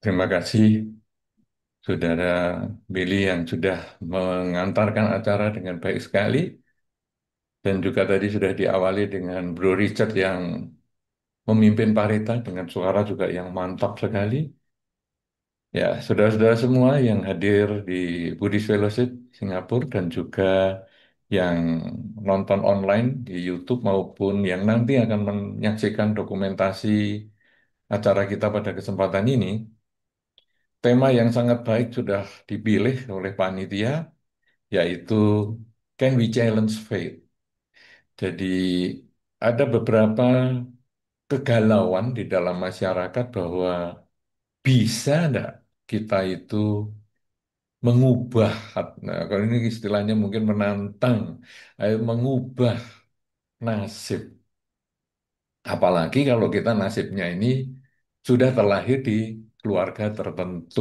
Terima kasih, Saudara Billy yang sudah mengantarkan acara dengan baik sekali. Dan juga tadi sudah diawali dengan Bro Richard yang memimpin parita dengan suara juga yang mantap sekali. Ya, saudara-saudara semua yang hadir di Buddhist Fellowship Singapura dan juga yang nonton online di YouTube maupun yang nanti akan menyaksikan dokumentasi acara kita pada kesempatan ini. Tema yang sangat baik sudah dipilih oleh panitia, yaitu Can We Challenge Faith? Jadi ada beberapa kegalauan di dalam masyarakat bahwa bisa enggak kita itu mengubah, nah kalau ini istilahnya mungkin menantang, mengubah nasib. Apalagi kalau kita nasibnya ini sudah terlahir di keluarga tertentu.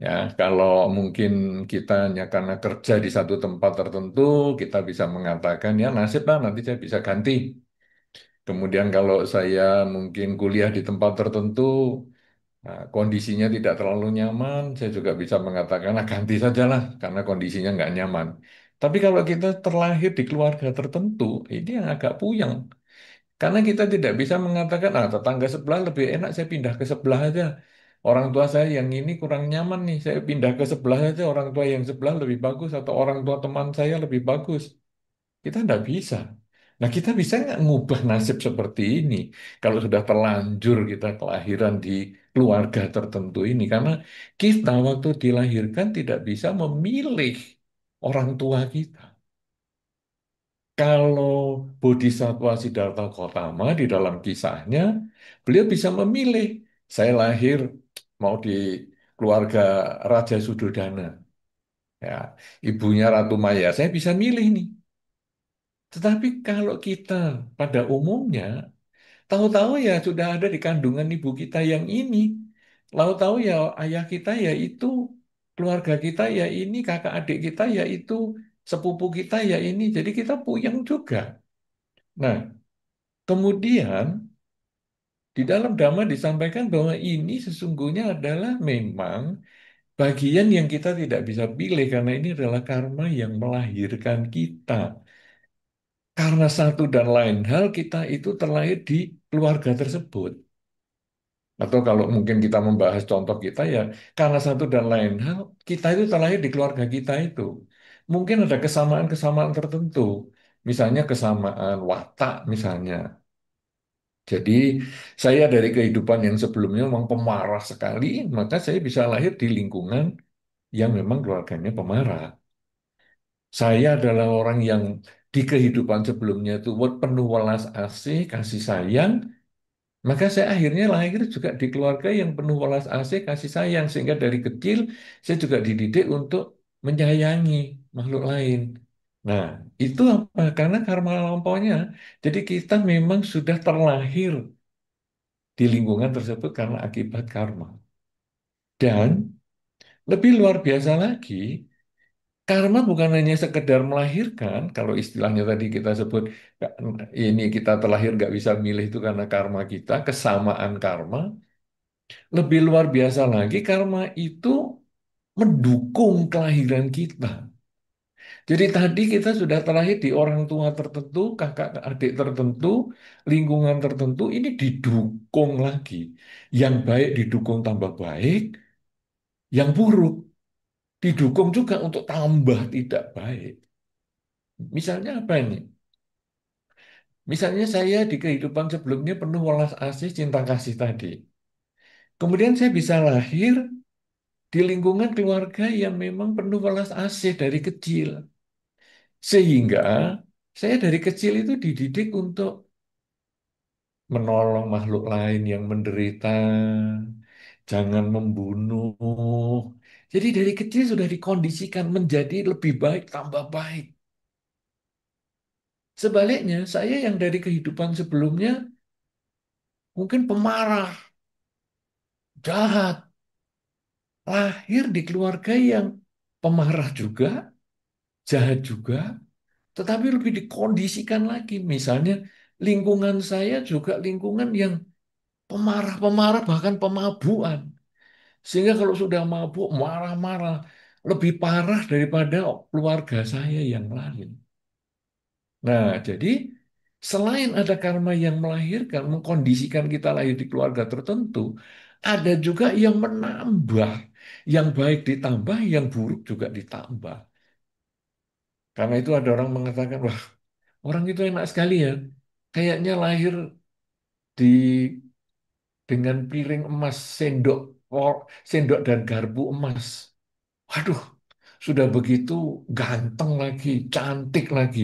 Ya, kalau mungkin kita hanya karena kerja di satu tempat tertentu, kita bisa mengatakan ya nasib lah nanti saya bisa ganti. Kemudian kalau saya mungkin kuliah di tempat tertentu, nah, kondisinya tidak terlalu nyaman, saya juga bisa mengatakan nah ganti sajalah karena kondisinya nggak nyaman. Tapi kalau kita terlahir di keluarga tertentu, ini yang agak puyeng. Karena kita tidak bisa mengatakan, ah tetangga sebelah lebih enak, saya pindah ke sebelah aja. Orang tua saya yang ini kurang nyaman nih, saya pindah ke sebelah aja. Orang tua yang sebelah lebih bagus atau orang tua teman saya lebih bagus. Kita tidak bisa. Nah, kita bisa nggak ngubah nasib seperti ini kalau sudah terlanjur kita kelahiran di keluarga tertentu ini? Karena kita waktu dilahirkan tidak bisa memilih orang tua kita. Kalau Bodhisattva Siddhartha Gautama di dalam kisahnya, beliau bisa memilih. Saya lahir mau di keluarga Raja Sudodana. Ya, ibunya Ratu Maya, saya bisa milih nih. Tetapi kalau kita pada umumnya, tahu-tahu ya sudah ada di kandungan ibu kita yang ini. Tahu-tahu ya ayah kita ya itu, keluarga kita ya ini, kakak adik kita ya itu, sepupu kita ya ini. Jadi kita puyeng juga. Nah, kemudian di dalam Dhamma disampaikan bahwa ini sesungguhnya adalah memang bagian yang kita tidak bisa pilih karena ini adalah karma yang melahirkan kita. Karena satu dan lain hal kita itu terlahir di keluarga tersebut. Atau kalau mungkin kita membahas contoh kita ya, karena satu dan lain hal kita itu terlahir di keluarga kita itu. Mungkin ada kesamaan-kesamaan tertentu. Misalnya kesamaan watak misalnya. Jadi saya dari kehidupan yang sebelumnya memang pemarah sekali, maka saya bisa lahir di lingkungan yang memang keluarganya pemarah. Saya adalah orang yang di kehidupan sebelumnya itu penuh welas asih, kasih sayang, maka saya akhirnya lahir juga di keluarga yang penuh welas asih, kasih sayang, sehingga dari kecil saya juga dididik untuk menyayangi makhluk lain. Nah, itu apa? Karena karma lampaunya. Jadi kita memang sudah terlahir di lingkungan tersebut karena akibat karma. Dan lebih luar biasa lagi, karma bukan hanya sekedar melahirkan, kalau istilahnya tadi kita sebut ini kita terlahir nggak bisa milih itu karena karma kita, kesamaan karma. Lebih luar biasa lagi, karma itu mendukung kelahiran kita. Jadi tadi kita sudah terlahir di orang tua tertentu, kakak adik tertentu, lingkungan tertentu, ini didukung lagi. Yang baik didukung tambah baik, yang buruk didukung juga untuk tambah tidak baik. Misalnya apa ini? Misalnya saya di kehidupan sebelumnya penuh welas asih, cinta kasih tadi. Kemudian saya bisa lahir di lingkungan keluarga yang memang penuh welas asih dari kecil. Sehingga saya dari kecil itu dididik untuk menolong makhluk lain yang menderita, jangan membunuh. Jadi dari kecil sudah dikondisikan menjadi lebih baik, tambah baik. Sebaliknya, saya yang dari kehidupan sebelumnya mungkin pemarah, jahat, lahir di keluarga yang pemarah juga, jahat juga, tetapi lebih dikondisikan lagi. Misalnya, lingkungan saya juga lingkungan yang pemarah-pemarah bahkan pemabuan. Sehingga kalau sudah mabuk, marah-marah, lebih parah daripada keluarga saya yang lain. Nah, jadi selain ada karma yang melahirkan, mengkondisikan kita lahir di keluarga tertentu, ada juga yang menambah. Yang baik ditambah, yang buruk juga ditambah. Karena itu ada orang mengatakan, wah, orang itu enak sekali ya. Kayaknya lahir di dengan piring emas, sendok dan garpu emas. Waduh, sudah begitu ganteng lagi, cantik lagi.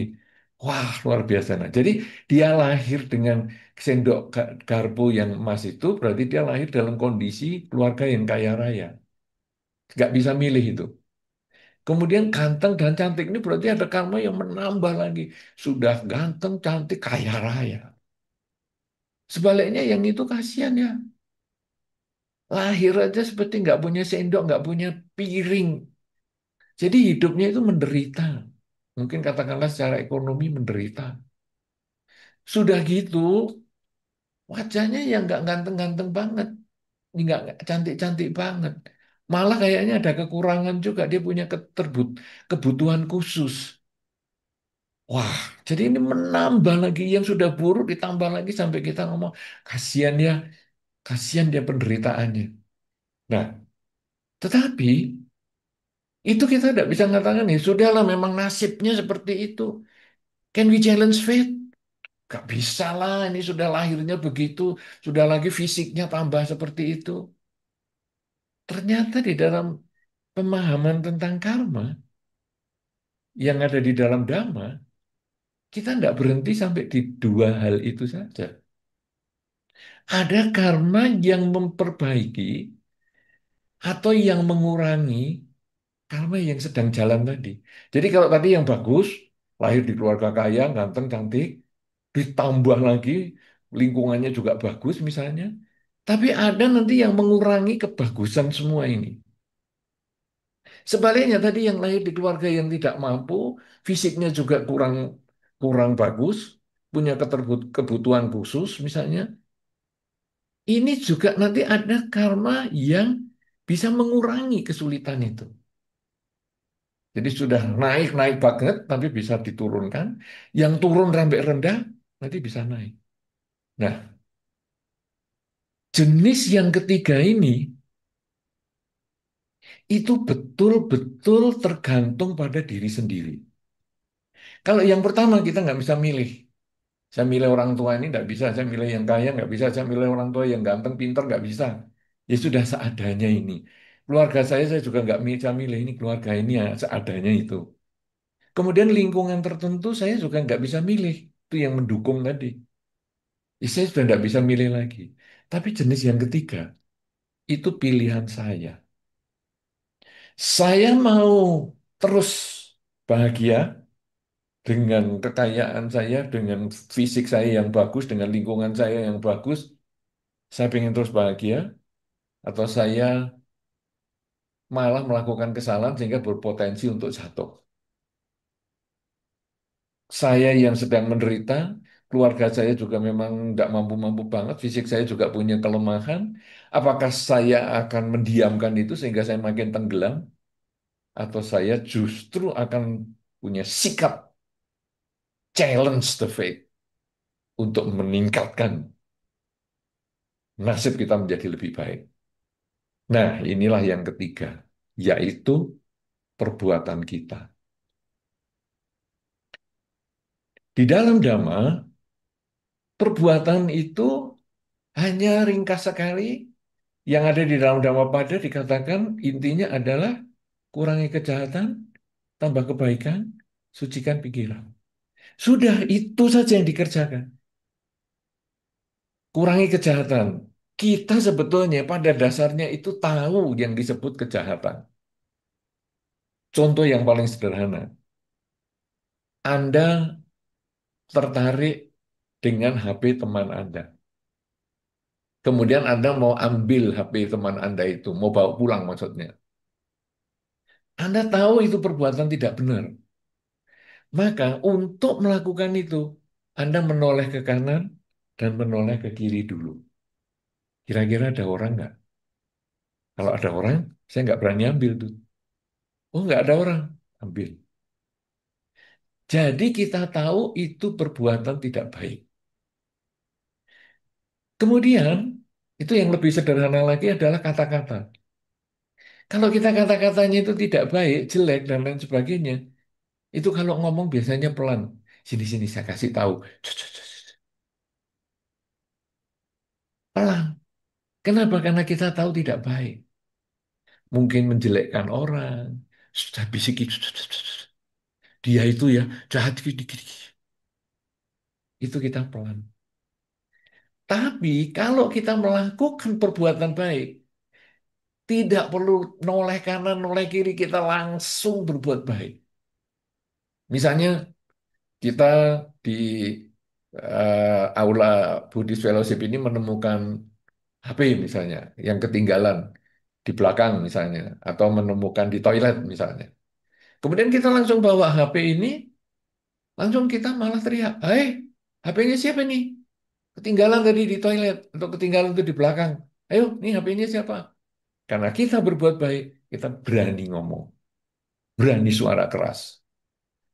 Wah, luar biasa. Nah, jadi dia lahir dengan sendok garpu yang emas itu berarti dia lahir dalam kondisi keluarga yang kaya raya. Nggak bisa milih itu. Kemudian ganteng dan cantik ini berarti ada karma yang menambah lagi. Sudah ganteng, cantik, kaya raya. Sebaliknya yang itu kasihan ya. Lahir aja seperti nggak punya sendok, nggak punya piring. Jadi hidupnya itu menderita. Mungkin katakanlah secara ekonomi menderita. Sudah gitu, wajahnya yang nggak ganteng-ganteng banget. Nggak cantik-cantik banget. Malah kayaknya ada kekurangan juga. Dia punya kebutuhan khusus. Wah, jadi ini menambah lagi yang sudah buruk ditambah lagi sampai kita ngomong, kasihan ya, kasihan dia penderitaannya. Nah, tetapi itu kita tidak bisa mengatakan, ya sudahlah memang nasibnya seperti itu. Can we challenge fate? Gak bisa lah, ini sudah lahirnya begitu, sudah lagi fisiknya tambah seperti itu. Ternyata di dalam pemahaman tentang karma yang ada di dalam Dhamma, kita tidak berhenti sampai di dua hal itu saja. Ada karma yang memperbaiki atau yang mengurangi karma yang sedang jalan tadi. Jadi kalau tadi yang bagus, lahir di keluarga kaya, ganteng, cantik, ditambah lagi lingkungannya juga bagus misalnya. Tapi ada nanti yang mengurangi kebagusan semua ini. Sebaliknya tadi yang lahir di keluarga yang tidak mampu, fisiknya juga kurang kurang bagus, punya kebutuhan khusus misalnya. Ini juga nanti ada karma yang bisa mengurangi kesulitan itu. Jadi sudah naik-naik banget, tapi bisa diturunkan. Yang turun sampai rendah, nanti bisa naik. Nah, jenis yang ketiga ini, itu betul-betul tergantung pada diri sendiri. Kalau yang pertama kita nggak bisa milih. Saya milih orang tua ini nggak bisa, saya milih yang kaya nggak bisa, saya milih orang tua yang ganteng, pintar nggak bisa. Ya sudah seadanya ini. Keluarga saya juga nggak bisa milih ini keluarga ini ya seadanya itu. Kemudian lingkungan tertentu saya juga nggak bisa milih. Itu yang mendukung tadi. Ya, saya sudah nggak bisa milih lagi. Tapi jenis yang ketiga, itu pilihan saya. Saya mau terus bahagia dengan kekayaan saya, dengan fisik saya yang bagus, dengan lingkungan saya yang bagus. Saya ingin terus bahagia, atau saya malah melakukan kesalahan sehingga berpotensi untuk jatuh. Saya yang sedang menderita, keluarga saya juga memang tidak mampu-mampu banget, fisik saya juga punya kelemahan. Apakah saya akan mendiamkan itu sehingga saya makin tenggelam, atau saya justru akan punya sikap challenge the fate untuk meningkatkan nasib kita menjadi lebih baik. Nah, inilah yang ketiga, yaitu perbuatan kita. Di dalam Dhamma, perbuatan itu hanya ringkas sekali yang ada di dalam Dhammapada dikatakan intinya adalah kurangi kejahatan, tambah kebaikan, sucikan pikiran. Sudah itu saja yang dikerjakan. Kurangi kejahatan. Kita sebetulnya pada dasarnya itu tahu yang disebut kejahatan. Contoh yang paling sederhana. Anda tertarik dengan HP teman Anda. Kemudian Anda mau ambil HP teman Anda itu, mau bawa pulang maksudnya. Anda tahu itu perbuatan tidak benar. Maka untuk melakukan itu, Anda menoleh ke kanan dan menoleh ke kiri dulu. Kira-kira ada orang nggak? Kalau ada orang, saya nggak berani ambil tuh. Oh, nggak ada orang, ambil. Jadi kita tahu itu perbuatan tidak baik. Kemudian, itu yang lebih sederhana lagi adalah kata-kata. Kalau kita kata-katanya itu tidak baik, jelek, dan lain sebagainya, itu kalau ngomong biasanya pelan. Sini-sini saya kasih tahu. Pelan. Kenapa? Karena kita tahu tidak baik. Mungkin menjelekkan orang. Sudah bisiki. Dia itu ya jahat gini-gini. Itu kita pelan. Tapi kalau kita melakukan perbuatan baik, tidak perlu noleh kanan, noleh kiri, kita langsung berbuat baik. Misalnya kita di aula Buddhist Fellowship ini menemukan HP misalnya, yang ketinggalan di belakang misalnya, atau menemukan di toilet misalnya. Kemudian kita langsung bawa HP ini, langsung kita malah teriak, "Hei, HP-nya siapa nih? Ketinggalan tadi di toilet, atau ketinggalan itu di belakang. Ayo, nih HP-nya siapa?" Karena kita berbuat baik, kita berani ngomong, berani suara keras.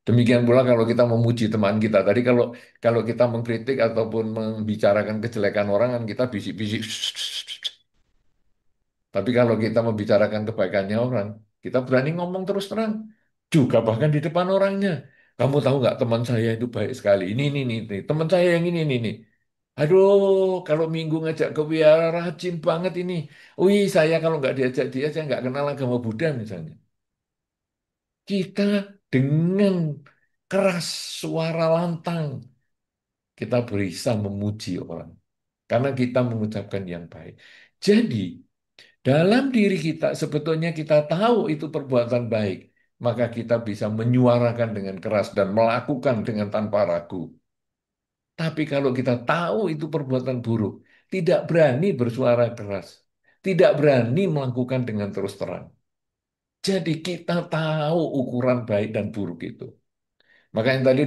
Demikian pula kalau kita memuji teman kita. Tadi kalau kalau kita mengkritik ataupun membicarakan kejelekan orang, kan kita bisik-bisik. Tapi kalau kita membicarakan kebaikannya orang, kita berani ngomong terus terang. Juga bahkan di depan orangnya. Kamu tahu nggak teman saya itu baik sekali. Ini. Teman saya yang ini. Aduh, kalau minggu ngajak ke wihara rajin banget ini. Wih, saya kalau nggak diajak dia, saya nggak kenal agama Buddha misalnya. Kita dengan keras suara lantang, kita bisa memuji orang. Karena kita mengucapkan yang baik. Jadi, dalam diri kita sebetulnya kita tahu itu perbuatan baik, maka kita bisa menyuarakan dengan keras dan melakukan dengan tanpa ragu. Tapi kalau kita tahu itu perbuatan buruk, tidak berani bersuara keras, tidak berani melakukan dengan terus terang. Jadi kita tahu ukuran baik dan buruk itu. Maka yang tadi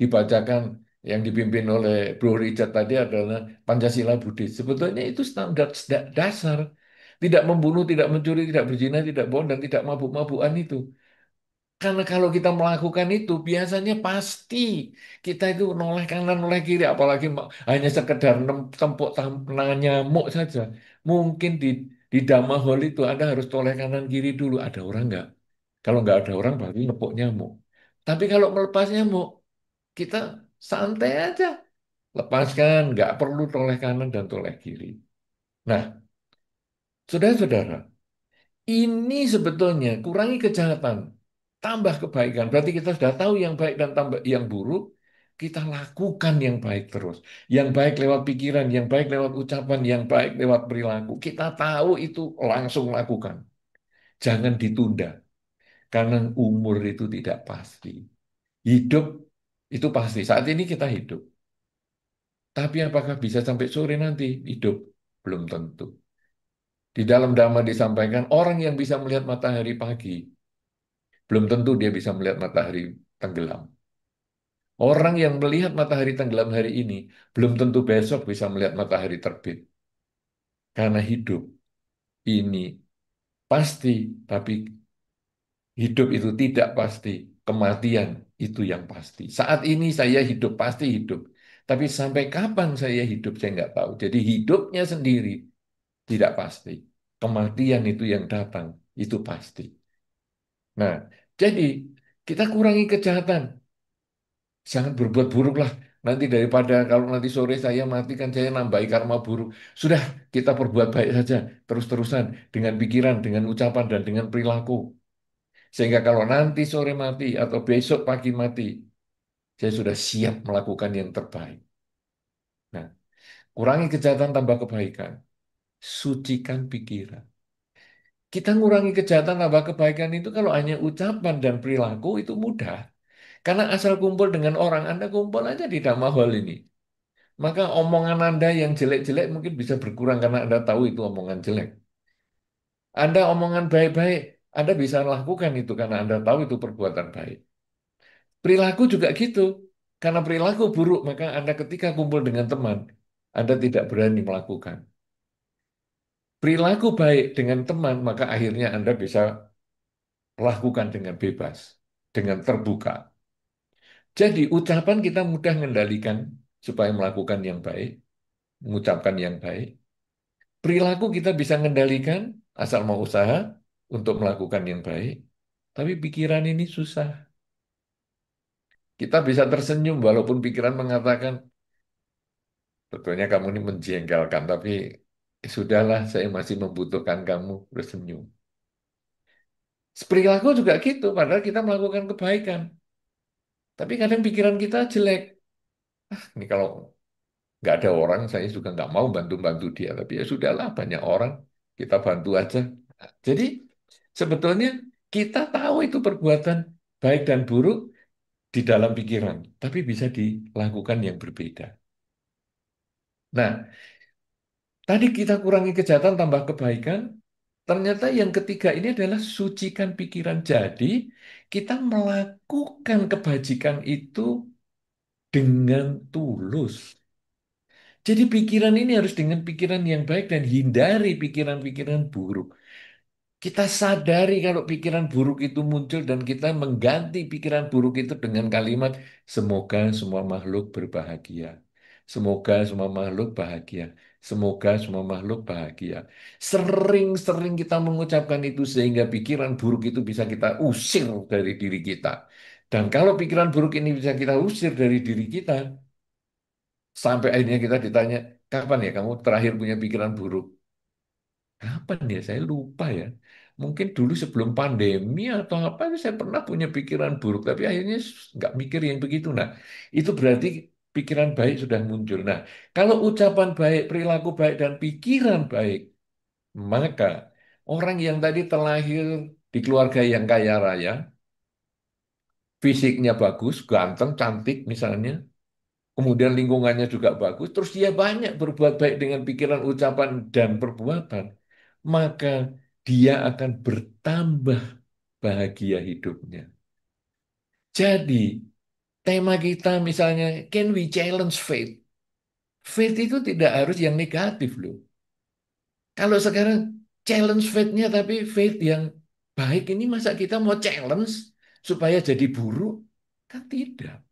dibacakan yang dipimpin oleh Bro Richard tadi adalah Pancasila Buddhis. Sebetulnya itu standar dasar. Tidak membunuh, tidak mencuri, tidak berzina, tidak bohong, dan tidak mabuk-mabukan itu. Karena kalau kita melakukan itu, biasanya pasti kita itu noleh kanan, noleh kiri. Apalagi hanya sekedar tempuk tangan nyamuk saja. Mungkin di Dhamma Hall itu Anda harus toleh kanan kiri dulu. Ada orang nggak? Kalau nggak ada orang, baru nepuk nyamuk. Tapi kalau melepas nyamuk, kita santai aja. Lepaskan, nggak perlu toleh kanan dan toleh kiri. Nah, saudara-saudara, ini sebetulnya kurangi kejahatan, tambah kebaikan. Berarti kita sudah tahu yang baik dan tambah yang buruk, kita lakukan yang baik terus. Yang baik lewat pikiran, yang baik lewat ucapan, yang baik lewat perilaku. Kita tahu itu langsung lakukan. Jangan ditunda, karena umur itu tidak pasti. Hidup itu pasti. Saat ini kita hidup. Tapi apakah bisa sampai sore nanti? Hidup. Belum tentu. Di dalam Dhamma disampaikan, orang yang bisa melihat matahari pagi, belum tentu dia bisa melihat matahari tenggelam. Orang yang melihat matahari tenggelam hari ini, belum tentu besok bisa melihat matahari terbit. Karena hidup ini pasti, tapi hidup itu tidak pasti. Kematian itu yang pasti. Saat ini saya hidup, pasti hidup. Tapi sampai kapan saya hidup, saya nggak tahu. Jadi hidupnya sendiri tidak pasti. Kematian itu yang datang, itu pasti. Nah, jadi kita kurangi kejahatan. Jangan berbuat buruk lah. Nanti daripada kalau nanti sore saya mati kan saya nambahi karma buruk. Sudah, kita perbuat baik saja. Terus-terusan. Dengan pikiran, dengan ucapan, dan dengan perilaku. Sehingga kalau nanti sore mati atau besok pagi mati, saya sudah siap melakukan yang terbaik. Nah, kurangi kejahatan tambah kebaikan. Sucikan pikiran. Kita ngurangi kejahatan tambah kebaikan itu kalau hanya ucapan dan perilaku itu mudah. Karena asal kumpul dengan orang, Anda kumpul aja di Dhamma Hall ini. Maka omongan Anda yang jelek-jelek mungkin bisa berkurang karena Anda tahu itu omongan jelek. Anda omongan baik-baik, Anda bisa lakukan itu karena Anda tahu itu perbuatan baik. Perilaku juga gitu. Karena perilaku buruk, maka Anda ketika kumpul dengan teman, Anda tidak berani melakukan. perilaku baik dengan teman, maka akhirnya Anda bisa lakukan dengan bebas, dengan terbuka. Jadi ucapan kita mudah mengendalikan supaya melakukan yang baik, mengucapkan yang baik. Perilaku kita bisa mengendalikan asal mau usaha untuk melakukan yang baik. Tapi pikiran ini susah. Kita bisa tersenyum walaupun pikiran mengatakan, sebetulnya kamu ini menjengkelkan, tapi sudahlah, saya masih membutuhkan kamu bersenyum. Perilaku juga gitu, padahal kita melakukan kebaikan. Tapi kadang pikiran kita jelek. Ini kalau nggak ada orang, saya juga nggak mau bantu-bantu dia. Tapi ya sudahlah, banyak orang, kita bantu aja. Jadi sebetulnya kita tahu itu perbuatan baik dan buruk di dalam pikiran, tapi bisa dilakukan yang berbeda. Nah, tadi kita kurangi kejahatan tambah kebaikan. Ternyata yang ketiga ini adalah sucikan pikiran. Jadi kita melakukan kebajikan itu dengan tulus. Jadi pikiran ini harus dengan pikiran yang baik dan hindari pikiran-pikiran buruk. Kita sadari kalau pikiran buruk itu muncul dan kita mengganti pikiran buruk itu dengan kalimat semoga semua makhluk berbahagia. Semoga semua makhluk bahagia. Semoga semua makhluk bahagia. Sering-sering kita mengucapkan itu sehingga pikiran buruk itu bisa kita usir dari diri kita. Dan kalau pikiran buruk ini bisa kita usir dari diri kita, sampai akhirnya kita ditanya, kapan ya kamu terakhir punya pikiran buruk? Kapan ya? Saya lupa ya. Mungkin dulu sebelum pandemi atau apa, saya pernah punya pikiran buruk, tapi akhirnya nggak mikir yang begitu. Nah, itu berarti pikiran baik sudah muncul. Nah, kalau ucapan baik, perilaku baik, dan pikiran baik, maka orang yang tadi terlahir di keluarga yang kaya raya, fisiknya bagus, ganteng, cantik misalnya, kemudian lingkungannya juga bagus, terus dia banyak berbuat baik dengan pikiran, ucapan, dan perbuatan, maka dia akan bertambah bahagia hidupnya. Jadi, tema kita misalnya, can we challenge faith? Faith itu tidak harus yang negatif loh. Kalau sekarang challenge faith-nya tapi faith yang baik ini masa kita mau challenge supaya jadi buruk? Kan tidak.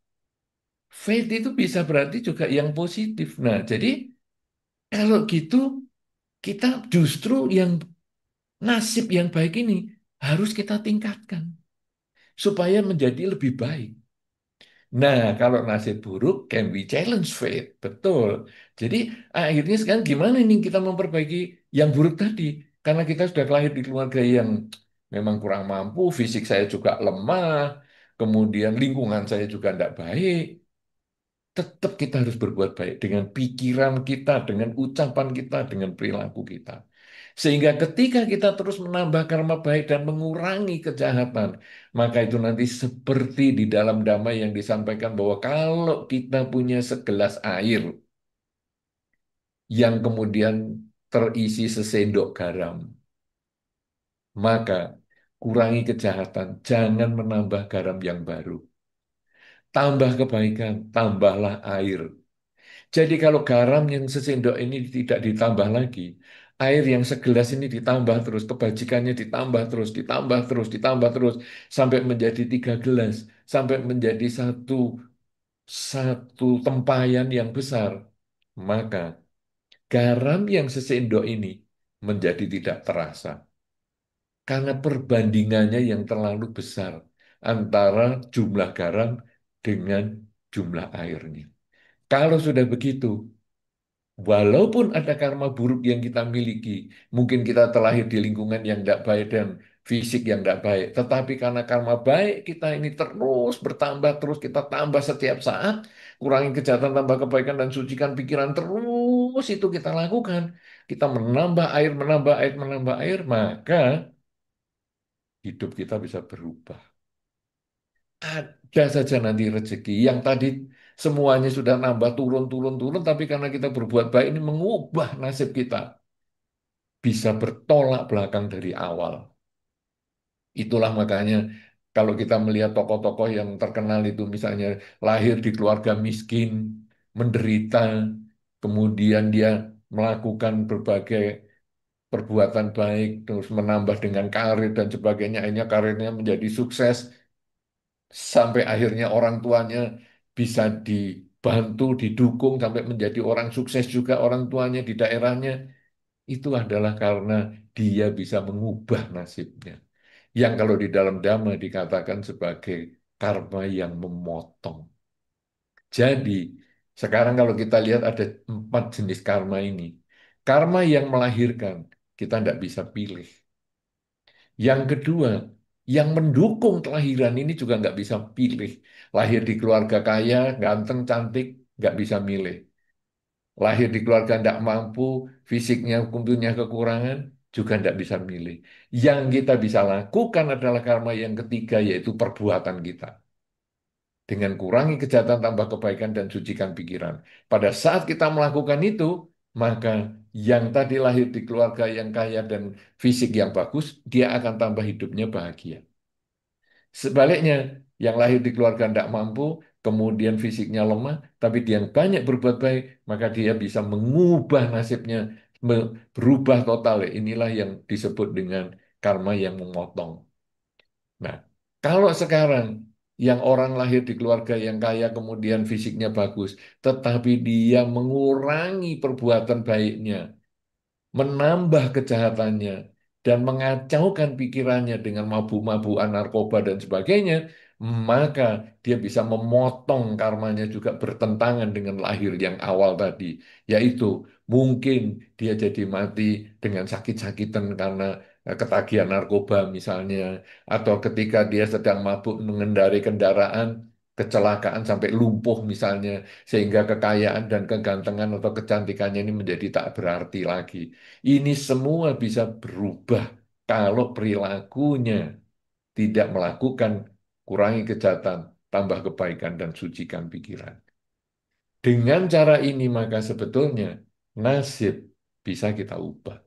Faith itu bisa berarti juga yang positif. Nah, jadi kalau gitu kita justru yang nasib yang baik ini harus kita tingkatkan supaya menjadi lebih baik. Nah, kalau nasib buruk, can we challenge faith? Betul. Jadi akhirnya sekarang gimana nih kita memperbaiki yang buruk tadi? Karena kita sudah lahir di keluarga yang memang kurang mampu, fisik saya juga lemah, kemudian lingkungan saya juga tidak baik. Tetap kita harus berbuat baik dengan pikiran kita, dengan ucapan kita, dengan perilaku kita. Sehingga ketika kita terus menambah karma baik dan mengurangi kejahatan, maka itu nanti seperti di dalam damai yang disampaikan bahwa kalau kita punya segelas air yang kemudian terisi sesendok garam, maka kurangi kejahatan, jangan menambah garam yang baru. Tambah kebaikan, tambahlah air. Jadi kalau garam yang sesendok ini tidak ditambah lagi, air yang segelas ini ditambah terus, kebajikannya ditambah terus, ditambah terus, ditambah terus, sampai menjadi 3 gelas, sampai menjadi satu satu tempayan yang besar, maka garam yang sesendok ini menjadi tidak terasa karena perbandingannya yang terlalu besar antara jumlah garam dengan jumlah airnya. Kalau sudah begitu, walaupun ada karma buruk yang kita miliki, mungkin kita terlahir di lingkungan yang tidak baik dan fisik yang tidak baik, tetapi karena karma baik kita ini terus bertambah, terus kita tambah setiap saat, kurangi kejahatan, tambah kebaikan, dan sucikan pikiran terus itu kita lakukan. Kita menambah air, menambah air, maka hidup kita bisa berubah. Ada saja nanti rezeki yang tadi semuanya sudah nambah turun, turun, turun, tapi karena kita berbuat baik ini mengubah nasib kita. Bisa bertolak belakang dari awal. Itulah makanya kalau kita melihat tokoh-tokoh yang terkenal itu misalnya lahir di keluarga miskin, menderita, kemudian dia melakukan berbagai perbuatan baik, terus menambah dengan karir dan sebagainya, akhirnya karirnya menjadi sukses, sampai akhirnya orang tuanya bisa dibantu, didukung, sampai menjadi orang sukses juga orang tuanya di daerahnya, itu adalah karena dia bisa mengubah nasibnya. Yang kalau di dalam Dhamma dikatakan sebagai karma yang memotong. Jadi, sekarang kalau kita lihat ada 4 jenis karma ini. Karma yang melahirkan, kita tidak bisa pilih. Yang kedua, yang mendukung kelahiran ini juga nggak bisa pilih. Lahir di keluarga kaya, ganteng, cantik, nggak bisa milih. Lahir di keluarga tidak mampu, fisiknya punya kekurangan, juga tidak bisa milih. Yang kita bisa lakukan adalah karma yang ketiga, yaitu perbuatan kita. Dengan kurangi kejahatan, tambah kebaikan, dan sucikan pikiran. Pada saat kita melakukan itu, maka yang tadi lahir di keluarga yang kaya dan fisik yang bagus, dia akan tambah hidupnya bahagia. Sebaliknya, yang lahir di keluarga tidak mampu, kemudian fisiknya lemah, tapi dia yang banyak berbuat baik, maka dia bisa mengubah nasibnya, berubah total. Inilah yang disebut dengan karma yang memotong. Nah, kalau sekarang yang orang lahir di keluarga yang kaya kemudian fisiknya bagus, tetapi dia mengurangi perbuatan baiknya, menambah kejahatannya, dan mengacaukan pikirannya dengan mabuk-mabukan narkoba dan sebagainya, maka dia bisa memotong karmanya juga bertentangan dengan lahir yang awal tadi, yaitu mungkin dia jadi mati dengan sakit-sakitan karena ketagihan narkoba misalnya, atau ketika dia sedang mabuk mengendarai kendaraan, kecelakaan sampai lumpuh misalnya, sehingga kekayaan dan kegantengan atau kecantikannya ini menjadi tak berarti lagi. Ini semua bisa berubah kalau perilakunya tidak melakukan kurangi kejahatan, tambah kebaikan, dan sucikan pikiran. Dengan cara ini maka sebetulnya nasib bisa kita ubah.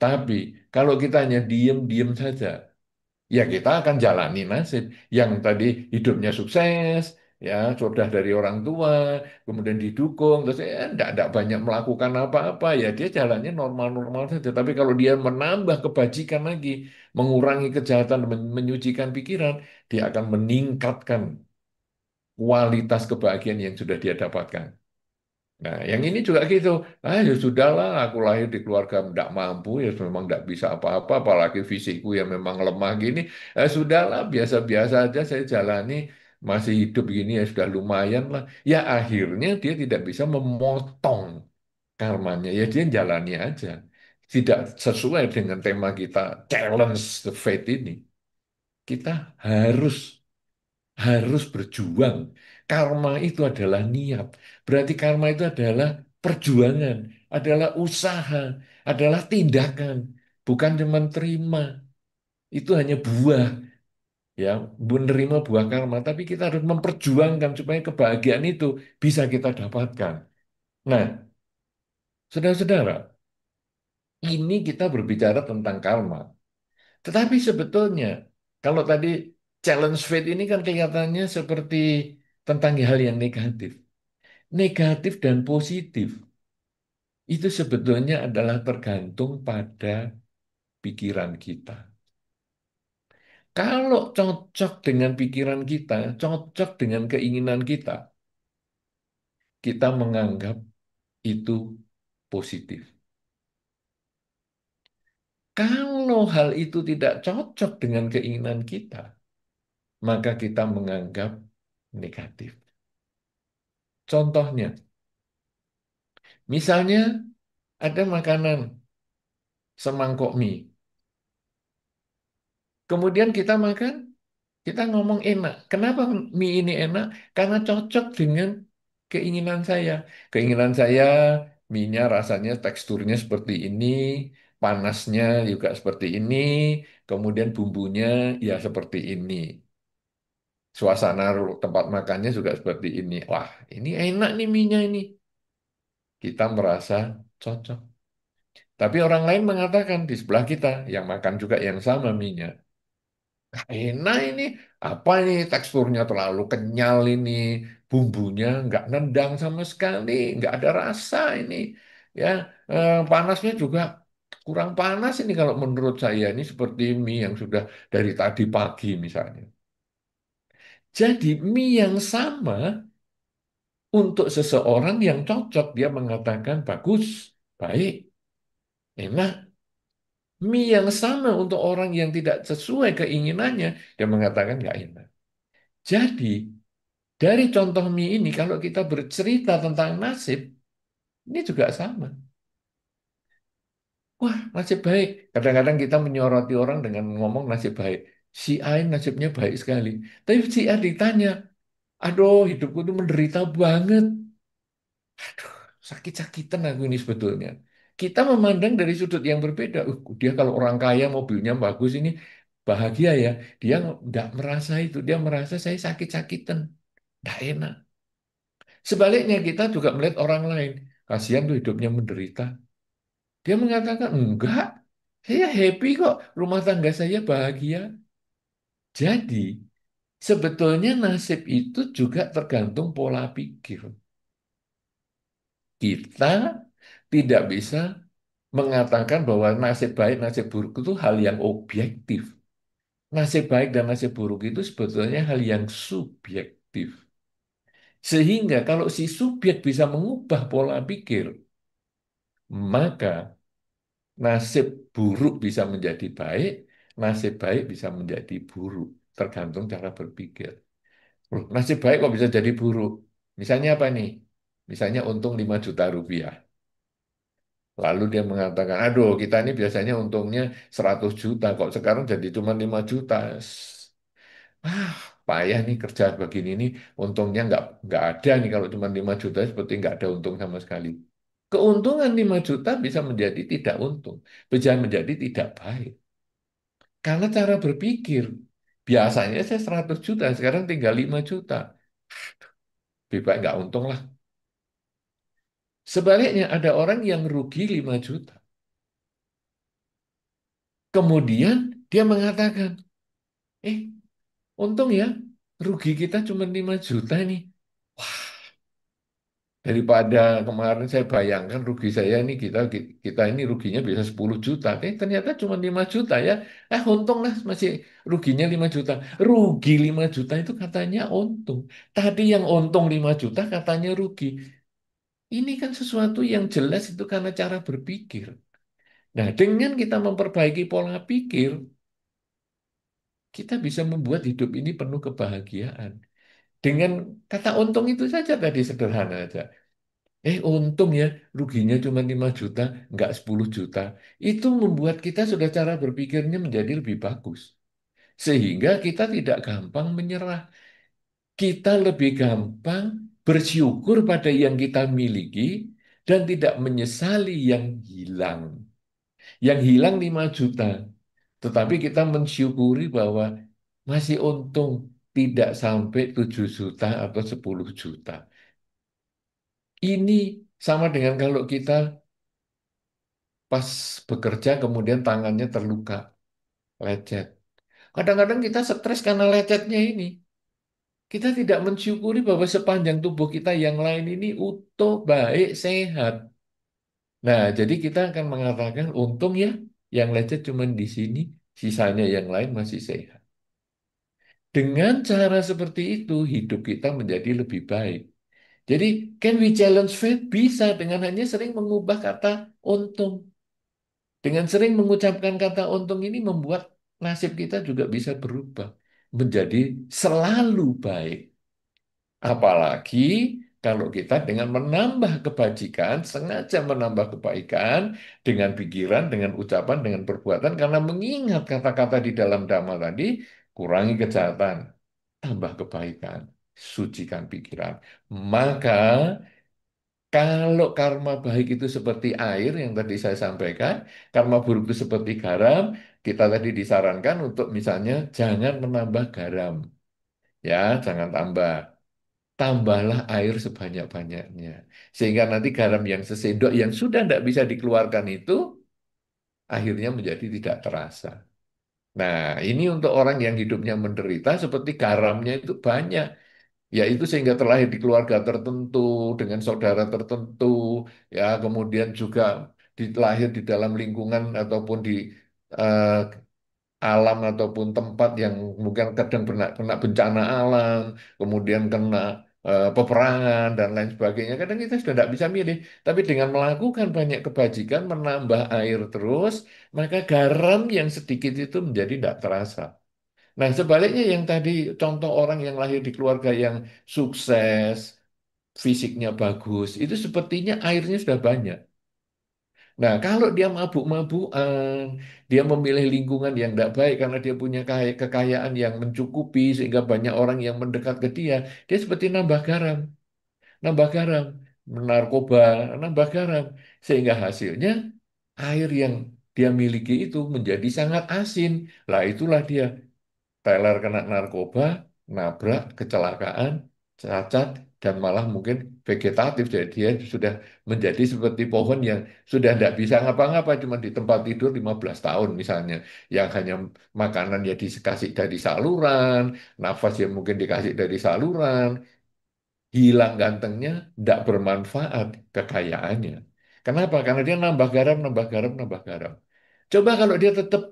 Tapi kalau kita hanya diem-diem saja, ya kita akan jalani nasib yang tadi hidupnya sukses, ya sudah dari orang tua, kemudian didukung, terus ya enggak banyak melakukan apa-apa, ya dia jalannya normal-normal saja. Tapi kalau dia menambah kebajikan lagi, mengurangi kejahatan, menyucikan pikiran, dia akan meningkatkan kualitas kebahagiaan yang sudah dia dapatkan. Nah, yang ini juga gitu. Ah, ya sudahlah, aku lahir di keluarga tidak mampu, ya memang tidak bisa apa-apa, apalagi fisikku yang memang lemah gini. Sudahlah, biasa-biasa aja saya jalani, masih hidup gini ya sudah lumayan lah. Ya akhirnya dia tidak bisa memotong karmanya, ya dia jalani aja. Tidak sesuai dengan tema kita, challenge the fate ini. Kita harus harus berjuang. Karma itu adalah niat. Berarti karma itu adalah perjuangan, adalah usaha, adalah tindakan, bukan cuma terima. Itu hanya buah, ya, menerima buah karma, tapi kita harus memperjuangkan supaya kebahagiaan itu bisa kita dapatkan. Nah, saudara-saudara, ini kita berbicara tentang karma. Tetapi sebetulnya, kalau tadi challenge faith ini kan kelihatannya seperti tentang hal yang negatif. Negatif dan positif itu sebetulnya adalah tergantung pada pikiran kita. Kalau cocok dengan pikiran kita, cocok dengan keinginan kita menganggap itu positif. Kalau hal itu tidak cocok dengan keinginan kita, maka kita menganggap negatif. Contohnya, misalnya ada makanan semangkok mie. Kemudian kita makan, kita ngomong enak. Kenapa mie ini enak? Karena cocok dengan keinginan saya. Keinginan saya, mie-nya rasanya teksturnya seperti ini, panasnya juga seperti ini, kemudian bumbunya ya seperti ini. Suasana tempat makannya juga seperti ini. Wah, ini enak nih mie-nya ini. Kita merasa cocok. Tapi orang lain mengatakan di sebelah kita yang makan juga yang sama mie-nya. Enak ini, apa ini teksturnya terlalu kenyal ini, bumbunya nggak nendang sama sekali, nggak ada rasa ini, ya panasnya juga. kurang panas ini kalau menurut saya ini seperti mie yang sudah dari tadi pagi misalnya. Jadi mie yang sama untuk seseorang yang cocok, dia mengatakan bagus, baik, enak. Mie yang sama untuk orang yang tidak sesuai keinginannya, dia mengatakan nggak enak. Jadi, dari contoh mie ini, kalau kita bercerita tentang nasib, ini juga sama. Wah, nasib baik. Kadang-kadang kita menyoroti orang dengan ngomong nasib baik. Si A ini nasibnya baik sekali. Tapi si A ditanya, aduh hidupku itu menderita banget. Sakit-sakitan aku ini sebetulnya. Kita memandang dari sudut yang berbeda. Dia kalau orang kaya mobilnya bagus ini bahagia ya. Dia nggak merasa itu. Dia merasa saya sakit-sakitan. Nggak enak. Sebaliknya kita juga melihat orang lain. Kasihan tuh hidupnya menderita. Dia mengatakan, enggak. Saya happy kok. Rumah tangga saya bahagia. Jadi sebetulnya nasib itu juga tergantung pola pikir. Kita tidak bisa mengatakan bahwa nasib baik, nasib buruk itu hal yang objektif. Nasib baik dan nasib buruk itu sebetulnya hal yang subjektif. Sehingga kalau si subjek bisa mengubah pola pikir, maka nasib buruk bisa menjadi baik, nasib baik bisa menjadi buruk. Tergantung cara berpikir. Loh, nasib baik kok bisa jadi buruk? Misalnya apa nih? Misalnya untung 5 juta rupiah. Lalu dia mengatakan, aduh kita ini biasanya untungnya 100 juta, kok sekarang jadi cuma 5 juta. Ah, payah nih kerja begini nih, untungnya nggak ada nih kalau cuma 5 juta, seperti nggak ada untung sama sekali. Keuntungan 5 juta bisa menjadi tidak untung, bisa menjadi tidak baik. Karena cara berpikir, biasanya saya 100 juta, sekarang tinggal 5 juta. Lebih baik nggak untung lah. Sebaliknya ada orang yang rugi 5 juta. Kemudian dia mengatakan, eh untung ya, rugi kita cuma 5 juta nih. Wah, daripada kemarin saya bayangkan rugi saya ini kita ini ruginya bisa 10 juta. Ternyata cuma 5 juta ya. Untung lah masih ruginya 5 juta. Rugi 5 juta itu katanya untung. Tadi yang untung 5 juta katanya rugi. Ini kan sesuatu yang jelas itu karena cara berpikir. Nah, dengan kita memperbaiki pola pikir, kita bisa membuat hidup ini penuh kebahagiaan. Dengan kata untung itu saja tadi sederhana aja. Untung ya, ruginya cuma 5 juta, nggak 10 juta. Itu membuat kita sudah cara berpikirnya menjadi lebih bagus. Sehingga kita tidak gampang menyerah. Kita lebih gampang bersyukur pada yang kita miliki dan tidak menyesali yang hilang. Yang hilang 5 juta. Tetapi kita mensyukuri bahwa masih untung tidak sampai 7 juta atau 10 juta. Ini sama dengan kalau kita pas bekerja kemudian tangannya terluka, lecet. Kadang-kadang kita stres karena lecetnya ini. Kita tidak mensyukuri bahwa sepanjang tubuh kita yang lain ini utuh, baik, sehat. Nah, jadi kita akan mengatakan untung ya yang lecet cuma di sini, sisanya yang lain masih sehat. Dengan cara seperti itu, hidup kita menjadi lebih baik. Jadi, can we challenge fate? Bisa dengan hanya sering mengubah kata untung. Dengan sering mengucapkan kata untung ini membuat nasib kita juga bisa berubah menjadi selalu baik. Apalagi kalau kita dengan menambah kebajikan, sengaja menambah kebaikan dengan pikiran, dengan ucapan, dengan perbuatan, karena mengingat kata-kata di dalam Dhamma tadi, kurangi kejahatan, tambah kebaikan, sucikan pikiran. Maka kalau karma baik itu seperti air yang tadi saya sampaikan, karma buruk itu seperti garam, kita tadi disarankan untuk misalnya jangan menambah garam. Ya, jangan tambah. Tambahlah air sebanyak-banyaknya. Sehingga nanti garam yang sesendok yang sudah tidak bisa dikeluarkan itu akhirnya menjadi tidak terasa. Nah, ini untuk orang yang hidupnya menderita seperti garamnya itu banyak. Yaitu sehingga terlahir di keluarga tertentu, dengan saudara tertentu, ya kemudian juga lahir di dalam lingkungan ataupun di eh, alam ataupun tempat yang mungkin kadang kena bencana alam, kemudian kena peperangan dan lain sebagainya. Kadang kita sudah tidak bisa milih. Tapi dengan melakukan banyak kebajikan, menambah air terus, maka garam yang sedikit itu menjadi tidak terasa. Nah, sebaliknya yang tadi contoh orang yang lahir di keluarga yang sukses, fisiknya bagus, itu sepertinya airnya sudah banyak. Nah, kalau dia mabuk-mabukan, dia memilih lingkungan yang tidak baik karena dia punya kekayaan yang mencukupi sehingga banyak orang yang mendekat ke dia, dia seperti nambah garam, narkoba, nambah garam, sehingga hasilnya air yang dia miliki itu menjadi sangat asin. Lah itulah dia teler kena narkoba, nabrak, kecelakaan, cacat, dan malah mungkin vegetatif. Jadi dia sudah menjadi seperti pohon yang sudah tidak bisa ngapa-ngapa, cuma di tempat tidur 15 tahun misalnya. Yang hanya makanan ya dikasih dari saluran, nafas ya mungkin dikasih dari saluran, hilang gantengnya, tidak bermanfaat kekayaannya. Kenapa? Karena dia nambah garam, nambah garam, nambah garam. Coba kalau dia tetap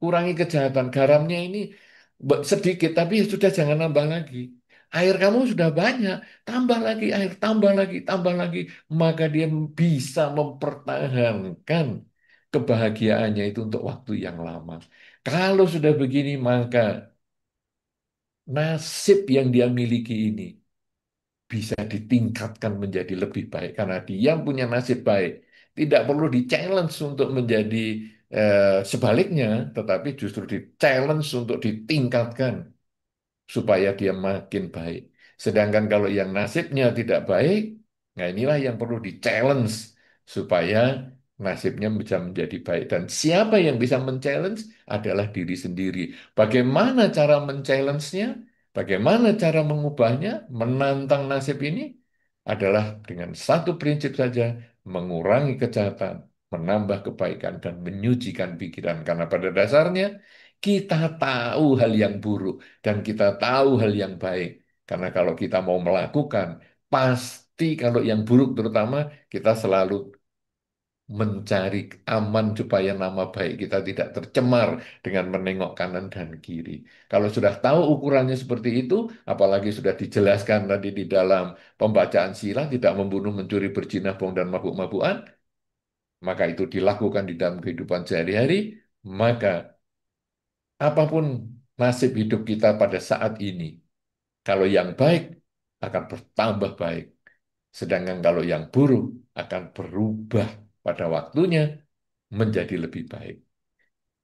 kurangi kejahatan. Garamnya ini sedikit, tapi sudah jangan nambah lagi. Air kamu sudah banyak, tambah lagi air, tambah lagi, tambah lagi. Maka dia bisa mempertahankan kebahagiaannya itu untuk waktu yang lama. Kalau sudah begini, maka nasib yang dia miliki ini bisa ditingkatkan menjadi lebih baik karena dia punya nasib baik. Tidak perlu di-challenge untuk menjadi sebaliknya, tetapi justru di-challenge untuk ditingkatkan supaya dia makin baik. Sedangkan kalau yang nasibnya tidak baik, nah inilah yang perlu di-challenge supaya nasibnya bisa menjadi baik. Dan siapa yang bisa men-challenge adalah diri sendiri. Bagaimana cara men-challenge-nya? Bagaimana cara mengubahnya? Menantang nasib ini adalah dengan satu prinsip saja, mengurangi kejahatan, menambah kebaikan, dan menyucikan pikiran. Karena pada dasarnya kita tahu hal yang buruk dan kita tahu hal yang baik. Karena kalau kita mau melakukan, pasti kalau yang buruk terutama kita selalu mencari aman supaya nama baik kita tidak tercemar dengan menengok kanan dan kiri. Kalau sudah tahu ukurannya seperti itu, apalagi sudah dijelaskan tadi di dalam pembacaan sila, tidak membunuh, mencuri, berzina, bohong, dan mabuk-mabukan, maka itu dilakukan di dalam kehidupan sehari-hari, maka apapun nasib hidup kita pada saat ini, kalau yang baik akan bertambah baik. Sedangkan kalau yang buruk akan berubah pada waktunya menjadi lebih baik.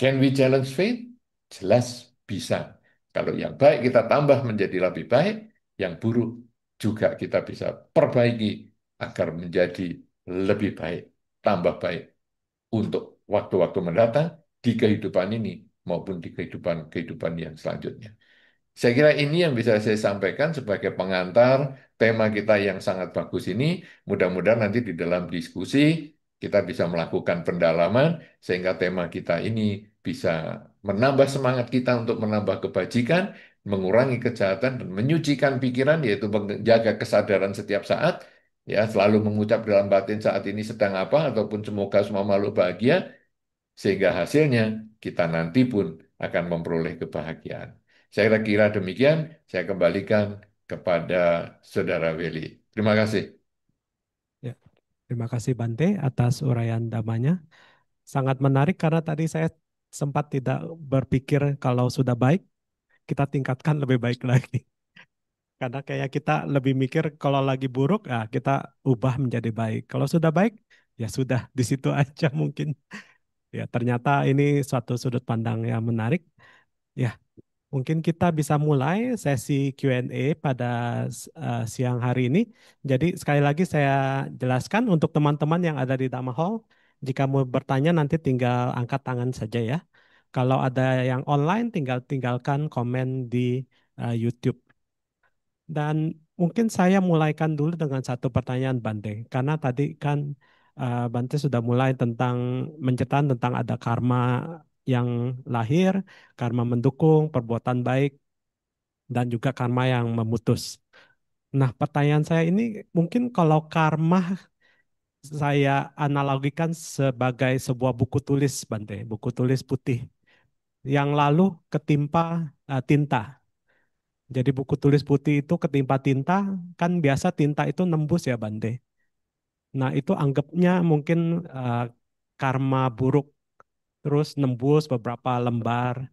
Can we challenge faith? Jelas bisa. Kalau yang baik kita tambah menjadi lebih baik, yang buruk juga kita bisa perbaiki agar menjadi lebih baik, tambah baik untuk waktu-waktu mendatang di kehidupan ini maupun di kehidupan-kehidupan yang selanjutnya. Saya kira ini yang bisa saya sampaikan sebagai pengantar tema kita yang sangat bagus ini. Mudah-mudahan nanti di dalam diskusi kita bisa melakukan pendalaman sehingga tema kita ini bisa menambah semangat kita untuk menambah kebajikan, mengurangi kejahatan dan menyucikan pikiran yaitu menjaga kesadaran setiap saat ya selalu mengucap dalam batin saat ini sedang apa ataupun semoga semua makhluk bahagia sehingga hasilnya kita nanti pun akan memperoleh kebahagiaan. Saya kira demikian, saya kembalikan kepada Saudara Willy. Terima kasih. Ya, terima kasih Bante atas uraian damanya. Sangat menarik karena tadi saya sempat tidak berpikir kalau sudah baik, kita tingkatkan lebih baik lagi. Karena kayak kita lebih mikir kalau lagi buruk, ya kita ubah menjadi baik. Kalau sudah baik, ya sudah di situ aja mungkin. Ya ternyata ini suatu sudut pandang yang menarik. Ya, mungkin kita bisa mulai sesi Q&A pada siang hari ini. Jadi sekali lagi saya jelaskan untuk teman-teman yang ada di Dhamma Hall, jika mau bertanya nanti tinggal angkat tangan saja ya. Kalau ada yang online, tinggal tinggalkan komen di YouTube. Dan mungkin saya mulaikan dulu dengan satu pertanyaan Bante, karena tadi kan Bante sudah mulai tentang menceritakan tentang ada karma yang lahir, karma mendukung, perbuatan baik, dan juga karma yang memutus. Nah, pertanyaan saya ini mungkin kalau karma saya analogikan sebagai sebuah buku tulis, Bante, buku tulis putih yang lalu ketimpa tinta. Jadi buku tulis putih itu ketimpa tinta, kan biasa tinta itu nembus ya, Bante. Nah, itu anggapnya mungkin eh, karma buruk, terus nembus beberapa lembar.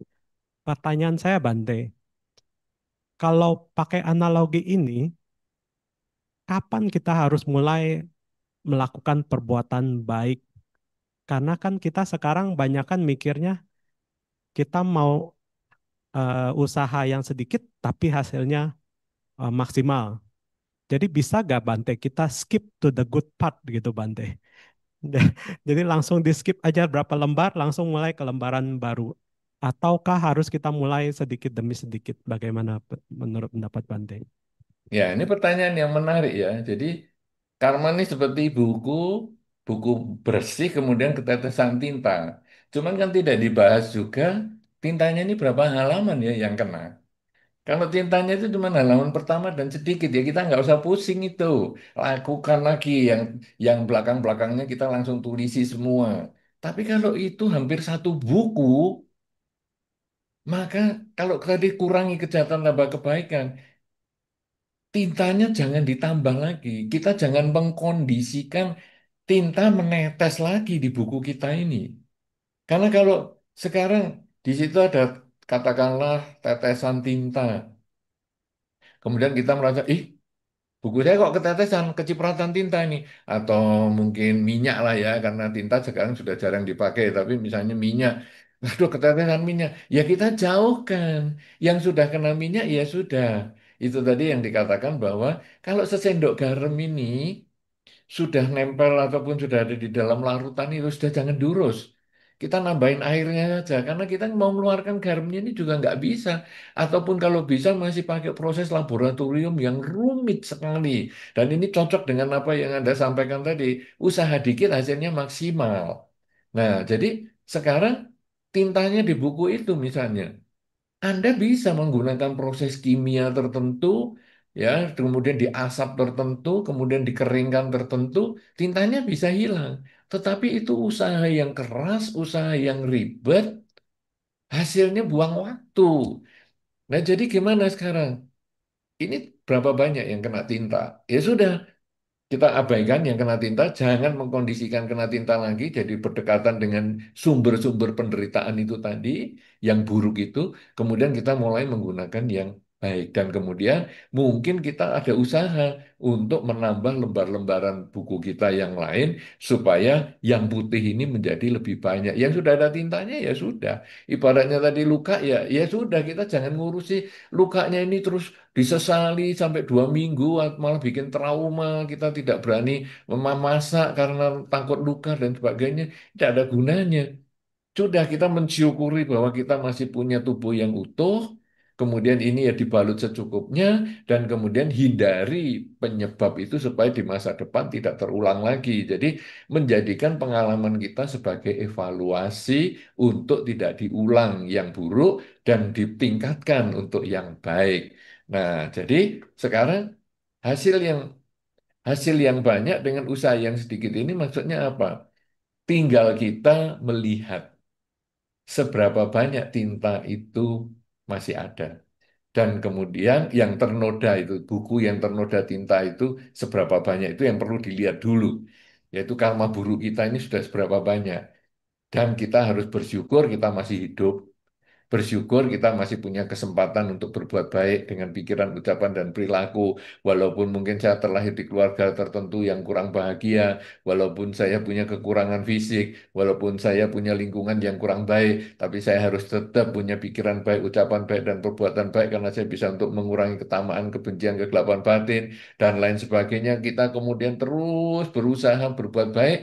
Pertanyaan saya, Bante, kalau pakai analogi ini, kapan kita harus mulai melakukan perbuatan baik? Karena kan kita sekarang banyak kan mikirnya kita mau usaha yang sedikit tapi hasilnya maksimal. Jadi bisa gak Bante kita skip to the good part gitu Bante. Jadi langsung di skip aja berapa lembar langsung mulai ke lembaran baru. Ataukah harus kita mulai sedikit demi sedikit? Bagaimana menurut pendapat Bante? Ya, ini pertanyaan yang menarik ya. Jadi, karma ini seperti buku, buku bersih, kemudian ketetesan tinta. Cuman kan tidak dibahas juga, tintanya ini berapa halaman ya yang kena. Kalau tintanya itu cuma halaman pertama dan sedikit ya, kita nggak usah pusing itu. Lakukan lagi yang belakang-belakangnya kita langsung tulisi semua. Tapi kalau itu hampir satu buku, maka kalau tadi kurangi kejahatan tambah kebaikan, tintanya jangan ditambah lagi. Kita jangan mengkondisikan tinta menetes lagi di buku kita ini. Karena kalau sekarang di situ ada katakanlah tetesan tinta. Kemudian kita merasa, ih, buku saya kok ketetesan, kecipratan tinta ini. Atau mungkin minyak lah ya, karena tinta sekarang sudah jarang dipakai. Tapi misalnya minyak, aduh ketetesan minyak. Ya kita jauhkan. Yang sudah kena minyak, ya sudah. Itu tadi yang dikatakan bahwa kalau sesendok garam ini sudah nempel ataupun sudah ada di dalam larutan itu sudah jangan diurus. Kita nambahin airnya saja karena kita mau mengeluarkan garamnya ini juga nggak bisa. Ataupun kalau bisa masih pakai proses laboratorium yang rumit sekali. Dan ini cocok dengan apa yang Anda sampaikan tadi. Usaha dikit hasilnya maksimal. Nah, jadi sekarang tintanya di buku itu misalnya. Anda bisa menggunakan proses kimia tertentu, ya, kemudian diasap tertentu, kemudian dikeringkan tertentu, tintanya bisa hilang. Tetapi itu usaha yang keras, usaha yang ribet, hasilnya buang waktu. Nah, jadi gimana sekarang? Ini berapa banyak yang kena tinta? Ya sudah, kita abaikan yang kena tinta, jangan mengkondisikan kena tinta lagi, jadi berdekatan dengan sumber-sumber penderitaan itu tadi, yang buruk itu, kemudian kita mulai menggunakan yang baik. Dan kemudian mungkin kita ada usaha untuk menambah lembar-lembaran buku kita yang lain, supaya yang putih ini menjadi lebih banyak. Yang sudah ada tintanya ya sudah. Ibaratnya tadi luka ya, ya sudah, kita jangan ngurusi lukanya ini terus disesali sampai 2 minggu malah bikin trauma kita tidak berani memasak karena takut luka dan sebagainya tidak ada gunanya. Sudah kita mensyukuri bahwa kita masih punya tubuh yang utuh, kemudian ini ya dibalut secukupnya, dan kemudian hindari penyebab itu supaya di masa depan tidak terulang lagi. Jadi menjadikan pengalaman kita sebagai evaluasi untuk tidak diulang yang buruk dan ditingkatkan untuk yang baik. Nah, jadi sekarang hasil yang hasil yang banyak dengan usaha yang sedikit ini maksudnya apa? Tinggal kita melihat seberapa banyak tinta itu masih ada. Dan kemudian yang ternoda itu, buku yang ternoda tinta itu seberapa banyak itu yang perlu dilihat dulu. Yaitu karma buruk kita ini sudah seberapa banyak. Dan kita harus bersyukur kita masih hidup. Bersyukur kita masih punya kesempatan untuk berbuat baik dengan pikiran, ucapan, dan perilaku. Walaupun mungkin saya terlahir di keluarga tertentu yang kurang bahagia, walaupun saya punya kekurangan fisik, walaupun saya punya lingkungan yang kurang baik, tapi saya harus tetap punya pikiran baik, ucapan baik, dan perbuatan baik karena saya bisa untuk mengurangi ketamaan, kebencian, kegelapan batin, dan lain sebagainya. Kita kemudian terus berusaha berbuat baik,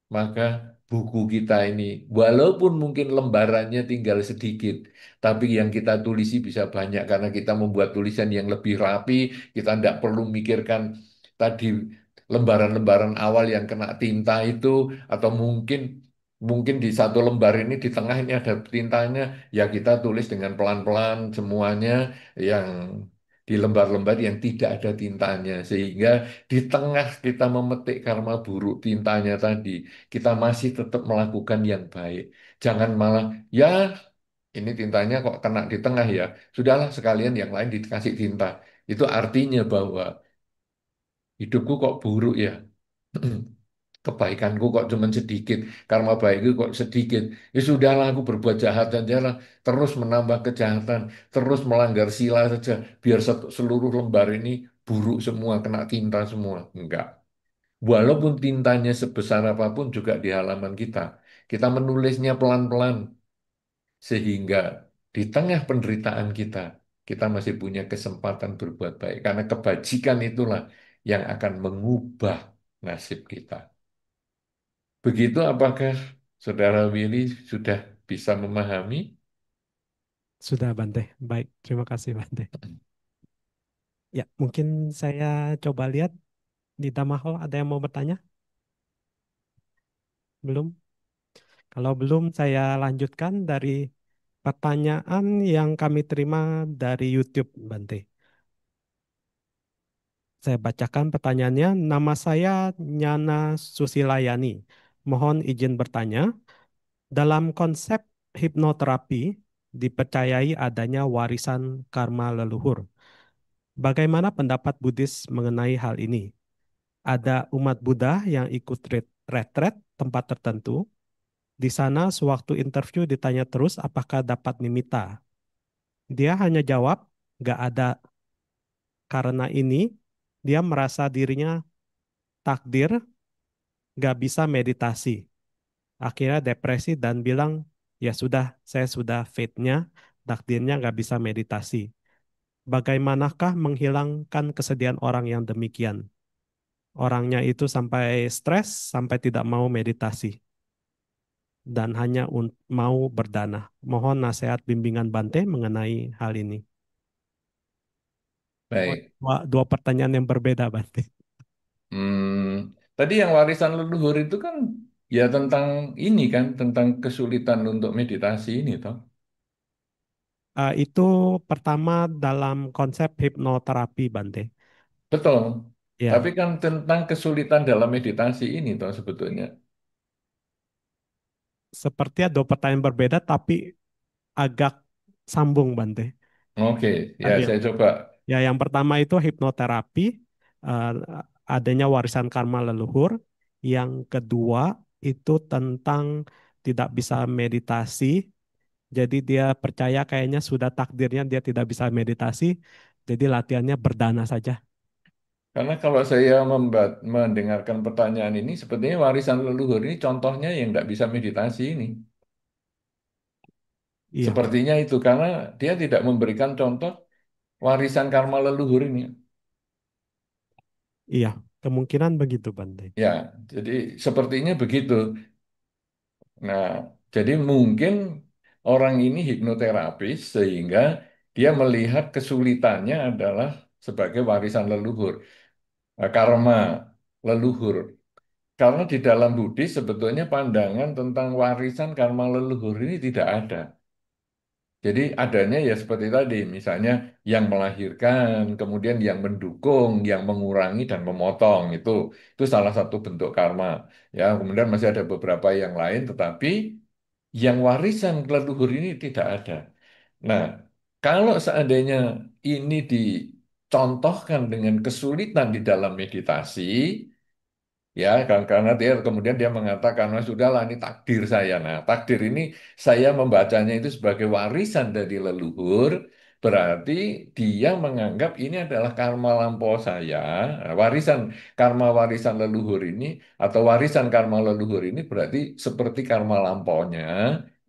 maka buku kita ini, walaupun mungkin lembarannya tinggal sedikit, tapi yang kita tulisi bisa banyak karena kita membuat tulisan yang lebih rapi. Kita tidak perlu mikirkan tadi lembaran-lembaran awal yang kena tinta itu, atau mungkin mungkin di satu lembar ini di tengah ini ada tintanya, ya kita tulis dengan pelan-pelan semuanya yang di lembar-lembar yang tidak ada tintanya. Sehingga di tengah kita memetik karma buruk tintanya tadi, kita masih tetap melakukan yang baik. Jangan malah, ya ini tintanya kok kena di tengah ya. Sudahlah sekalian yang lain dikasih tinta. Itu artinya bahwa hidupku kok buruk ya. Kebaikanku kok cuma sedikit, karma baikku kok sedikit. Ya sudahlah aku berbuat jahat dan jalan, terus menambah kejahatan, terus melanggar sila saja, biar seluruh lembar ini buruk semua, kena tinta semua. Enggak. Walaupun tintanya sebesar apapun juga di halaman kita, kita menulisnya pelan-pelan, sehingga di tengah penderitaan kita, kita masih punya kesempatan berbuat baik. Karena kebajikan itulah yang akan mengubah nasib kita. Begitu apakah Saudara Willy sudah bisa memahami? Sudah Bante. Baik, terima kasih Bante. Ya, mungkin saya coba lihat di Tamahal ada yang mau bertanya? Belum? Kalau belum, saya lanjutkan dari pertanyaan yang kami terima dari YouTube, Bante. Saya bacakan pertanyaannya. Nama saya Nyana Susilayani. Mohon izin bertanya, dalam konsep hipnoterapi dipercayai adanya warisan karma leluhur. Bagaimana pendapat Buddhis mengenai hal ini? Ada umat Buddha yang ikut retret tempat tertentu. Di sana sewaktu interview ditanya terus apakah dapat nimita. Dia hanya jawab, gak ada. Karena ini, dia merasa dirinya takdir, gak bisa meditasi. Akhirnya depresi dan bilang, ya sudah, saya sudah fate-nya, takdirnya gak bisa meditasi. Bagaimanakah menghilangkan kesedihan orang yang demikian? Orangnya itu sampai stres, sampai tidak mau meditasi, dan hanya mau berdana. Mohon nasihat bimbingan Bante mengenai hal ini. Oh, Baik. dua pertanyaan yang berbeda, Bante. Tadi yang warisan leluhur itu kan ya tentang ini kan, tentang kesulitan untuk meditasi ini toh. Itu pertama dalam konsep hipnoterapi, Bante. Betul. Tapi Ya, kan tentang kesulitan dalam meditasi ini toh sebetulnya. sepertinya dua pertanyaan berbeda, tapi agak sambung, Bante. Oke, ya Tadi saya coba. ya, yang pertama itu hipnoterapi, eh, adanya warisan karma leluhur. Yang kedua itu tentang tidak bisa meditasi. Jadi dia percaya kayaknya sudah takdirnya dia tidak bisa meditasi. Jadi latihannya berdana saja. Karena kalau saya mendengarkan pertanyaan ini, sepertinya warisan leluhur ini contohnya yang nggak bisa meditasi ini. Iya, Sepertinya itu karena dia tidak memberikan contoh warisan karma leluhur ini. iya, kemungkinan begitu, Bante. Ya, jadi sepertinya begitu. Nah, jadi mungkin orang ini hipnoterapis sehingga dia melihat kesulitannya adalah sebagai warisan leluhur, karma leluhur. Karena di dalam Buddhis sebetulnya pandangan tentang warisan karma leluhur ini tidak ada. Jadi adanya ya seperti tadi, misalnya yang melahirkan, kemudian yang mendukung, yang mengurangi dan memotong itu salah satu bentuk karma. Ya, kemudian masih ada beberapa yang lain, tetapi yang warisan leluhur ini tidak ada. Nah, kalau seandainya ini dicontohkan dengan kesulitan di dalam meditasi, ya, karena dia kemudian dia mengatakan, "Nah, sudahlah ini takdir saya." Nah, takdir ini saya membacanya itu sebagai warisan dari leluhur, berarti dia menganggap ini adalah karma lampau saya. Nah, warisan leluhur ini atau warisan karma leluhur ini berarti seperti karma lampaunya,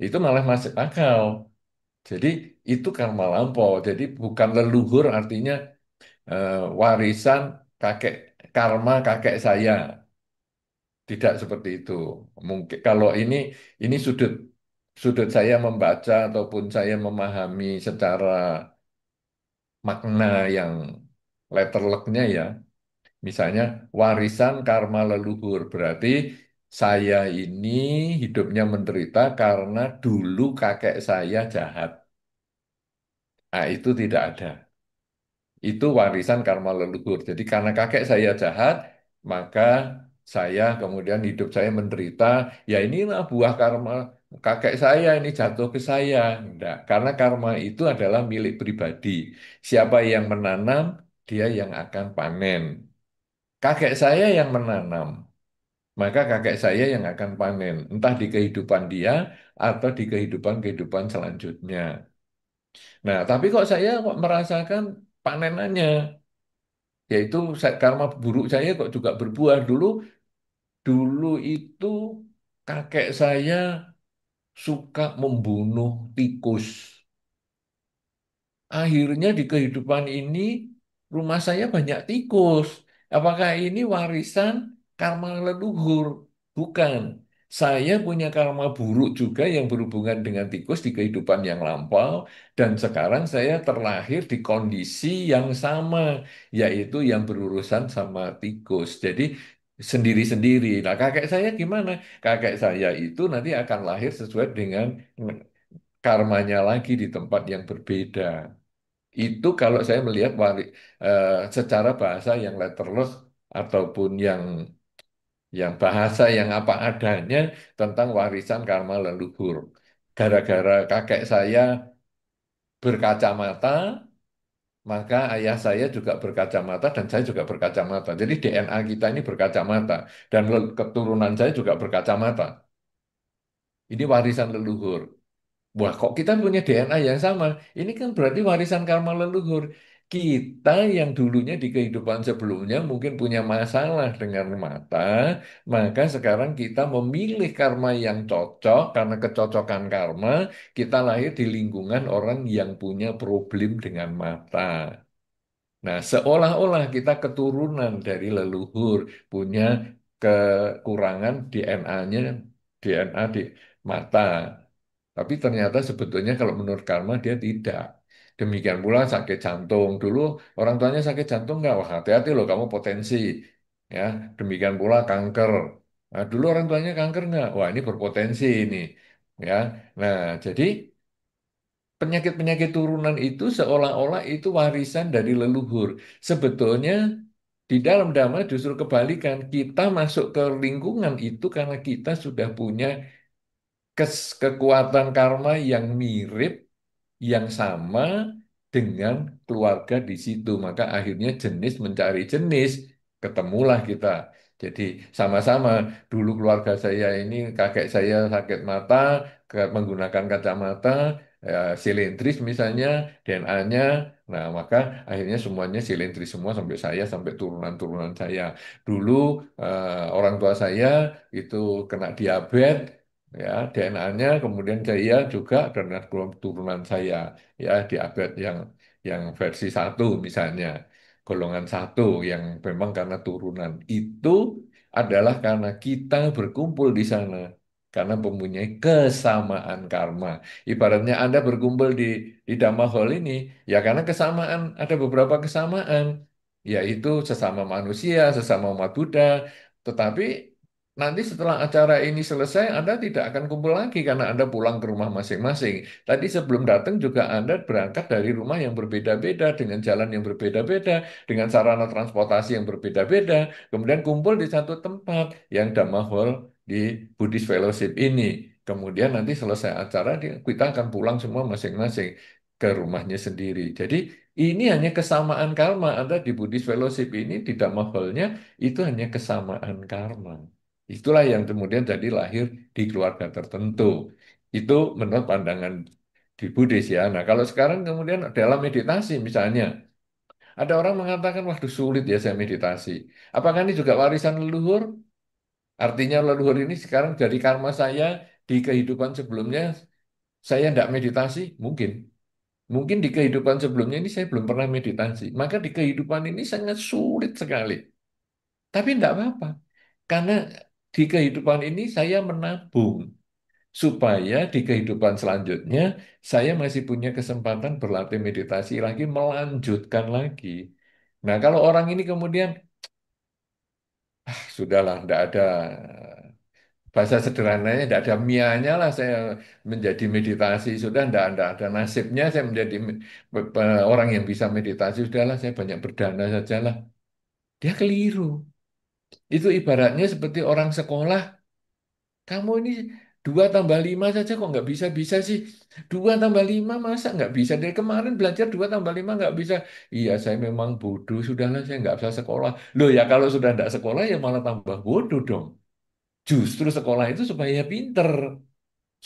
itu malah masuk akal. Jadi itu karma lampau. Jadi bukan leluhur artinya warisan kakek karma kakek saya. Tidak seperti itu. Mungkin kalau ini sudut sudut saya membaca ataupun saya memahami secara makna yang letterleknya ya. Misalnya warisan karma leluhur berarti saya ini hidupnya menderita karena dulu kakek saya jahat. Nah, itu tidak ada. Itu warisan karma leluhur. Jadi karena kakek saya jahat, maka saya kemudian hidup saya menderita. Ya inilah buah karma kakek saya ini jatuh ke saya. Enggak, karena karma itu adalah milik pribadi. Siapa yang menanam, dia yang akan panen. Kakek saya yang menanam, maka kakek saya yang akan panen. Entah di kehidupan dia atau di kehidupan-kehidupan selanjutnya. Nah, tapi kok saya kok merasakan panenannya? Yaitu karma buruk saya kok juga berbuah dulu itu kakek saya suka membunuh tikus. Akhirnya di kehidupan ini rumah saya banyak tikus. Apakah ini warisan karma leluhur? Bukan. Saya punya karma buruk juga yang berhubungan dengan tikus di kehidupan yang lampau dan sekarang saya terlahir di kondisi yang sama, yaitu yang berurusan sama tikus. Jadi sendiri-sendiri. Nah, kakek saya gimana? Kakek saya itu nanti akan lahir sesuai dengan karmanya lagi di tempat yang berbeda. Itu kalau saya melihat secara bahasa yang letterless ataupun yang bahasa yang apa adanya tentang warisan karma leluhur. Gara-gara kakek saya berkacamata, maka ayah saya juga berkacamata dan saya juga berkacamata. Jadi DNA kita ini berkacamata dan keturunan saya juga berkacamata. Ini warisan leluhur. Wah, kok kita punya DNA yang sama? Ini kan berarti warisan karma leluhur. Kita yang dulunya di kehidupan sebelumnya mungkin punya masalah dengan mata, maka sekarang kita memilih karma yang cocok karena kecocokan karma, kita lahir di lingkungan orang yang punya problem dengan mata. Nah, seolah-olah kita keturunan dari leluhur, punya kekurangan DNA-nya, DNA di mata. Tapi ternyata sebetulnya kalau menurut karma dia tidak. Demikian pula sakit jantung. Dulu orang tuanya sakit jantung nggak? Wah, hati-hati loh kamu potensi. Ya, demikian pula kanker. Nah, dulu orang tuanya kanker nggak? Wah, ini berpotensi ini. Ya, nah jadi penyakit-penyakit turunan itu seolah-olah itu warisan dari leluhur. Sebetulnya di dalam dhamma justru kebalikan. Kita masuk ke lingkungan itu karena kita sudah punya kekuatan karma yang mirip, yang sama dengan keluarga di situ. Maka akhirnya jenis mencari jenis, ketemulah kita. Jadi sama-sama dulu keluarga saya ini kakek saya sakit mata, menggunakan kacamata, silindris misalnya, DNA-nya. Nah, maka akhirnya semuanya silindris semua sampai saya, sampai turunan-turunan saya. Dulu orang tua saya itu kena diabetes, ya DNA-nya kemudian saya juga dan turunan saya ya diabetes yang versi satu misalnya golongan satu yang memang karena turunan itu adalah karena kita berkumpul di sana karena mempunyai kesamaan karma. Ibaratnya Anda berkumpul di Dhamma Hall ini ya karena kesamaan ada beberapa kesamaan yaitu sesama manusia, sesama umat Buddha, tetapi nanti setelah acara ini selesai, Anda tidak akan kumpul lagi karena Anda pulang ke rumah masing-masing. Tadi sebelum datang juga Anda berangkat dari rumah yang berbeda-beda, dengan jalan yang berbeda-beda, dengan sarana transportasi yang berbeda-beda, kemudian kumpul di satu tempat yang Dhamma Hall di Buddhist Fellowship ini. Kemudian nanti selesai acara, kita akan pulang semua masing-masing ke rumahnya sendiri. Jadi ini hanya kesamaan karma. Anda di Buddhist Fellowship ini, di Dhamma Hall-nya, itu hanya kesamaan karma. Itulah yang kemudian jadi lahir di keluarga tertentu. Itu menurut pandangan di Buddhis ya. Nah, kalau sekarang kemudian dalam meditasi misalnya, ada orang mengatakan, waduh sulit ya saya meditasi. Apakah ini juga warisan leluhur? Artinya leluhur ini sekarang dari karma saya di kehidupan sebelumnya, saya tidak meditasi? Mungkin. Mungkin di kehidupan sebelumnya ini saya belum pernah meditasi. Maka di kehidupan ini sangat sulit sekali. Tapi tidak apa-apa. Karena di kehidupan ini saya menabung supaya di kehidupan selanjutnya saya masih punya kesempatan berlatih meditasi lagi, melanjutkan lagi. Nah, kalau orang ini kemudian sudahlah, tidak ada Bahasa sederhananya tidak ada mianya lah saya menjadi meditasi. Sudah tidak ada nasibnya saya menjadi orang yang bisa meditasi. Sudahlah saya banyak berdana sajalah. Dia keliru. Itu ibaratnya seperti orang sekolah. Kamu ini 2 tambah 5 saja kok nggak bisa-bisa sih. 2 tambah 5 masa nggak bisa. Dari kemarin belajar 2 tambah 5 nggak bisa. Iya saya memang bodoh. Sudahlah saya nggak bisa sekolah. Loh ya kalau sudah nggak sekolah ya malah tambah bodoh dong. Justru sekolah itu supaya pinter.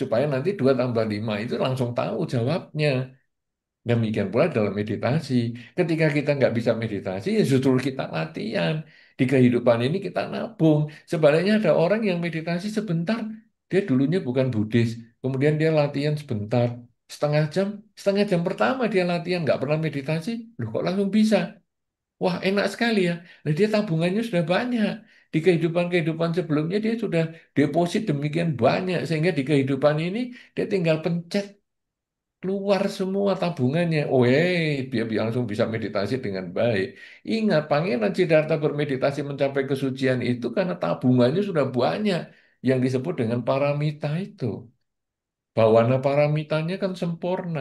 Supaya nanti 2 tambah 5 itu langsung tahu jawabnya. Demikian pula dalam meditasi. Ketika kita nggak bisa meditasi, ya justru kita latihan. Di kehidupan ini kita nabung. Sebaliknya ada orang yang meditasi sebentar, dia dulunya bukan Buddhis, kemudian dia latihan sebentar, setengah jam pertama dia latihan, nggak pernah meditasi, loh kok langsung bisa? Wah enak sekali ya. Nah, dia tabungannya sudah banyak. Di kehidupan-kehidupan sebelumnya dia sudah deposit demikian banyak, sehingga di kehidupan ini dia tinggal pencet keluar semua tabungannya. Oh, dia langsung bisa meditasi dengan baik. Ingat, Pangeran Siddhartha bermeditasi mencapai kesucian itu karena tabungannya sudah banyak yang disebut dengan paramita itu. Bawana paramitanya kan sempurna.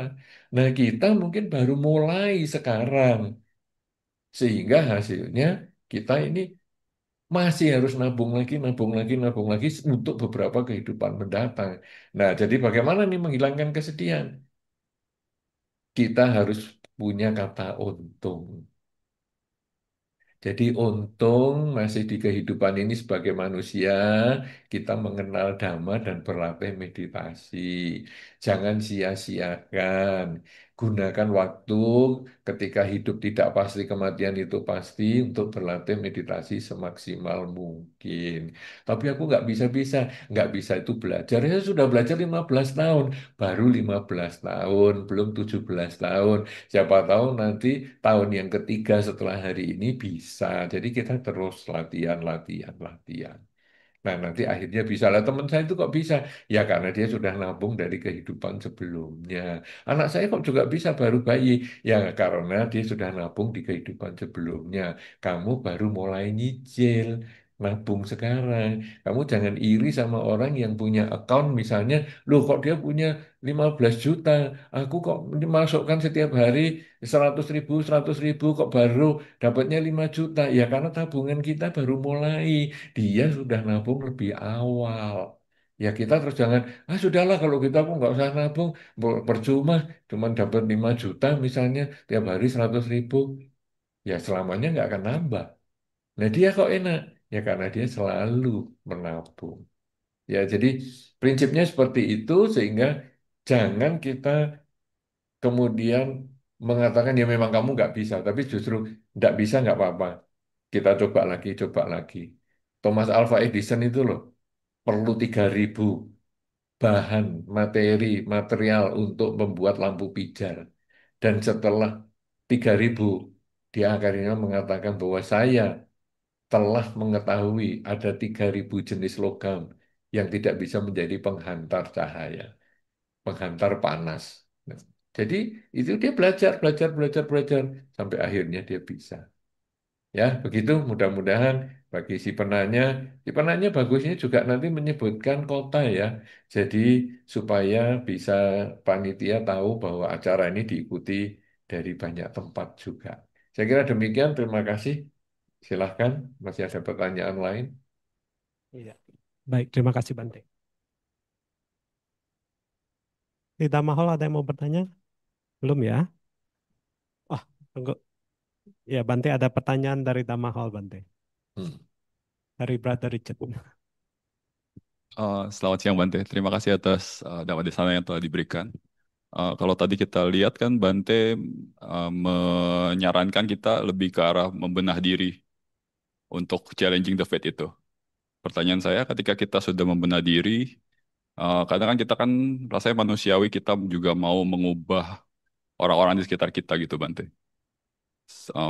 Nah, kita mungkin baru mulai sekarang. Sehingga hasilnya kita ini masih harus nabung lagi, nabung lagi, nabung lagi untuk beberapa kehidupan mendatang. Nah, jadi bagaimana nih menghilangkan kesedihan? Kita harus punya kata untung. Jadi untung masih di kehidupan ini sebagai manusia, kita mengenal dhamma dan berlatih meditasi. Jangan sia-siakan. Gunakan waktu ketika hidup tidak pasti, kematian itu pasti untuk berlatih meditasi semaksimal mungkin. Tapi aku nggak bisa itu belajar. Saya sudah belajar 15 tahun, baru 15 tahun, belum 17 tahun. Siapa tahu nanti tahun yang ketiga setelah hari ini bisa. Jadi kita terus latihan, latihan, latihan. Nah, nanti akhirnya bisa lah. Teman saya itu kok bisa? Ya karena dia sudah nabung dari kehidupan sebelumnya. Anak saya kok juga bisa baru bayi? Ya karena dia sudah nabung di kehidupan sebelumnya. Kamu baru mulai nyicil. Nabung sekarang. Kamu jangan iri sama orang yang punya account misalnya, loh kok dia punya 15 juta, aku kok masukkan setiap hari 100 ribu, 100 ribu, kok baru dapatnya 5 juta. Ya karena tabungan kita baru mulai, dia sudah nabung lebih awal. Ya kita terus jangan, sudahlah kalau gitu aku nggak usah nabung, percuma, cuma dapat 5 juta misalnya, tiap hari 100 ribu, ya selamanya nggak akan nambah. Nah dia kok enak? Ya karena dia selalu menabung. Ya jadi prinsipnya seperti itu sehingga jangan kita kemudian mengatakan ya memang kamu nggak bisa, tapi justru nggak bisa nggak apa-apa. Kita coba lagi, coba lagi. Thomas Alva Edison itu loh, perlu 3.000 bahan, materi, material untuk membuat lampu pijar. Dan setelah 3.000 dia akhirnya mengatakan bahwa saya telah mengetahui ada 3.000 jenis logam yang tidak bisa menjadi penghantar cahaya, penghantar panas. Nah, jadi itu dia belajar, belajar, belajar, belajar sampai akhirnya dia bisa. Ya, begitu mudah-mudahan bagi si penanya bagusnya juga nanti menyebutkan kota ya. Jadi supaya bisa panitia tahu bahwa acara ini diikuti dari banyak tempat juga. Saya kira demikian, terima kasih. Silahkan, masih ada pertanyaan lain? Iya. Baik, terima kasih Bante. Tidak Mahal ada yang mau bertanya? Belum ya? Oh, tunggu. Ya, Bante ada pertanyaan dari Damahal Bante. Hmm. Dari Brother Richard. Selamat siang Bante, terima kasih atas dakwah di sana yang telah diberikan. Kalau tadi kita lihat kan Bante menyarankan kita lebih ke arah membenah diri untuk challenging the fate itu. Pertanyaan saya, ketika kita sudah membenah diri, kadang kan kita kan rasanya manusiawi, kita juga mau mengubah orang-orang di sekitar kita gitu Bante.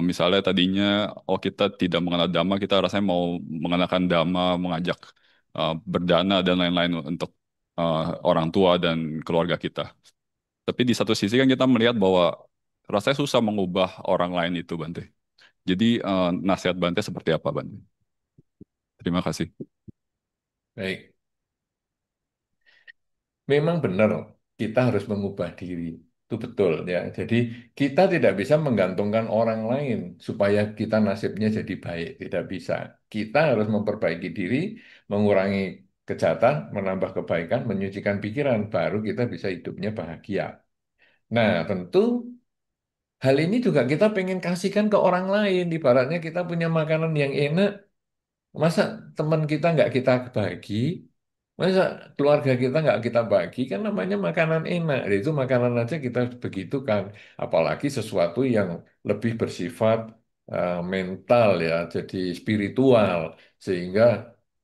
Misalnya tadinya, oh kita tidak mengenal dhamma, kita rasanya mau mengenakan dhamma, mengajak berdana dan lain-lain untuk orang tua dan keluarga kita. Tapi di satu sisi kan kita melihat bahwa rasanya susah mengubah orang lain itu, Bante. Jadi nasihat Bante seperti apa, Bante? Terima kasih. Baik. memang benar kita harus mengubah diri. Itu betul ya. Jadi kita tidak bisa menggantungkan orang lain supaya kita nasibnya jadi baik. Tidak bisa. Kita harus memperbaiki diri, mengurangi kejahatan, menambah kebaikan, menyucikan pikiran, baru kita bisa hidupnya bahagia. Nah, tentu hal ini juga kita pengen kasihkan ke orang lain. Ibaratnya kita punya makanan yang enak, masa teman kita nggak kita bagi, masa keluarga kita nggak kita bagi, kan namanya makanan enak. Itu makanan aja kita begitu kan. Apalagi sesuatu yang lebih bersifat mental ya, jadi spiritual. Sehingga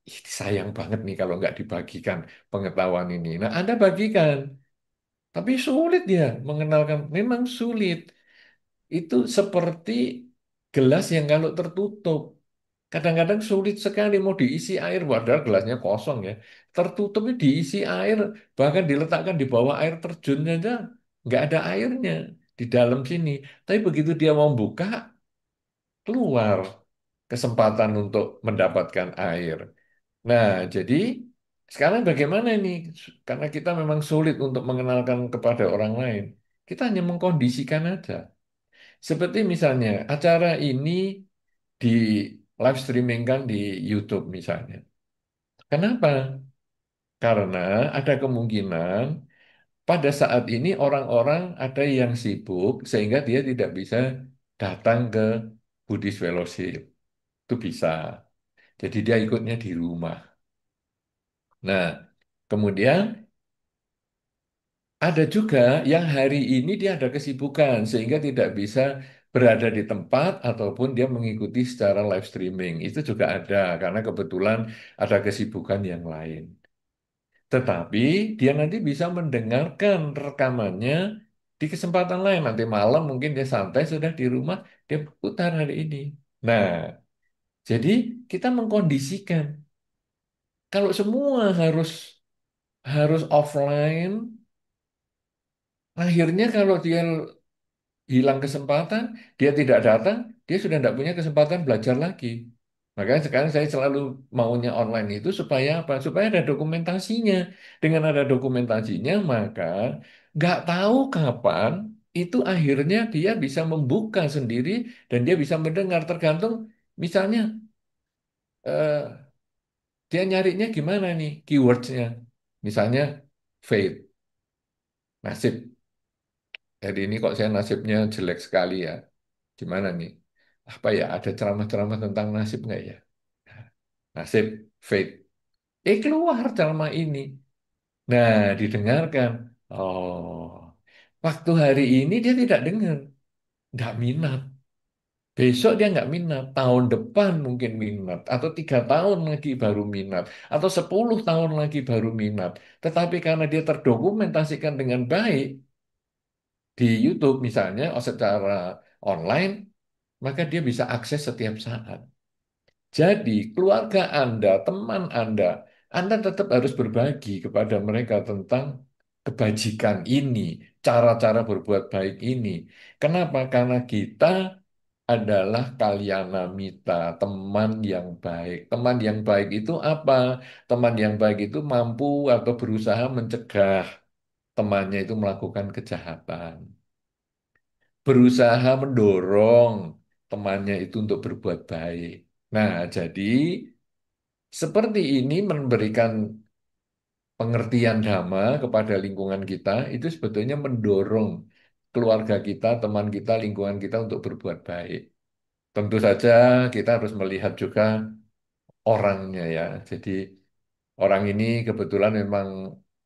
ih, sayang banget nih kalau nggak dibagikan pengetahuan ini. Nah, Anda bagikan. Tapi sulit ya mengenalkan, memang sulit. Itu seperti gelas yang kalau tertutup. Kadang-kadang sulit sekali mau diisi air, padahal gelasnya kosong ya. Tertutupnya diisi air, bahkan diletakkan di bawah air terjun aja, nggak ada airnya di dalam sini. Tapi begitu dia mau buka, keluar kesempatan untuk mendapatkan air. Nah, jadi sekarang bagaimana ini? Karena kita memang sulit untuk mengenalkan kepada orang lain. Kita hanya mengkondisikan aja. Seperti misalnya acara ini di live streaming kan di YouTube misalnya. Kenapa? Karena ada kemungkinan pada saat ini orang-orang ada yang sibuk sehingga dia tidak bisa datang ke Buddhist Fellowship. Itu bisa. Jadi dia ikutnya di rumah. Nah, kemudian ada juga yang hari ini dia ada kesibukan sehingga tidak bisa berada di tempat ataupun dia mengikuti secara live streaming. Itu juga ada karena kebetulan ada kesibukan yang lain. Tetapi dia nanti bisa mendengarkan rekamannya di kesempatan lain. Nanti malam mungkin dia santai sudah di rumah, dia putar hari ini. Nah, jadi kita mengkondisikan. Kalau semua harus harus offline, akhirnya kalau dia hilang kesempatan, dia tidak datang, dia sudah tidak punya kesempatan belajar lagi. Makanya sekarang saya selalu maunya online itu supaya apa? Supaya ada dokumentasinya. Dengan ada dokumentasinya, maka nggak tahu kapan itu akhirnya dia bisa membuka sendiri dan dia bisa mendengar tergantung misalnya eh, dia nyarinya gimana nih keywordsnya. Misalnya fate, nasib. Jadi ini kok saya nasibnya jelek sekali ya. Gimana nih? Apa ya? Ada ceramah-ceramah tentang nasib nggak ya? Nasib, fate. Keluar ceramah ini. Nah, didengarkan. Oh, waktu hari ini dia tidak dengar, nggak minat. Besok dia nggak minat, tahun depan mungkin minat, atau 3 tahun lagi baru minat, atau 10 tahun lagi baru minat. Tetapi karena dia terdokumentasikan dengan baik di YouTube misalnya, oh, secara online, maka dia bisa akses setiap saat. Jadi, keluarga Anda, teman Anda tetap harus berbagi kepada mereka tentang kebajikan ini, cara-cara berbuat baik ini. Kenapa? Karena kita adalah kalyana mita, teman yang baik. Teman yang baik itu apa? Teman yang baik itu mampu atau berusaha mencegah temannya itu melakukan kejahatan. Berusaha mendorong temannya itu untuk berbuat baik. Nah, jadi seperti ini memberikan pengertian dhamma kepada lingkungan kita itu sebetulnya mendorong keluarga kita, teman kita, lingkungan kita untuk berbuat baik. Tentu saja kita harus melihat juga orangnya ya. Jadi orang ini kebetulan memang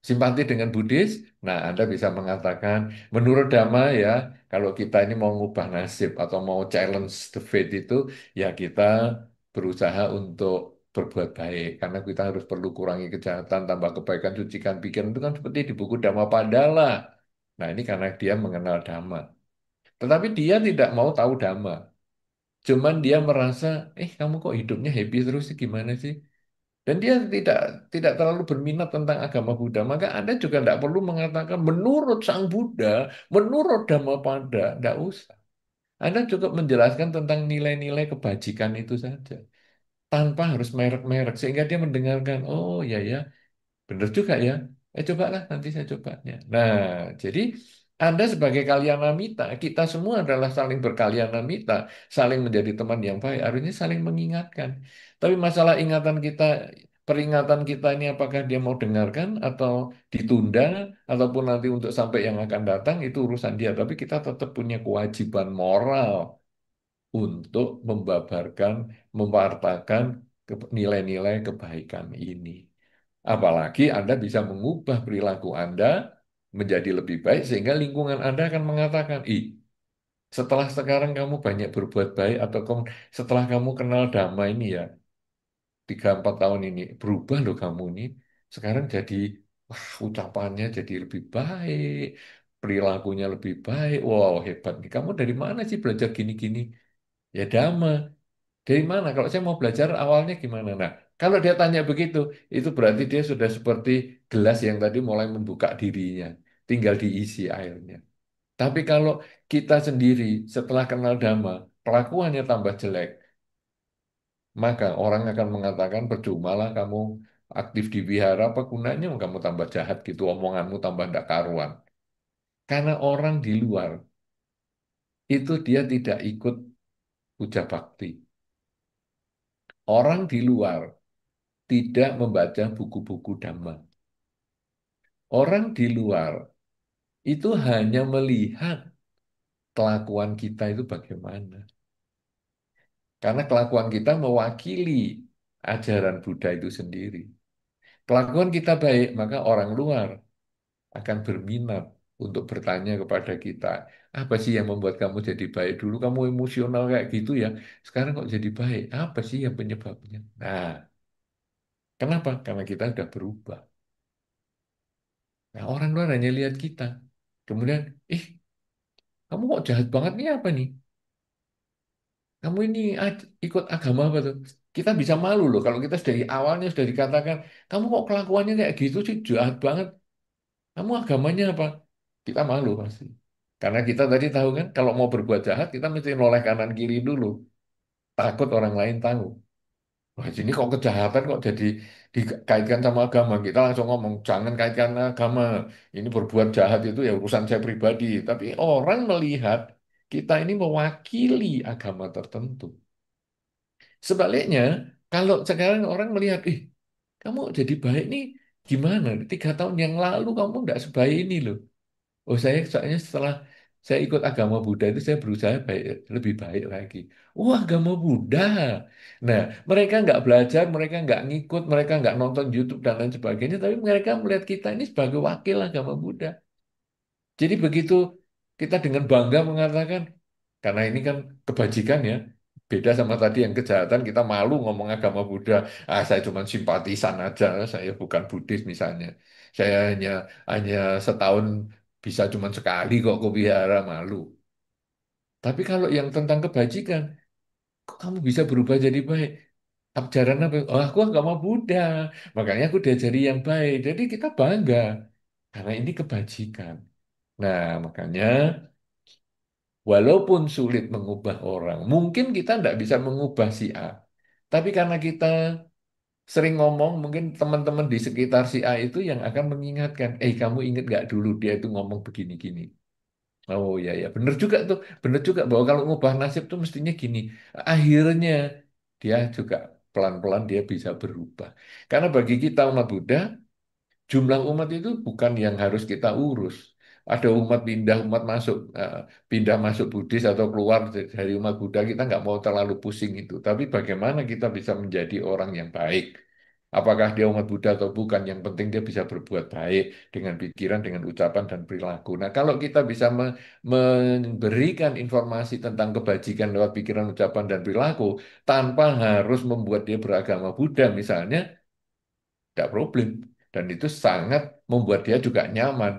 simpati dengan Buddhis. Nah, Anda bisa mengatakan, menurut Dhamma ya, kalau kita ini mau ngubah nasib atau mau challenge the fate itu, ya kita berusaha untuk berbuat baik. Karena kita harus perlu kurangi kejahatan, tambah kebaikan, sucikan pikiran. Itu kan seperti di buku Dhammapada lah. Nah, ini karena dia mengenal Dhamma. Tetapi dia tidak mau tahu Dhamma. Cuman dia merasa, kamu kok hidupnya happy terus sih, gimana sih? Dan dia tidak tidak terlalu berminat tentang agama Buddha, maka Anda juga tidak perlu mengatakan menurut Sang Buddha, menurut Dhammapada, tidak usah. Anda cukup menjelaskan tentang nilai-nilai kebajikan itu saja, tanpa harus merek-merek, sehingga dia mendengarkan, oh ya ya, benar juga ya. Cobalah nanti saya cobanya. Nah, jadi Anda sebagai kalyanamita, kita semua adalah saling berkalyanamita, saling menjadi teman yang baik, harusnya saling mengingatkan. Tapi masalah ingatan kita, peringatan kita ini apakah dia mau dengarkan atau ditunda, ataupun nanti untuk sampai yang akan datang, itu urusan dia. Tapi kita tetap punya kewajiban moral untuk membabarkan, mewartakan nilai-nilai kebaikan ini. Apalagi Anda bisa mengubah perilaku Anda menjadi lebih baik sehingga lingkungan Anda akan mengatakan, ih, setelah sekarang kamu banyak berbuat baik atau setelah kamu kenal damai ini ya, 3-4 tahun ini, berubah loh kamu ini. Sekarang jadi, wah, ucapannya jadi lebih baik, perilakunya lebih baik. Wow, hebat nih. Kamu dari mana sih belajar gini-gini? Ya Dhamma. Dari mana? Kalau saya mau belajar awalnya gimana? Nah, kalau dia tanya begitu, itu berarti dia sudah seperti gelas yang tadi mulai membuka dirinya, tinggal diisi airnya. Tapi kalau kita sendiri setelah kenal Dhamma, kelakuannya tambah jelek, maka orang akan mengatakan percumalah kamu aktif di wihara, apa gunanya kamu tambah jahat gitu, omonganmu tambah ndak karuan. Karena orang di luar itu dia tidak ikut puja bakti. Orang di luar tidak membaca buku-buku Dhamma. Orang di luar itu hanya melihat kelakuan kita itu bagaimana. Karena kelakuan kita mewakili ajaran Buddha itu sendiri. Kelakuan kita baik, maka orang luar akan berminat untuk bertanya kepada kita, apa sih yang membuat kamu jadi baik? Dulu kamu emosional kayak gitu ya, sekarang kok jadi baik? Apa sih yang penyebabnya? Nah, kenapa? Karena kita sudah berubah. Nah, orang luar hanya lihat kita. Kemudian, kamu kok jahat banget nih apa nih? Kamu ini ikut agama apa tuh? Kita bisa malu loh kalau kita dari awalnya sudah dikatakan, kamu kok kelakuannya kayak gitu sih, jahat banget. Kamu agamanya apa? Kita malu pasti. Karena kita tadi tahu kan, kalau mau berbuat jahat, kita mesti noleh kanan kiri dulu. Takut orang lain tahu. Wah, ini kok kejahatan kok jadi dikaitkan sama agama. Kita langsung ngomong, jangan kaitkan agama. Ini berbuat jahat itu ya urusan saya pribadi. Tapi orang melihat kita ini mewakili agama tertentu. Sebaliknya, kalau sekarang orang melihat, kamu jadi baik nih, gimana? 3 tahun yang lalu kamu nggak sebaik ini loh. Oh, saya soalnya setelah saya ikut agama Buddha itu saya berusaha baik, lebih baik lagi. Oh, agama Buddha. Nah, mereka nggak belajar, mereka nggak ngikut, mereka nggak nonton YouTube dan lain sebagainya, tapi mereka melihat kita ini sebagai wakil agama Buddha. Jadi begitu kita dengan bangga mengatakan, karena ini kan kebajikan ya, beda sama tadi yang kejahatan, kita malu ngomong agama Buddha. Saya cuma simpatisan aja, saya bukan Buddhis misalnya. Saya hanya setahun bisa cuma sekali kok ke wihara, malu. Tapi kalau yang tentang kebajikan, kok kamu bisa berubah jadi baik? Ajaran apa? Oh, aku agama Buddha, makanya aku diajari yang baik. Jadi kita bangga, karena ini kebajikan. Nah, makanya walaupun sulit mengubah orang, mungkin kita tidak bisa mengubah si A. Tapi karena kita sering ngomong, mungkin teman-teman di sekitar si A itu yang akan mengingatkan, kamu ingat nggak dulu dia itu ngomong begini-gini. Oh ya ya, bener juga tuh, bener juga bahwa kalau ngubah nasib tuh mestinya gini. Akhirnya dia juga pelan-pelan dia bisa berubah. Karena bagi kita umat Buddha, jumlah umat itu bukan yang harus kita urus. Ada umat pindah, umat masuk, pindah masuk Buddhis atau keluar dari umat Buddha, kita nggak mau terlalu pusing itu. Tapi bagaimana kita bisa menjadi orang yang baik? Apakah dia umat Buddha atau bukan? Yang penting dia bisa berbuat baik dengan pikiran, dengan ucapan, dan perilaku. Nah, kalau kita bisa memberikan informasi tentang kebajikan lewat pikiran, ucapan, dan perilaku, tanpa harus membuat dia beragama Buddha misalnya, tidak problem. Dan itu sangat membuat dia juga nyaman.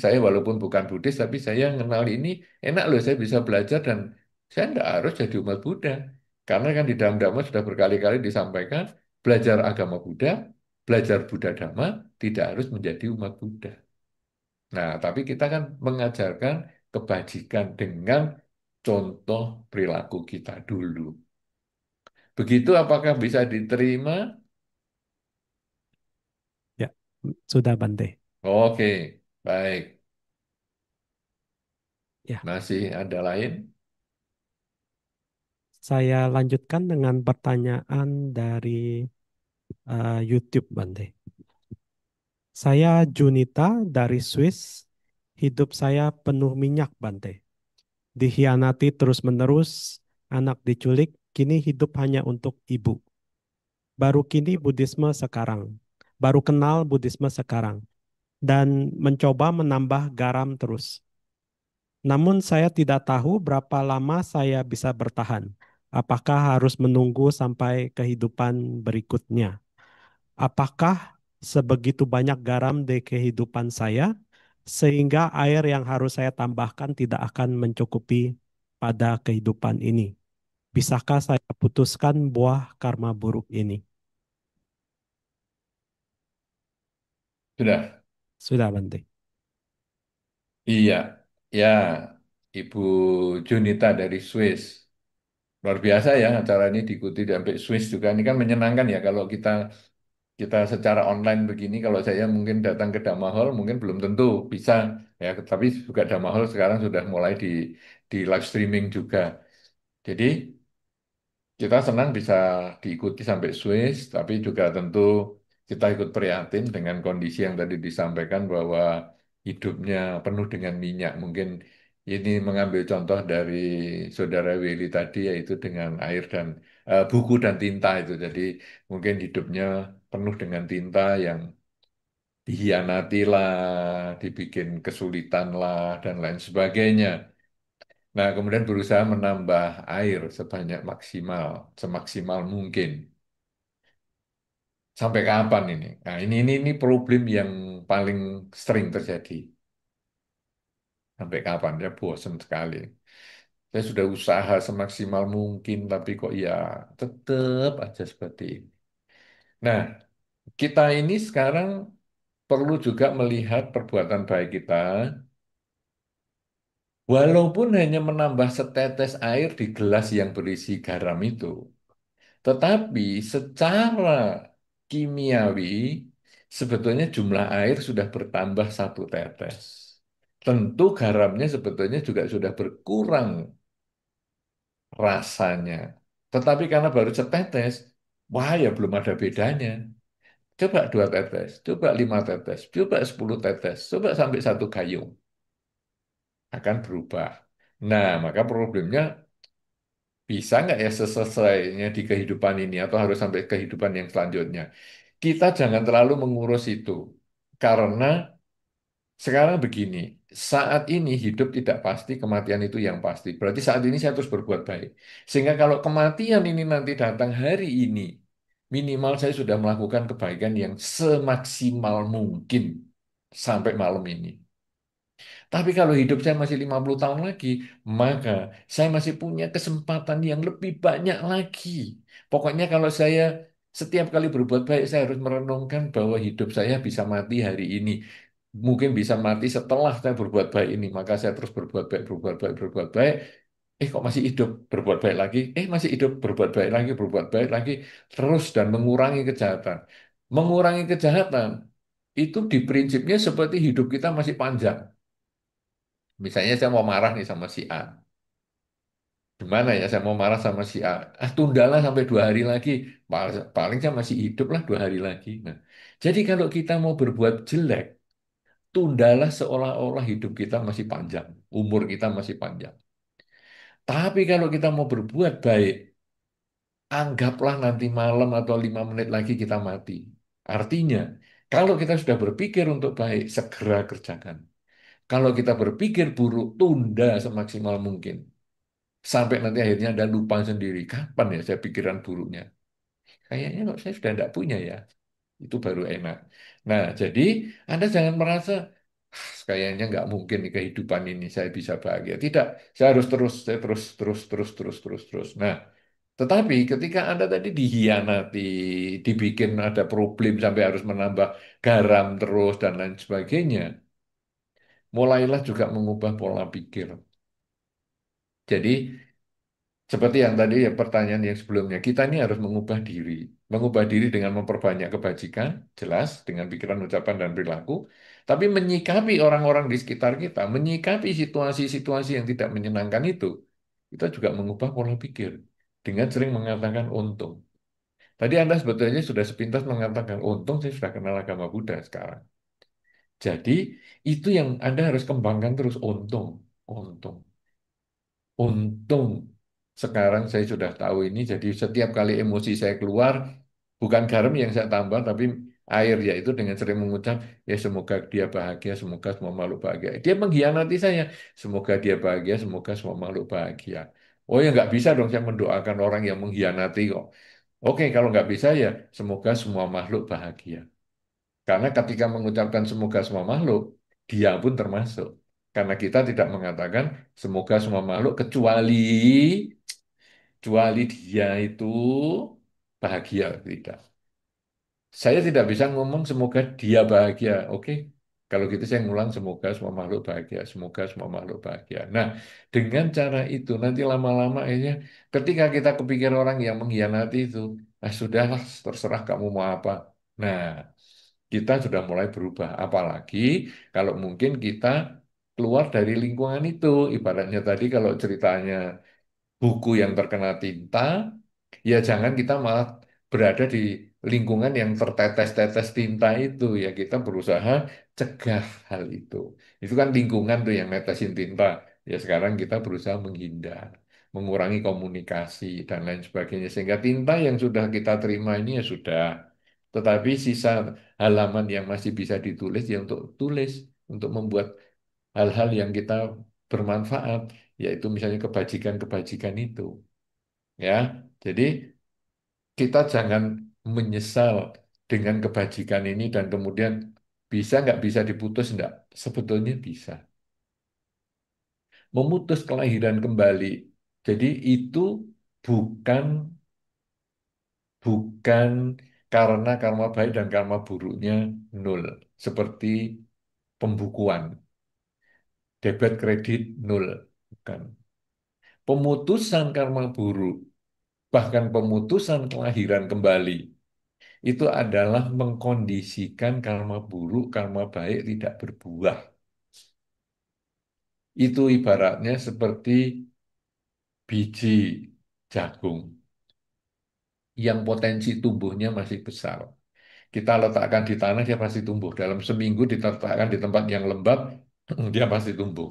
Saya walaupun bukan Buddhis, tapi saya kenal ini enak loh, saya bisa belajar dan saya tidak harus jadi umat Buddha. Karena kan di dalam Dhamma sudah berkali-kali disampaikan, belajar agama Buddha, belajar Buddha Dhamma, tidak harus menjadi umat Buddha. Nah, tapi kita kan mengajarkan kebajikan dengan contoh perilaku kita dulu. Begitu apakah bisa diterima? Ya, sudah Bante. Oke, baik. Ya, Masih ada lain? saya lanjutkan dengan pertanyaan dari YouTube, Bante. Saya Junita dari Swiss. Hidup saya penuh minyak, Bante. Dikhianati terus-menerus, anak diculik, kini hidup hanya untuk ibu. Baru kini Buddhisme sekarang. Baru kenal Buddhisme sekarang. Dan mencoba menambah garam terus. Namun saya tidak tahu berapa lama saya bisa bertahan. Apakah harus menunggu sampai kehidupan berikutnya? Apakah sebegitu banyak garam di kehidupan saya sehingga air yang harus saya tambahkan tidak akan mencukupi pada kehidupan ini? Bisakah saya putuskan buah karma buruk ini? Sudah. Sudah, Bante. Iya, ya, Ibu Junita dari Swiss. Luar biasa ya acara ini diikuti sampai Swiss juga. Ini kan menyenangkan ya kalau kita kita secara online begini. Kalau saya mungkin datang ke Damahol mungkin belum tentu bisa ya. Tapi juga Damahol sekarang sudah mulai di live streaming juga. Jadi kita senang bisa diikuti sampai Swiss, tapi juga tentu kita ikut prihatin dengan kondisi yang tadi disampaikan bahwa hidupnya penuh dengan minyak. Mungkin ini mengambil contoh dari Saudara Willy tadi, yaitu dengan air dan buku dan tinta itu. Jadi mungkin hidupnya penuh dengan tinta yang dihianati lah, dibikin kesulitan lah, dan lain sebagainya. Nah, kemudian berusaha menambah air sebanyak maksimal, semaksimal mungkin. Sampai kapan ini? Nah, ini problem yang paling sering terjadi. Sampai kapan? Ya bosan sekali. Saya sudah usaha semaksimal mungkin, tapi kok ya tetap aja seperti ini. Nah, kita ini sekarang perlu juga melihat perbuatan baik kita, walaupun hanya menambah setetes air di gelas yang berisi garam itu. Tetapi secara kimiawi, sebetulnya jumlah air sudah bertambah 1 tetes. Tentu garamnya sebetulnya juga sudah berkurang rasanya. Tetapi karena baru setetes, wah ya belum ada bedanya. Coba 2 tetes, coba 5 tetes, coba 10 tetes, coba sampai 1 gayung. Akan berubah. Nah, maka problemnya bisa nggak ya seselesainya di kehidupan ini atau harus sampai kehidupan yang selanjutnya? Kita jangan terlalu mengurus itu. Karena sekarang begini, saat ini hidup tidak pasti, kematian itu yang pasti. Berarti saat ini saya terus berbuat baik. Sehingga kalau kematian ini nanti datang hari ini, minimal saya sudah melakukan kebaikan yang semaksimal mungkin sampai malam ini. Tapi kalau hidup saya masih 50 tahun lagi, maka saya masih punya kesempatan yang lebih banyak lagi. Pokoknya kalau saya setiap kali berbuat baik, saya harus merenungkan bahwa hidup saya bisa mati hari ini. Mungkin bisa mati setelah saya berbuat baik ini. Maka saya terus berbuat baik, berbuat baik, berbuat baik. Kok masih hidup, berbuat baik lagi. Masih hidup, berbuat baik lagi, berbuat baik lagi. Terus dan mengurangi kejahatan. Mengurangi kejahatan, itu di prinsipnya seperti hidup kita masih panjang. Misalnya saya mau marah nih sama si A. Gimana ya saya mau marah sama si A? Tundalah sampai 2 hari lagi. Paling saya masih hidup lah 2 hari lagi. Nah, jadi kalau kita mau berbuat jelek, tundalah seolah-olah hidup kita masih panjang. Umur kita masih panjang. Tapi kalau kita mau berbuat baik, anggaplah nanti malam atau 5 menit lagi kita mati. Artinya, kalau kita sudah berpikir untuk baik, segera kerjakan. Kalau kita berpikir buruk, tunda semaksimal mungkin. Sampai nanti akhirnya Anda lupa sendiri. Kapan ya saya pikiran buruknya? Kayaknya kok saya sudah tidak punya ya. Itu baru enak. Nah, jadi Anda jangan merasa, "Ah, kayaknya nggak mungkin di kehidupan ini saya bisa bahagia." Tidak, saya harus terus, saya terus, terus, terus, terus, terus, terus. Nah, tetapi ketika Anda tadi dihianati, dibikin ada problem sampai harus menambah garam terus dan lain sebagainya, mulailah juga mengubah pola pikir. Jadi seperti yang tadi ya pertanyaan yang sebelumnya, kita ini harus mengubah diri. Mengubah diri dengan memperbanyak kebajikan, jelas, dengan pikiran, ucapan, dan perilaku. Tapi menyikapi orang-orang di sekitar kita, menyikapi situasi-situasi yang tidak menyenangkan itu, kita juga mengubah pola pikir dengan sering mengatakan untung. Tadi Anda sebetulnya sudah sepintas mengatakan untung saya sudah kenal agama Buddha sekarang. Jadi itu yang Anda harus kembangkan terus untung, untung. Untung sekarang saya sudah tahu ini, jadi setiap kali emosi saya keluar, bukan garam yang saya tambah, tapi air, yaitu dengan sering mengucap, ya semoga dia bahagia, semoga semua makhluk bahagia. Dia mengkhianati saya, semoga dia bahagia, semoga semua makhluk bahagia. Oh ya nggak bisa dong saya mendoakan orang yang mengkhianati kok. Oke, kalau nggak bisa ya semoga semua makhluk bahagia. Karena ketika mengucapkan semoga semua makhluk, dia pun termasuk. Karena kita tidak mengatakan semoga semua makhluk kecuali dia itu bahagia, tidak. Saya tidak bisa ngomong semoga dia bahagia. Oke. Kalau gitu saya ngulang semoga semua makhluk bahagia, semoga semua makhluk bahagia. Nah, dengan cara itu nanti lama-lama akhirnya ketika kita kepikir orang yang mengkhianati itu, ah sudahlah terserah kamu mau apa. Nah, kita sudah mulai berubah. Apalagi kalau mungkin kita keluar dari lingkungan itu. Ibaratnya tadi kalau ceritanya buku yang terkena tinta, ya jangan kita malah berada di lingkungan yang tertetes-tetes tinta itu. Ya kita berusaha cegah hal itu. Itu kan lingkungan tuh yang netesin tinta. Ya sekarang kita berusaha menghindar, mengurangi komunikasi dan lain sebagainya. Sehingga tinta yang sudah kita terima ini ya sudah. Tetapi sisa halaman yang masih bisa ditulis ya untuk tulis, untuk membuat hal-hal yang kita bermanfaat, yaitu misalnya kebajikan-kebajikan itu. Ya, jadi kita jangan menyesal dengan kebajikan ini dan kemudian bisa nggak bisa diputus nggak? Sebetulnya bisa. Memutus kelahiran kembali. Jadi itu bukan bukan karena karma baik dan karma buruknya nol. Seperti pembukuan, debit kredit nol. Bukan. Pemutusan karma buruk, bahkan pemutusan kelahiran kembali, itu adalah mengkondisikan karma buruk, karma baik tidak berbuah. Itu ibaratnya seperti biji jagung yang potensi tumbuhnya masih besar. Kita letakkan di tanah, dia pasti tumbuh. Dalam seminggu diletakkan di tempat yang lembab, dia pasti tumbuh.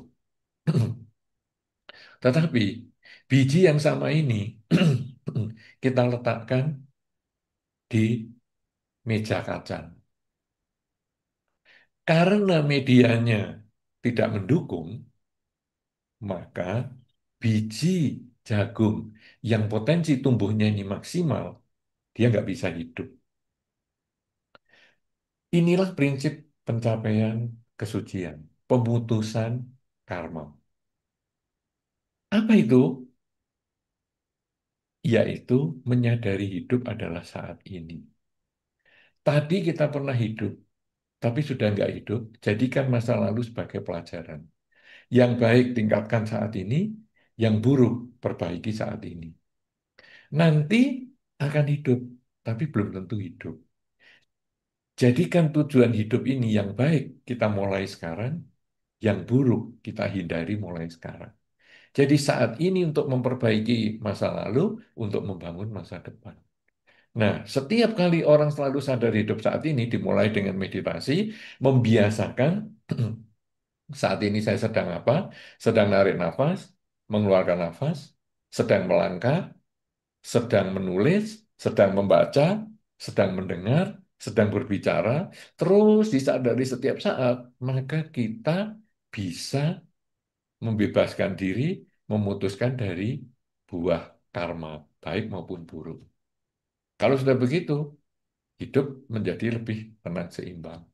Tetapi biji yang sama ini kita letakkan di meja kaca. Karena medianya tidak mendukung, maka biji jagung yang potensi tumbuhnya ini maksimal, dia nggak bisa hidup. Inilah prinsip pencapaian kesucian, pemutusan karma. Apa itu? Yaitu menyadari hidup adalah saat ini. Tadi kita pernah hidup, tapi sudah nggak hidup, jadikan masa lalu sebagai pelajaran. Yang baik tingkatkan saat ini, yang buruk perbaiki saat ini. Nanti akan hidup, tapi belum tentu hidup. Jadikan tujuan hidup ini yang baik kita mulai sekarang, yang buruk kita hindari mulai sekarang. Jadi saat ini untuk memperbaiki masa lalu, untuk membangun masa depan. Nah, setiap kali orang selalu sadar hidup saat ini dimulai dengan meditasi, membiasakan saat ini saya sedang apa? Sedang narik nafas, mengeluarkan nafas, sedang melangkah, sedang menulis, sedang membaca, sedang mendengar, sedang berbicara, terus disadari setiap saat, maka kita bisa membebaskan diri, memutuskan dari buah karma, baik maupun buruk. Kalau sudah begitu, hidup menjadi lebih tenang seimbang.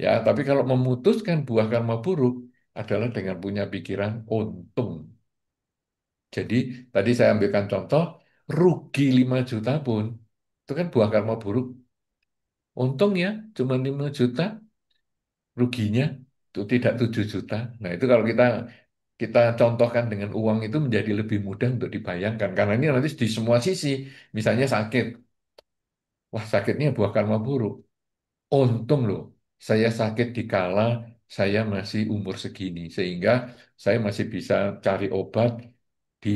Ya, tapi kalau memutuskan buah karma buruk adalah dengan punya pikiran untung. Jadi, tadi saya ambilkan contoh, rugi 5 juta pun, itu kan buah karma buruk. Untung ya, cuma 5 juta, ruginya itu tidak 7 juta. Nah, itu kalau kita contohkan dengan uang itu menjadi lebih mudah untuk dibayangkan. Karena ini nanti di semua sisi, misalnya sakit. Wah, sakitnya buah karma buruk. Untung loh, saya sakit di kala saya masih umur segini, sehingga saya masih bisa cari obat di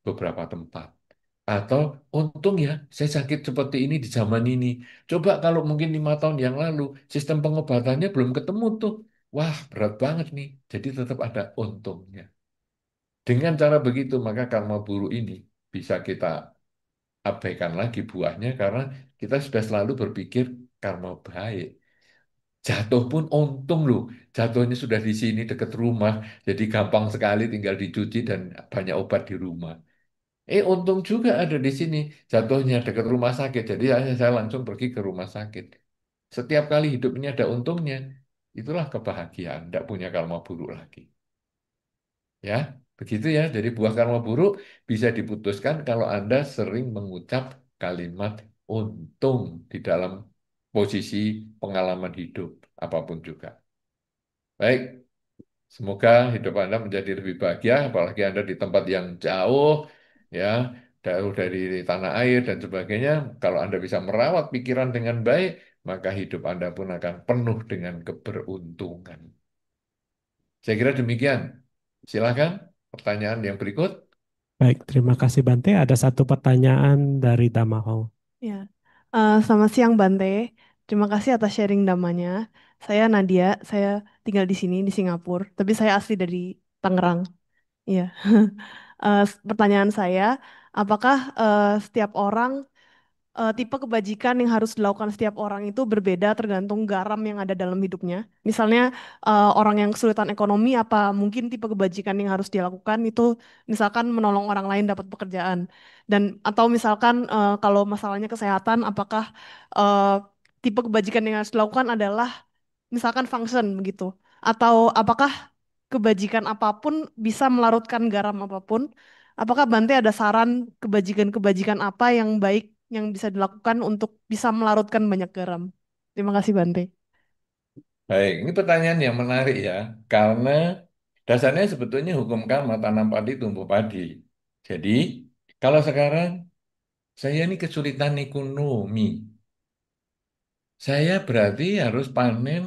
beberapa tempat. Atau untung ya, saya sakit seperti ini di zaman ini. Coba kalau mungkin 5 tahun yang lalu, sistem pengobatannya belum ketemu tuh. Wah, berat banget nih. Jadi tetap ada untungnya. Dengan cara begitu, maka karma buruk ini bisa kita abaikan lagi buahnya karena kita sudah selalu berpikir karma baik. Jatuh pun untung loh. Jatuhnya sudah di sini dekat rumah, jadi gampang sekali tinggal dicuci dan banyak obat di rumah. Untung juga ada di sini. Jatuhnya dekat rumah sakit. Jadi saya langsung pergi ke rumah sakit. Setiap kali hidup ini ada untungnya. Itulah kebahagiaan. Tidak punya karma buruk lagi. Ya, begitu ya. Jadi buah karma buruk bisa diputuskan kalau Anda sering mengucap kalimat untung di dalam posisi pengalaman hidup apapun juga. Baik, semoga hidup Anda menjadi lebih bahagia, apalagi Anda di tempat yang jauh, ya, jauh dari tanah air dan sebagainya. Kalau Anda bisa merawat pikiran dengan baik, maka hidup Anda pun akan penuh dengan keberuntungan. Saya kira demikian. Silakan pertanyaan yang berikut. Baik, terima kasih Bante. Ada satu pertanyaan dari Damaho. Ya, selamat siang Bante. Terima kasih atas sharing damanya. Saya Nadia, saya tinggal di sini di Singapura, tapi saya asli dari Tangerang. Iya. Pertanyaan saya, apakah setiap orang tipe kebajikan yang harus dilakukan setiap orang itu berbeda tergantung garam yang ada dalam hidupnya? Misalnya orang yang kesulitan ekonomi, apa mungkin tipe kebajikan yang harus dilakukan itu misalkan menolong orang lain dapat pekerjaan? Dan atau misalkan kalau masalahnya kesehatan, apakah eh, tipe kebajikan yang harus dilakukan adalah misalkan function begitu? Atau apakah kebajikan apapun bisa melarutkan garam apapun? Apakah Bante ada saran kebajikan-kebajikan apa yang baik yang bisa dilakukan untuk bisa melarutkan banyak garam? Terima kasih Bante. Baik, ini pertanyaan yang menarik ya, karena dasarnya sebetulnya hukum karma tanam padi tumbuh padi. Jadi, kalau sekarang saya ini kesulitan ekonomi, saya berarti harus panen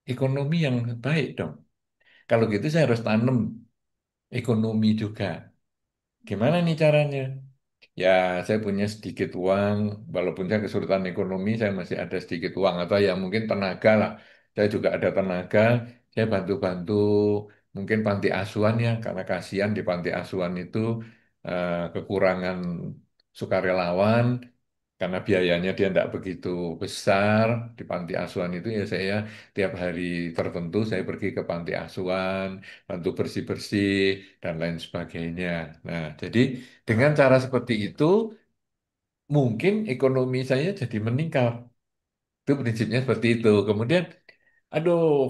ekonomi yang baik dong. Kalau gitu saya harus tanam ekonomi juga. Gimana nih caranya? Ya, saya punya sedikit uang, walaupun saya kesulitan ekonomi, saya masih ada sedikit uang, atau ya mungkin tenaga lah. Saya juga ada tenaga, saya bantu-bantu mungkin panti asuhan ya, karena kasihan di panti asuhan itu kekurangan sukarelawan, karena biayanya dia tidak begitu besar di panti asuhan itu ya saya tiap hari tertentu saya pergi ke panti asuhan, bantu bersih-bersih dan lain sebagainya. Nah, jadi dengan cara seperti itu, mungkin ekonomi saya jadi meningkat. Itu prinsipnya seperti itu. Kemudian, aduh,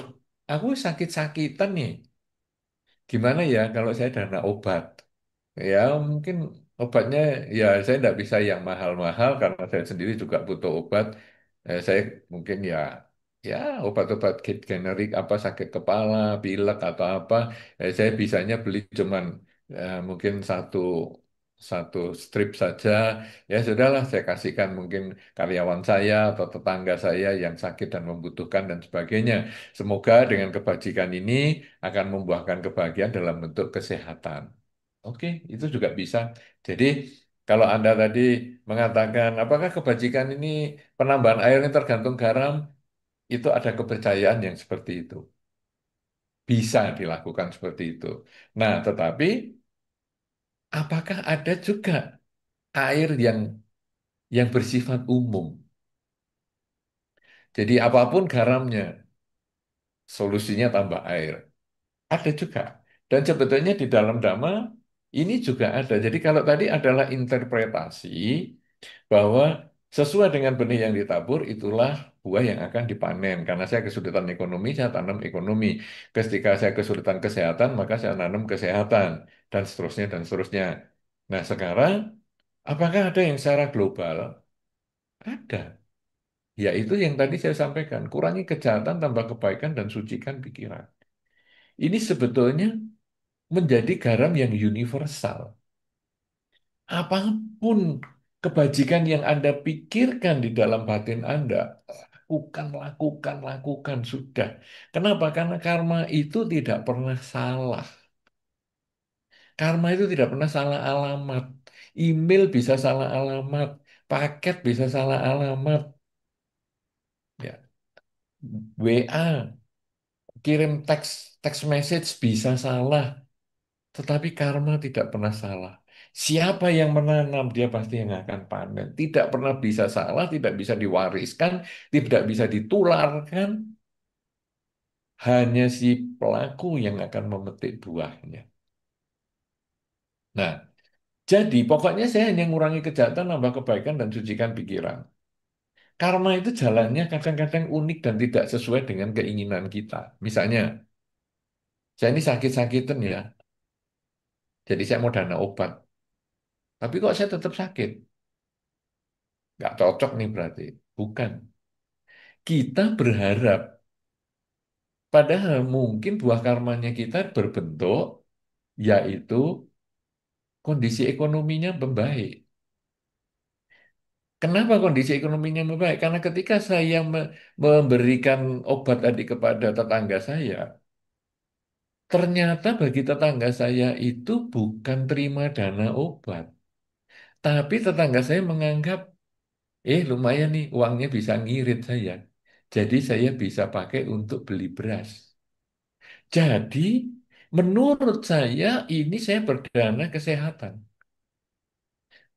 aku sakit-sakitan nih. Gimana ya kalau saya dana obat? Ya, mungkin obatnya, ya saya tidak bisa yang mahal-mahal karena saya sendiri juga butuh obat. Saya mungkin ya obat-obat generik apa sakit kepala, pilek atau apa. Saya bisanya beli cuman mungkin satu satu strip saja. Ya sudahlah, saya kasihkan mungkin karyawan saya atau tetangga saya yang sakit dan membutuhkan dan sebagainya. Semoga dengan kebajikan ini akan membuahkan kebahagiaan dalam bentuk kesehatan. Oke, itu juga bisa. Jadi, kalau Anda tadi mengatakan, apakah kebajikan ini penambahan air ini tergantung garam, itu ada kepercayaan yang seperti itu. Bisa dilakukan seperti itu. Nah, tetapi apakah ada juga air yang bersifat umum? Jadi, apapun garamnya, solusinya tambah air. Ada juga. Dan sebetulnya di dalam Dhamma ini juga ada. Jadi kalau tadi adalah interpretasi bahwa sesuai dengan benih yang ditabur itulah buah yang akan dipanen. Karena saya kesulitan ekonomi, saya tanam ekonomi. Ketika saya kesulitan kesehatan, maka saya tanam kesehatan dan seterusnya dan seterusnya. Nah, sekarang apakah ada yang secara global? Ada. Yaitu yang tadi saya sampaikan, kurangi kejahatan, tambah kebaikan dan sucikan pikiran. Ini sebetulnya menjadi garam yang universal. Apapun kebajikan yang Anda pikirkan di dalam batin Anda, lakukan, lakukan, lakukan, sudah. Kenapa? Karena karma itu tidak pernah salah. Karma itu tidak pernah salah alamat. Email bisa salah alamat, paket bisa salah alamat, ya. WA, kirim teks teks message bisa salah, tetapi karma tidak pernah salah. Siapa yang menanam, dia pasti yang akan panen. Tidak pernah bisa salah, tidak bisa diwariskan, tidak bisa ditularkan. Hanya si pelaku yang akan memetik buahnya. Nah, jadi pokoknya saya hanya ngurangi kejahatan, nambah kebaikan, dan sucikan pikiran. Karma itu jalannya kadang-kadang unik dan tidak sesuai dengan keinginan kita. Misalnya, saya ini sakit-sakitan ya, jadi saya mau dana obat. Tapi kok saya tetap sakit? Nggak cocok nih berarti. Bukan. Kita berharap, padahal mungkin buah karmanya kita berbentuk, yaitu kondisi ekonominya membaik. Kenapa kondisi ekonominya membaik? Karena ketika saya memberikan obat tadi kepada tetangga saya, ternyata bagi tetangga saya itu bukan terima dana obat. Tapi tetangga saya menganggap, lumayan nih uangnya bisa ngirit saya. Jadi saya bisa pakai untuk beli beras. Jadi menurut saya ini saya berdana kesehatan.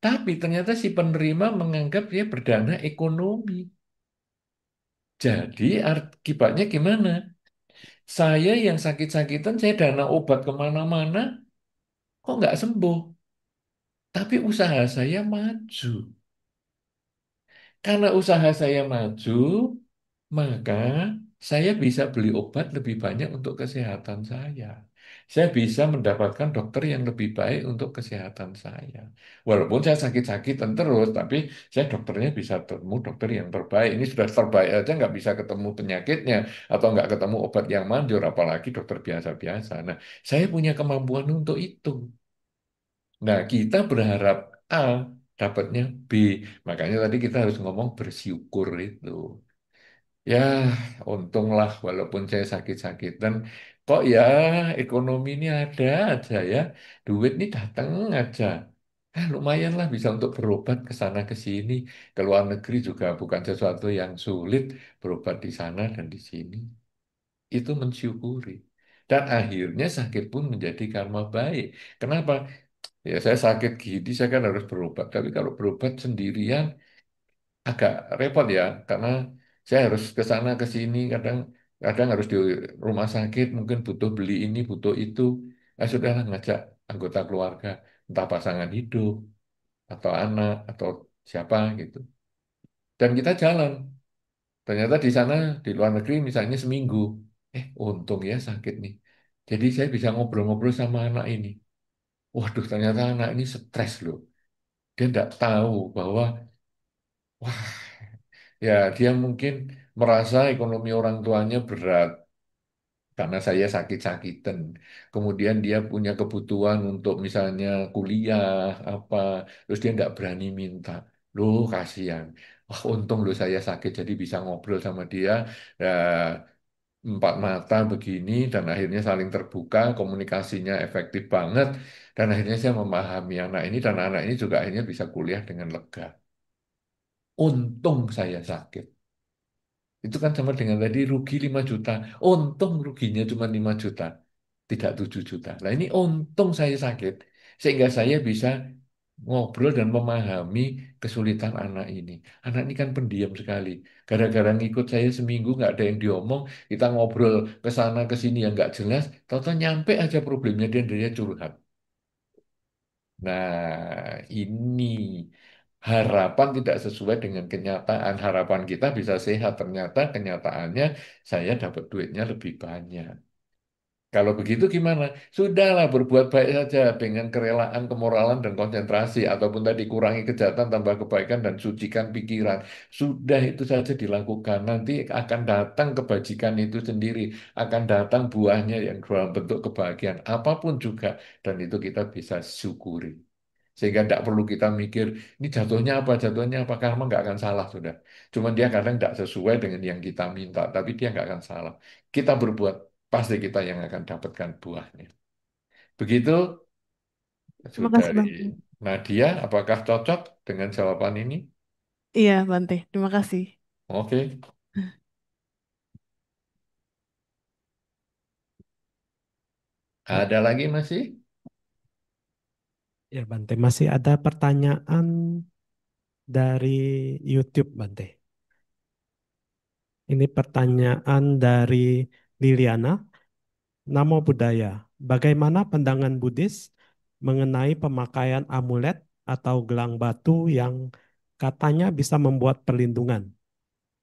Tapi ternyata si penerima menganggap dia berdana ekonomi. Jadi akibatnya gimana? Saya yang sakit-sakitan, saya dana obat kemana-mana, kok nggak sembuh. Tapi usaha saya maju. Karena usaha saya maju, maka saya bisa beli obat lebih banyak untuk kesehatan saya. Saya bisa mendapatkan dokter yang lebih baik untuk kesehatan saya. Walaupun saya sakit-sakitan terus, tapi saya dokternya bisa ketemu dokter yang terbaik. Ini sudah terbaik aja nggak bisa ketemu penyakitnya atau nggak ketemu obat yang manjur, apalagi dokter biasa-biasa. Nah, saya punya kemampuan untuk itu. Nah, kita berharap A, dapatnya B. Makanya tadi kita harus ngomong bersyukur itu. Ya, untunglah walaupun saya sakit-sakitan, kok ya ekonomi ini ada aja ya, duit ini datang aja. Lumayan lah bisa untuk berobat ke sana ke sini, ke luar negeri juga bukan sesuatu yang sulit berobat di sana dan di sini. Itu mensyukuri. Dan akhirnya sakit pun menjadi karma baik. Kenapa? Ya saya sakit gini, saya kan harus berobat. Tapi kalau berobat sendirian, agak repot ya karena saya harus ke sana ke sini kadang kadang harus di rumah sakit mungkin butuh beli ini butuh itu sudahlah ngajak anggota keluarga entah pasangan hidup atau anak atau siapa gitu dan kita jalan ternyata di sana di luar negeri misalnya seminggu untung ya sakit nih jadi saya bisa ngobrol-ngobrol sama anak ini waduh ternyata anak ini stres loh dia tidak tahu bahwa wah ya, dia mungkin merasa ekonomi orang tuanya berat karena saya sakit-sakitan. Kemudian dia punya kebutuhan untuk misalnya kuliah apa, terus dia nggak berani minta. Loh, kasihan. Wah, untung loh saya sakit jadi bisa ngobrol sama dia ya, empat mata begini dan akhirnya saling terbuka, komunikasinya efektif banget dan akhirnya saya memahami anak ini dan anak ini juga akhirnya bisa kuliah dengan lega. Untung saya sakit. Itu kan sama dengan tadi rugi 5 juta. Untung ruginya cuma 5 juta, tidak 7 juta. Nah ini untung saya sakit, sehingga saya bisa ngobrol dan memahami kesulitan anak ini. Anak ini kan pendiam sekali. Gara-gara ngikut saya seminggu nggak ada yang diomong, kita ngobrol ke sana ke sini yang nggak jelas, tahu-tahu nyampe aja problemnya dia curhat. Nah, ini harapan tidak sesuai dengan kenyataan. Harapan kita bisa sehat, ternyata kenyataannya saya dapat duitnya lebih banyak. Kalau begitu gimana? Sudahlah berbuat baik saja dengan kerelaan, kemoralan, dan konsentrasi. Ataupun tadi kurangi kejahatan, tambah kebaikan, dan sucikan pikiran. Sudah itu saja dilakukan. Nanti akan datang kebajikan itu sendiri. Akan datang buahnya yang dalam bentuk kebahagiaan. Apapun juga. Dan itu kita bisa syukuri. Sehingga tidak perlu kita mikir, ini jatuhnya apa, karma nggak akan salah, sudah. Cuman dia kadang tidak sesuai dengan yang kita minta, tapi dia nggak akan salah. Kita berbuat, pasti kita yang akan dapatkan buahnya. Begitu, Terima kasih dari Bante. Nadia, apakah cocok dengan jawaban ini? Iya Bante, terima kasih. Oke, Ya, ada lagi masih? ya Bante, masih ada pertanyaan dari YouTube Bante. Ini pertanyaan dari Liliana. Namo Buddhaya. Bagaimana pandangan Buddhis mengenai pemakaian amulet atau gelang batu yang katanya bisa membuat perlindungan?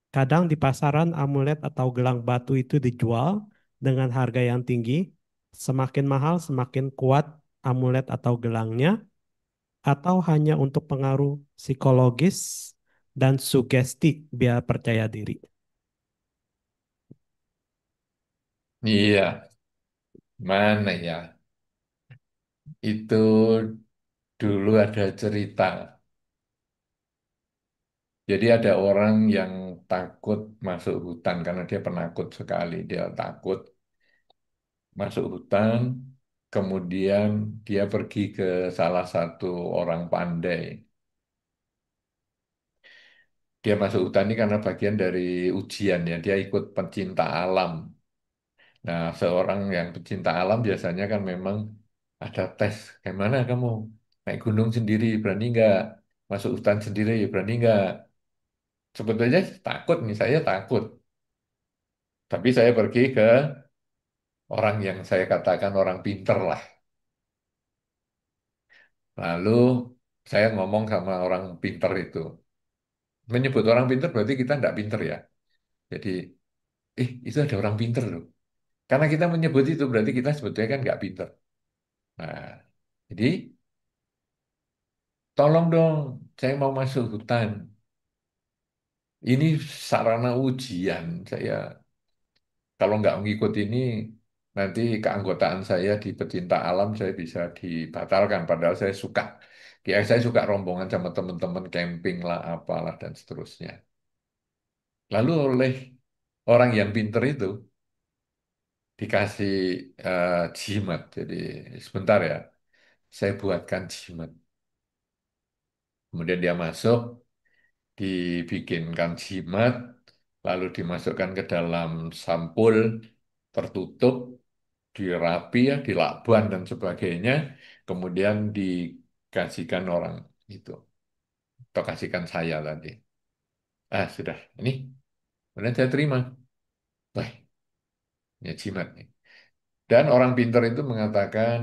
Kadang di pasaran amulet atau gelang batu itu dijual dengan harga yang tinggi. Semakin mahal, semakin kuat amulet atau gelangnya, atau hanya untuk pengaruh psikologis dan sugesti biar percaya diri. Iya, mana ya? Itu dulu ada cerita. Jadi ada orang yang takut masuk hutan karena dia penakut sekali. Dia takut masuk hutan, kemudian dia pergi ke salah satu orang pandai. Dia masuk hutan ini karena bagian dari ujian ya. Dia ikut pencinta alam. Nah, seorang yang pecinta alam biasanya kan memang ada tes. Gimana kamu naik gunung sendiri, berani nggak? Masuk hutan sendiri, berani nggak? Sebetulnya takut nih, saya takut. Tapi saya pergi ke orang yang saya katakan orang pinter lah. Lalu saya ngomong sama orang pinter itu. Menyebut orang pinter berarti kita tidak pinter ya. Jadi, itu ada orang pinter loh. Karena kita menyebut itu berarti kita sebetulnya kan nggak pinter. Nah, jadi tolong dong, saya mau masuk hutan. Ini sarana ujian. Saya kalau nggak mengikut ini, nanti keanggotaan saya di pecinta alam saya bisa dibatalkan. Padahal saya suka. Ya, saya suka rombongan sama teman-teman camping lah, apalah dan seterusnya. Lalu oleh orang yang pinter itu dikasih jimat. Jadi sebentar ya, saya buatkan jimat. Kemudian dia masuk, dibikinkan jimat, lalu dimasukkan ke dalam sampul tertutup, dirapi ya, dilakban dan sebagainya, kemudian dikasihkan orang itu, atau kasihkan saya tadi. Sudah, ini, kemudian saya terima. Wah, ini jimat nih. Dan orang pintar itu mengatakan,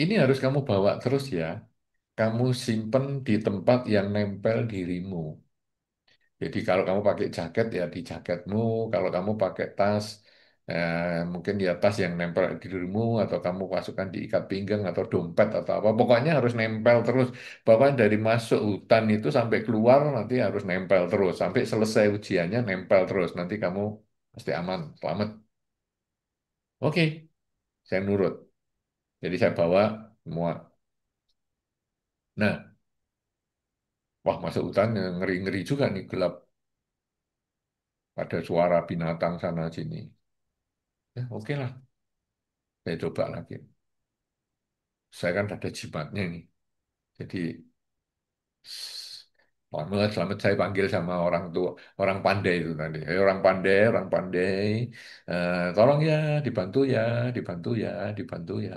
ini harus kamu bawa terus ya. Kamu simpen di tempat yang nempel dirimu. Jadi kalau kamu pakai jaket ya di jaketmu, kalau kamu pakai tas, mungkin di atas yang nempel di dirimu, atau kamu masukkan di ikat pinggang atau dompet atau apa. Pokoknya harus nempel terus. Pokoknya dari masuk hutan itu sampai keluar nanti harus nempel terus. Sampai selesai ujiannya nempel terus. Nanti kamu pasti aman, selamat. Oke, saya nurut. Jadi saya bawa semua. Nah, wah masuk hutan ngeri-ngeri juga nih, gelap. Ada suara binatang sana sini. Ya, oke lah, saya coba lagi. Saya kan ada jimatnya ini. Jadi selamat, selamat saya panggil sama orang tua, orang pandai itu tadi. Orang pandai, tolong ya, dibantu ya, dibantu ya, dibantu ya.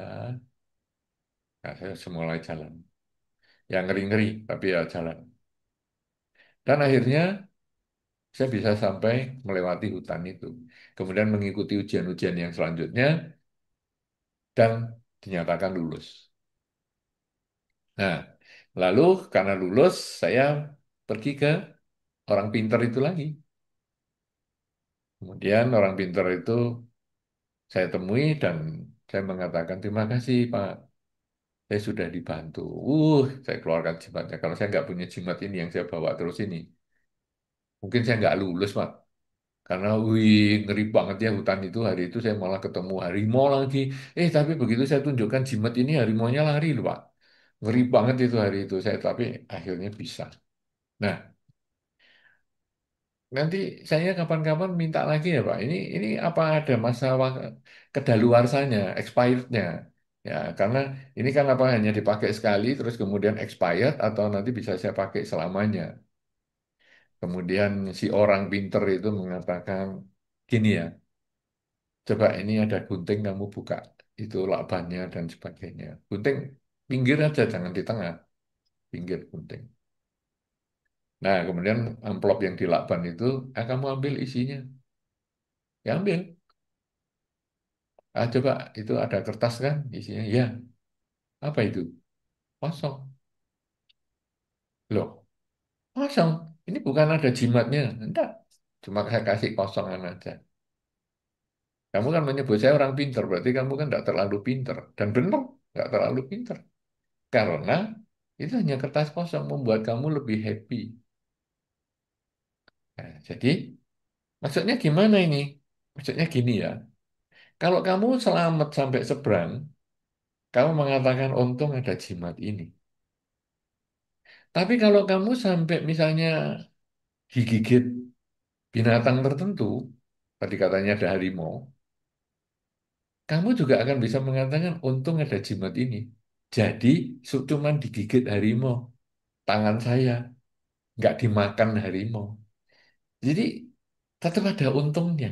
Nah, saya mulai jalan. Ya ngeri-ngeri, tapi ya jalan. Dan akhirnya saya bisa sampai melewati hutan itu. Kemudian mengikuti ujian-ujian yang selanjutnya dan dinyatakan lulus. Nah, lalu karena lulus, saya pergi ke orang pinter itu lagi. Kemudian orang pinter itu saya temui dan saya mengatakan terima kasih Pak, saya sudah dibantu. Saya keluarkan jimatnya. Kalau saya nggak punya jimat ini yang saya bawa terus ini, mungkin saya nggak lulus Pak. Karena ngeri banget ya hutan itu. Hari itu saya malah ketemu harimau lagi. Tapi begitu saya tunjukkan jimat ini, harimaunya lari loh Pak. Ngeri banget itu hari itu saya, tapi akhirnya bisa. Nah, nanti saya kapan-kapan minta lagi ya Pak. Ini apa ada masa kedaluarsanya, expirednya? Ya, karena ini kan apa hanya dipakai sekali terus kemudian expired atau nanti bisa saya pakai selamanya. Kemudian si orang pinter itu mengatakan gini ya, coba ini ada gunting kamu buka itu lakbannya dan sebagainya. Gunting pinggir aja, jangan di tengah, pinggir gunting. Nah, kemudian amplop yang dilakban itu, kamu ambil isinya. Ya ambil. Coba itu ada kertas kan isinya. Ya, apa itu? Kosong. Loh, kosong. Ini bukan ada jimatnya. Enggak. Cuma saya kasih kosongan aja. Kamu kan menyebut saya orang pinter, berarti kamu kan enggak terlalu pinter. Dan benar, enggak terlalu pinter. Karena itu hanya kertas kosong membuat kamu lebih happy. Nah, jadi, maksudnya gimana ini? Maksudnya gini ya. Kalau kamu selamat sampai seberang, kamu mengatakan untung ada jimat ini. Tapi kalau kamu sampai misalnya digigit binatang tertentu, tadi katanya ada harimau, kamu juga akan bisa mengatakan untung ada jimat ini. Jadi cuman digigit harimau, tangan saya nggak dimakan harimau. Jadi tetap ada untungnya.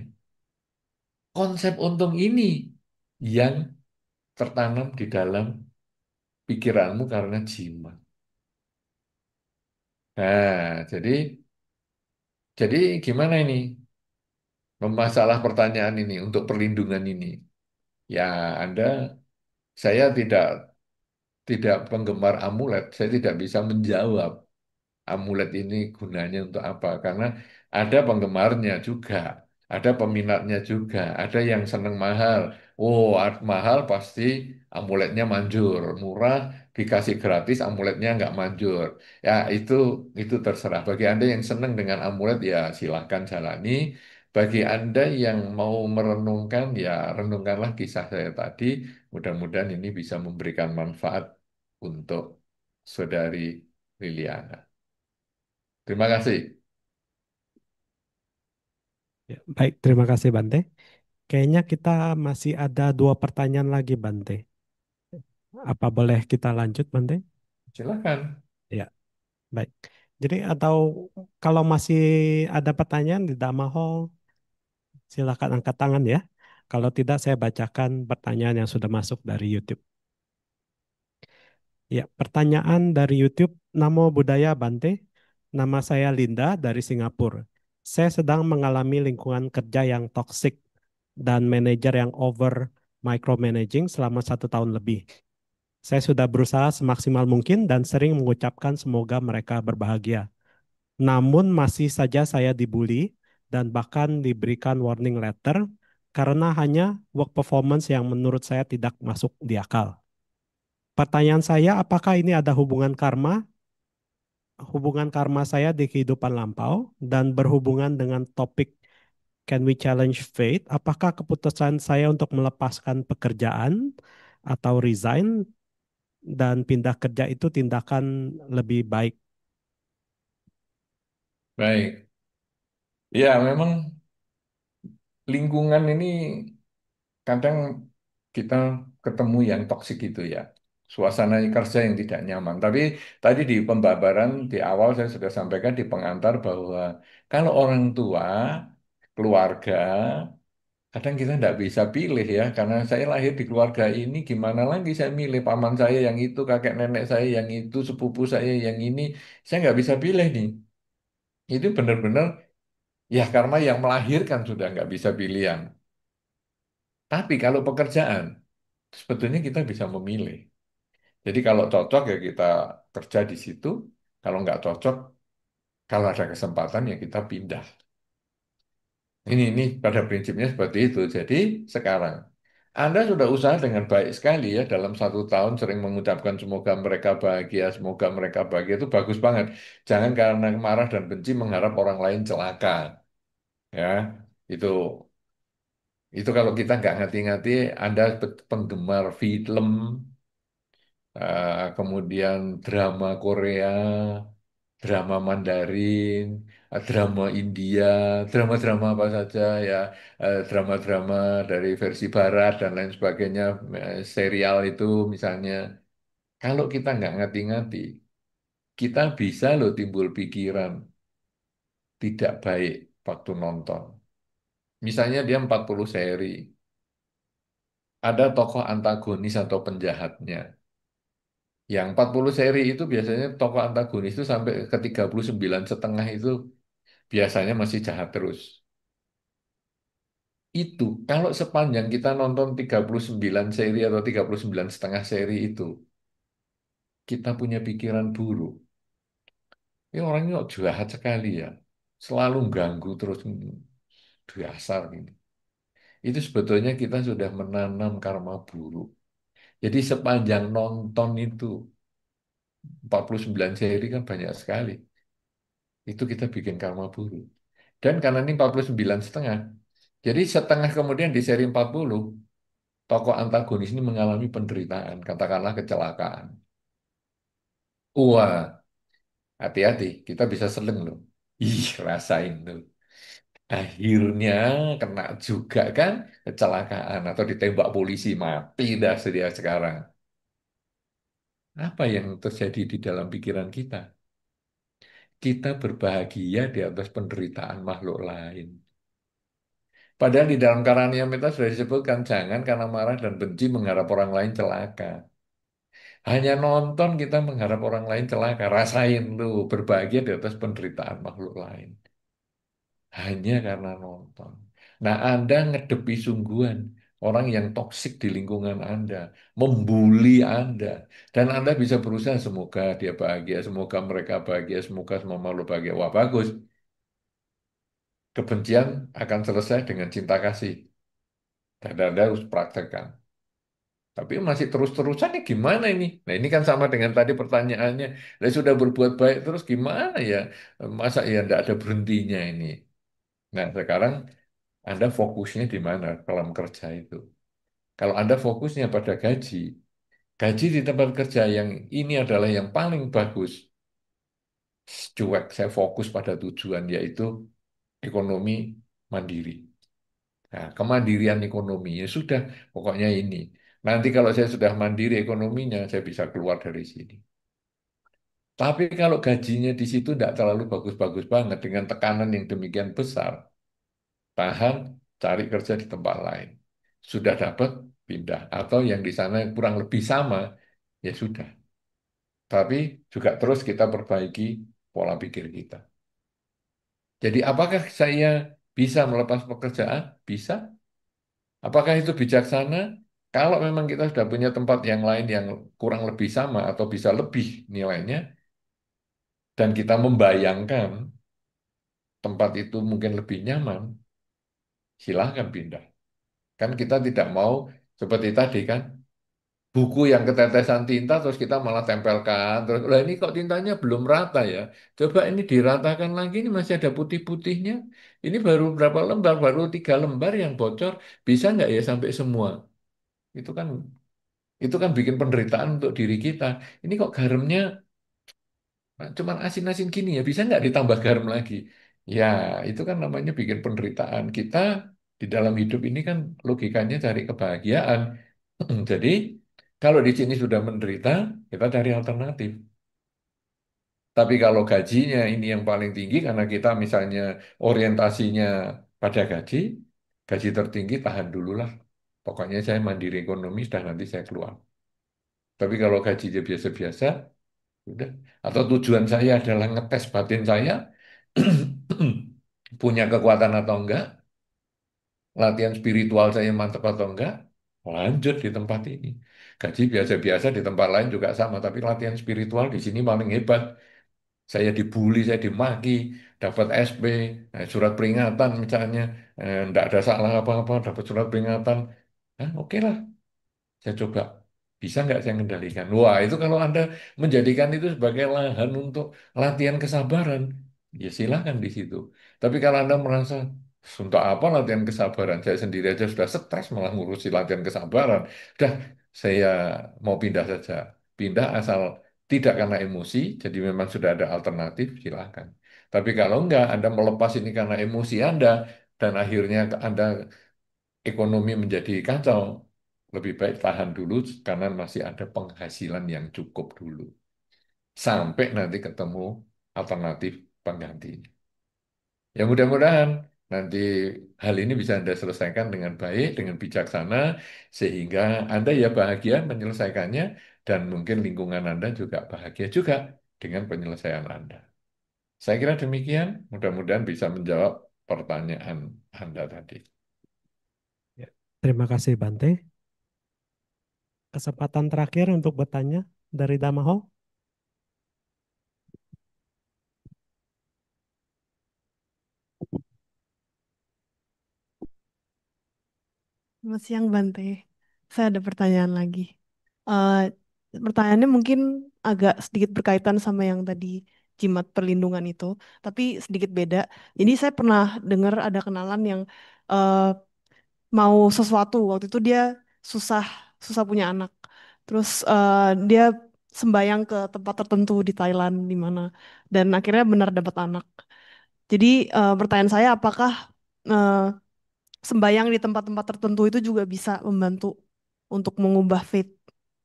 Konsep untung ini yang tertanam di dalam pikiranmu karena jimat. Nah, jadi gimana ini? Masalah pertanyaan ini untuk perlindungan ini. Ya, Anda, saya tidak penggemar amulet, saya tidak bisa menjawab amulet ini gunanya untuk apa. Karena ada penggemarnya juga, ada peminatnya juga, ada yang seneng mahal. Oh, mahal pasti amuletnya manjur, murah dikasih gratis amuletnya nggak manjur. Ya itu terserah. Bagi Anda yang seneng dengan amulet ya silahkan jalani. Bagi Anda yang mau merenungkan ya renungkanlah kisah saya tadi. Mudah-mudahan ini bisa memberikan manfaat untuk saudari Liliana. Terima kasih. Ya, baik, terima kasih Bante. Kayaknya kita masih ada dua pertanyaan lagi Bante. Apa boleh kita lanjut Bante? Silakan. Ya, baik. Jadi atau kalau masih ada pertanyaan di Dhamma Hall, silakan angkat tangan ya. Kalau tidak, saya bacakan pertanyaan yang sudah masuk dari YouTube. Ya, pertanyaan dari YouTube, Namo Buddhaya Bante. Nama saya Linda dari Singapura. Saya sedang mengalami lingkungan kerja yang toksik dan manajer yang over micromanaging selama 1 tahun lebih. Saya sudah berusaha semaksimal mungkin dan sering mengucapkan semoga mereka berbahagia. Namun masih saja saya dibully dan bahkan diberikan warning letter karena hanya work performance yang menurut saya tidak masuk di akal. Pertanyaan saya, apakah ini ada hubungan karma saya di kehidupan lampau dan berhubungan dengan topik Can we challenge fate? Apakah keputusan saya untuk melepaskan pekerjaan atau resign dan pindah kerja itu tindakan lebih baik? Baik. Ya, memang lingkungan ini kadang kita ketemu yang toksik itu ya. Suasana kerja yang tidak nyaman. Tapi tadi di pembabaran di awal saya sudah sampaikan di pengantar bahwa kalau orang tua, keluarga, kadang kita tidak bisa pilih ya. Karena saya lahir di keluarga ini, gimana lagi saya milih paman saya yang itu, kakek nenek saya yang itu, sepupu saya yang ini. Saya nggak bisa pilih nih. Itu benar-benar ya karena yang melahirkan sudah nggak bisa pilihan. Tapi kalau pekerjaan, sebetulnya kita bisa memilih. Jadi kalau cocok ya kita kerja di situ. Kalau nggak cocok, kalau ada kesempatan ya kita pindah. Ini pada prinsipnya seperti itu. Jadi sekarang Anda sudah usaha dengan baik sekali ya dalam 1 tahun sering mengucapkan semoga mereka bahagia itu bagus banget. Jangan karena marah dan benci mengharap orang lain celaka. Ya, itu itu kalau kita nggak ngati-ngati, Anda penggemar film kemudian drama Korea, drama Mandarin, drama India, drama-drama apa saja ya, drama-drama dari versi Barat dan lain sebagainya, serial itu misalnya. Kalau kita nggak ngati-ngati, kita bisa loh timbul pikiran tidak baik waktu nonton. Misalnya dia 40 seri, ada tokoh antagonis atau penjahatnya. Yang 40 seri itu biasanya tokoh antagonis itu sampai ke 39,5 itu biasanya masih jahat terus. Itu kalau sepanjang kita nonton 39 seri atau 39,5 seri itu, kita punya pikiran buruk. Ini orangnya kok jahat sekali ya. Selalu ganggu terus dasar ini. Itu sebetulnya kita sudah menanam karma buruk. Jadi sepanjang nonton itu 49 seri kan banyak sekali. Itu kita bikin karma buruk. Dan karena ini 49,5, jadi setengah kemudian di seri 40, tokoh antagonis ini mengalami penderitaan, katakanlah kecelakaan. Wah, hati-hati, kita bisa seleng loh. Ih, rasain tuh. Akhirnya kena juga kan kecelakaan atau ditembak polisi mati dah dia sekarang. Apa yang terjadi di dalam pikiran kita? Kita berbahagia di atas penderitaan makhluk lain. Padahal di dalam Karaniamita sudah disebutkan, jangan karena marah dan benci mengharap orang lain celaka. Hanya nonton kita mengharap orang lain celaka. Rasain tuh berbahagia di atas penderitaan makhluk lain. Hanya karena nonton. Nah, Anda ngedepi sungguhan orang yang toksik di lingkungan Anda, membuli Anda. Dan Anda bisa berusaha, semoga dia bahagia, semoga mereka bahagia, semoga semua makhluk bahagia. Wah, bagus. Kebencian akan selesai dengan cinta kasih. Dan Anda harus praktekkan. Tapi masih terus-terusan nih gimana ini? Nah ini kan sama dengan tadi pertanyaannya. Lah sudah berbuat baik terus gimana ya? Masa ya tidak ada berhentinya ini? Nah sekarang Anda fokusnya di mana dalam kerja itu? Kalau Anda fokusnya pada gaji, gaji di tempat kerja yang ini adalah yang paling bagus. Cuek, saya fokus pada tujuan yaitu ekonomi mandiri. Nah, kemandirian ekonomi ya sudah, pokoknya ini. Nanti kalau saya sudah mandiri ekonominya, saya bisa keluar dari sini. Tapi kalau gajinya di situ tidak terlalu bagus-bagus banget dengan tekanan yang demikian besar, tahan, cari kerja di tempat lain. Sudah dapat, pindah. Atau yang di sana yang kurang lebih sama, ya sudah. Tapi juga terus kita perbaiki pola pikir kita. Jadi apakah saya bisa melepas pekerjaan? Bisa. Apakah itu bijaksana? Kalau memang kita sudah punya tempat yang lain yang kurang lebih sama atau bisa lebih nilainya, dan kita membayangkan tempat itu mungkin lebih nyaman, silahkan pindah. Kan kita tidak mau seperti tadi kan, buku yang ketetesan tinta terus kita malah tempelkan. Terus, lah ini kok tintanya belum rata ya? Coba ini diratakan lagi, ini masih ada putih-putihnya. Ini baru berapa lembar? Baru 3 lembar yang bocor. Bisa nggak ya sampai semua? Itu kan itu kan bikin penderitaan untuk diri kita. Ini kok garamnya cuman asin-asin gini ya, bisa nggak ditambah garam lagi? Ya, itu kan namanya bikin penderitaan. Kita di dalam hidup ini kan logikanya cari kebahagiaan. Jadi, kalau di sini sudah menderita, kita cari alternatif. Tapi kalau gajinya ini yang paling tinggi karena kita misalnya orientasinya pada gaji, gaji tertinggi tahan dulu lah. Pokoknya saya mandiri ekonomi, sudah nanti saya keluar. Tapi kalau gajinya biasa-biasa, udah. Atau tujuan saya adalah ngetes batin saya, punya kekuatan atau enggak, latihan spiritual saya mantap atau enggak, lanjut di tempat ini. Gaji biasa-biasa di tempat lain juga sama, tapi latihan spiritual di sini paling hebat. Saya dibully, saya dimaki, dapat SP, surat peringatan misalnya, enggak ada salah apa-apa, dapat surat peringatan. Oke lah, saya coba. Bisa nggak saya kendalikan? Wah, itu kalau Anda menjadikan itu sebagai lahan untuk latihan kesabaran, ya silakan di situ. Tapi kalau Anda merasa, untuk apa latihan kesabaran? Saya sendiri aja sudah stres malah ngurusi latihan kesabaran. Udah, saya mau pindah saja. pindah asal tidak karena emosi, jadi memang sudah ada alternatif, silakan. Tapi kalau enggak, Anda melepas ini karena emosi Anda, dan akhirnya Anda ekonomi menjadi kacau, lebih baik tahan dulu karena masih ada penghasilan yang cukup dulu. Sampai nanti ketemu alternatif pengganti. Ya mudah-mudahan nanti hal ini bisa Anda selesaikan dengan baik, dengan bijaksana, sehingga Anda ya bahagia menyelesaikannya, dan mungkin lingkungan Anda juga bahagia juga dengan penyelesaian Anda. Saya kira demikian, mudah-mudahan bisa menjawab pertanyaan Anda tadi. Ya. Terima kasih Bante. Kesempatan terakhir untuk bertanya dari Damaho. Selamat siang Bante. Saya ada pertanyaan lagi. Eh, Pertanyaannya mungkin agak sedikit berkaitan sama yang tadi jimat perlindungan itu, tapi sedikit beda. Jadi saya pernah dengar ada kenalan yang eh, mau sesuatu. Waktu itu dia susah susah punya anak. Terus dia sembayang ke tempat tertentu di Thailand di mana, dan akhirnya benar dapat anak. Jadi pertanyaan saya, apakah eh, sembayang di tempat-tempat tertentu itu juga bisa membantu untuk mengubah fate,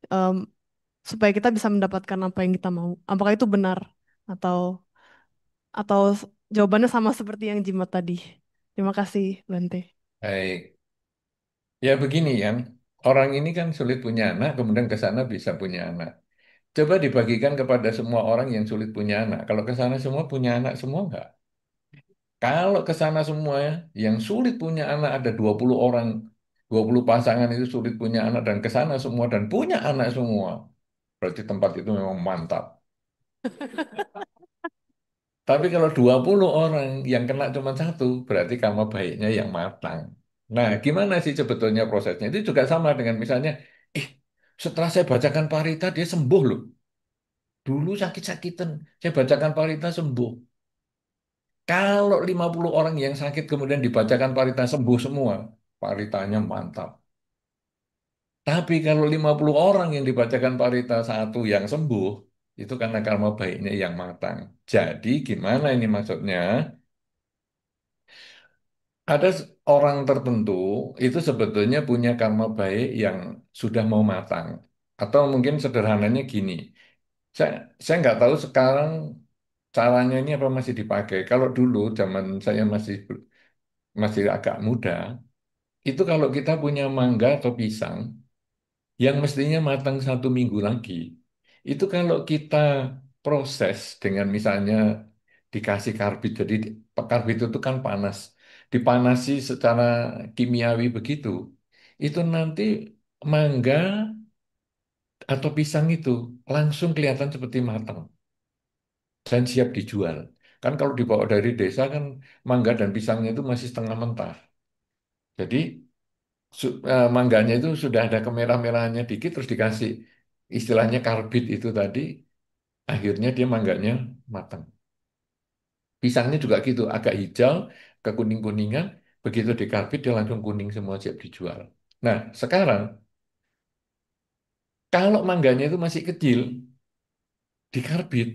em, supaya kita bisa mendapatkan apa yang kita mau. Apakah itu benar atau atau jawabannya sama seperti yang jimat tadi? Terima kasih, Bante. Baik, ya begini kan, orang ini kan sulit punya anak, kemudian ke sana bisa punya anak. Coba dibagikan kepada semua orang yang sulit punya anak. Kalau ke sana semua punya anak semua enggak? Kalau ke sana semua yang sulit punya anak ada 20 orang, 20 pasangan itu sulit punya anak dan ke sana semua dan punya anak semua. Berarti tempat itu memang mantap. Tapi kalau 20 orang yang kena cuma satu, berarti karma baiknya yang matang. Nah, gimana sih sebetulnya prosesnya? Itu juga sama dengan misalnya, eh, setelah saya bacakan parita, dia sembuh loh. Dulu sakit-sakitan, saya bacakan parita sembuh. Kalau 50 orang yang sakit kemudian dibacakan parita sembuh semua, paritanya mantap. Tapi kalau 50 orang yang dibacakan parita satu yang sembuh, itu karena karma baiknya yang matang. Jadi gimana ini maksudnya? Ada orang tertentu itu sebetulnya punya karma baik yang sudah mau matang. Atau mungkin sederhananya gini, saya saya nggak tahu sekarang caranya ini apa masih dipakai. Kalau dulu zaman saya masih agak muda, itu kalau kita punya mangga atau pisang yang mestinya matang 1 minggu lagi, itu kalau kita proses dengan misalnya dikasih karbit, jadi karbit itu kan panas, dipanasi secara kimiawi begitu, itu nanti mangga atau pisang itu langsung kelihatan seperti matang dan siap dijual. Kan kalau dibawa dari desa kan mangga dan pisangnya itu masih setengah mentah. Jadi mangganya itu sudah ada kemerah-merahannya dikit terus dikasih istilahnya karbit itu tadi, akhirnya dia mangganya matang. Pisangnya juga gitu, agak hijau ke kuning-kuningan, begitu dikarbit dia langsung kuning semua siap dijual. Nah, sekarang kalau mangganya itu masih kecil, dikarbit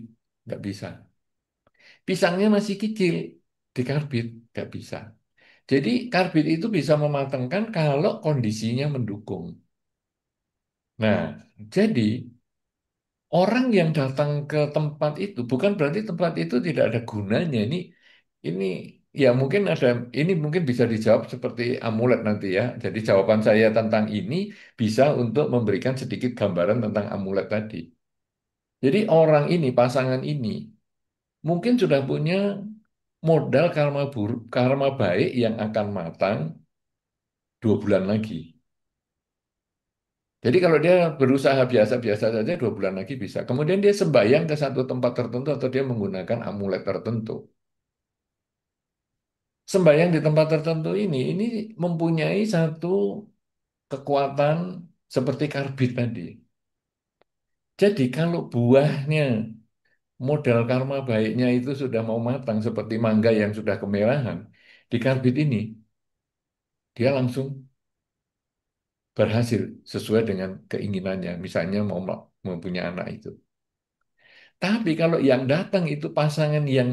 nggak bisa. Pisangnya masih kecil, dikarbit nggak bisa. Jadi karbit itu bisa mematangkan kalau kondisinya mendukung. Nah, jadi orang yang datang ke tempat itu bukan berarti tempat itu tidak ada gunanya. Ini ya mungkin ada, ini mungkin bisa dijawab seperti amulet nanti ya. Jadi jawaban saya tentang ini bisa untuk memberikan sedikit gambaran tentang amulet tadi. Jadi orang ini, pasangan ini mungkin sudah punya modal karma buruk, karma baik yang akan matang 2 bulan lagi. Jadi kalau dia berusaha biasa-biasa saja 2 bulan lagi bisa. Kemudian dia sembahyang ke satu tempat tertentu atau dia menggunakan amulet tertentu. Sembahyang di tempat tertentu ini mempunyai satu kekuatan seperti karbit tadi. Jadi kalau buahnya modal karma baiknya itu sudah mau matang seperti mangga yang sudah kemerahan, di karbit ini dia langsung berhasil sesuai dengan keinginannya. Misalnya mau mempunyai anak itu. Tapi kalau yang datang itu pasangan yang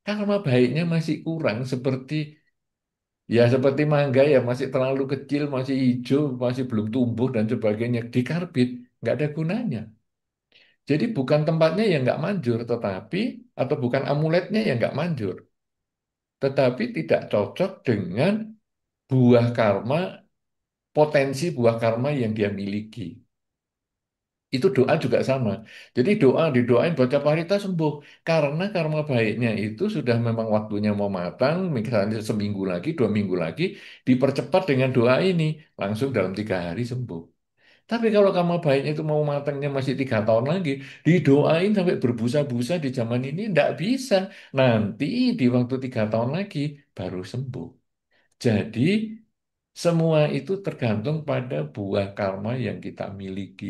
karma baiknya masih kurang, seperti mangga ya masih terlalu kecil, masih hijau, masih belum tumbuh dan sebagainya, dikarbit, nggak ada gunanya. Jadi bukan tempatnya yang nggak manjur, atau bukan amuletnya yang nggak manjur, tetapi tidak cocok dengan buah karma, potensi buah karma yang dia miliki. Itu doa juga sama. Jadi didoain baca parita sembuh. Karena karma baiknya itu sudah memang waktunya mau matang, misalnya seminggu lagi, 2 minggu lagi, dipercepat dengan doa ini. Langsung dalam 3 hari sembuh. Tapi kalau karma baiknya itu mau matangnya masih 3 tahun lagi, didoain sampai berbusa-busa di zaman ini, tidak bisa. Nanti di waktu 3 tahun lagi, baru sembuh. Jadi semua itu tergantung pada buah karma yang kita miliki.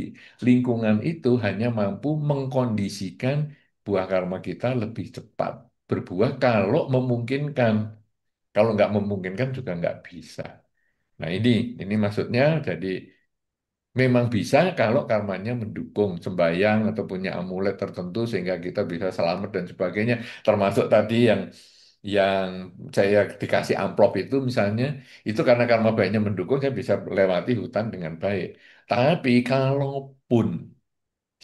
Lingkungan itu hanya mampu mengkondisikan buah karma kita lebih cepat berbuah kalau memungkinkan. Kalau nggak memungkinkan juga nggak bisa. Nah ini maksudnya jadi memang bisa kalau karmanya mendukung sembahyang atau punya amulet tertentu sehingga kita bisa selamat dan sebagainya. Termasuk tadi yang saya dikasih amplop itu misalnya, itu karena karma baiknya mendukung saya bisa lewati hutan dengan baik. Tapi kalaupun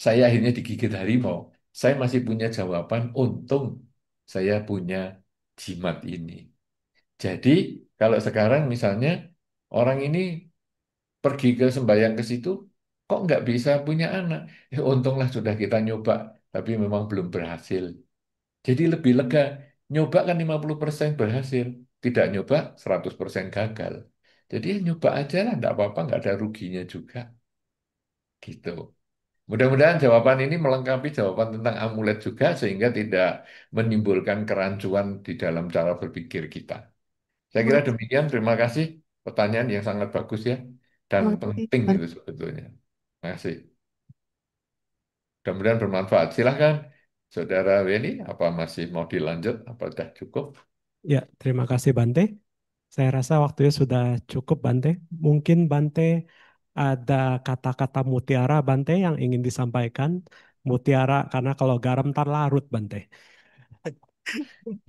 saya akhirnya digigit harimau, saya masih punya jawaban, untung saya punya jimat ini. Jadi kalau sekarang misalnya orang ini pergi ke sembahyang ke situ, kok nggak bisa punya anak? Ya, untunglah sudah kita nyoba, tapi memang belum berhasil. Jadi lebih lega. Nyoba kan 50% berhasil. Tidak nyoba 100% gagal. Jadi ya nyoba aja lah, nggak apa-apa, nggak ada ruginya juga. Gitu. Mudah-mudahan jawaban ini melengkapi jawaban tentang amulet juga, sehingga tidak menimbulkan kerancuan di dalam cara berpikir kita. Saya Terima kira kasih. demikian. Terima kasih. Pertanyaan yang sangat bagus ya. Dan Terima kasih, penting itu Bante. sebetulnya. Terima kasih. Mudah-mudahan bermanfaat. Silahkan, Saudara Weni, apa masih mau dilanjut? Apa sudah cukup? Ya, terima kasih Bante. Saya rasa waktunya sudah cukup Bante. Mungkin Bante ada kata-kata mutiara Bante yang ingin disampaikan. Mutiara karena kalau garam ntar larut Bante.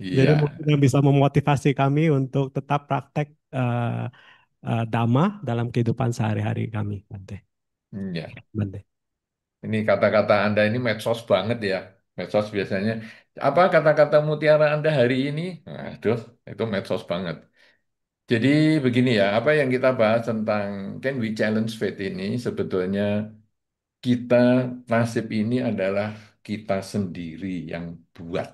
Jadi Iya, mungkin yang bisa memotivasi kami untuk tetap praktek Dhamma dalam kehidupan sehari-hari kami Bante. iya. Bante. Ini kata-kata Anda ini medsos banget ya. Medsos biasanya. Apa kata-kata mutiara Anda hari ini? Aduh, itu medsos banget. Jadi begini ya, apa yang kita bahas tentang Can We Challenge Faith ini sebetulnya kita nasib ini adalah kita sendiri yang buat.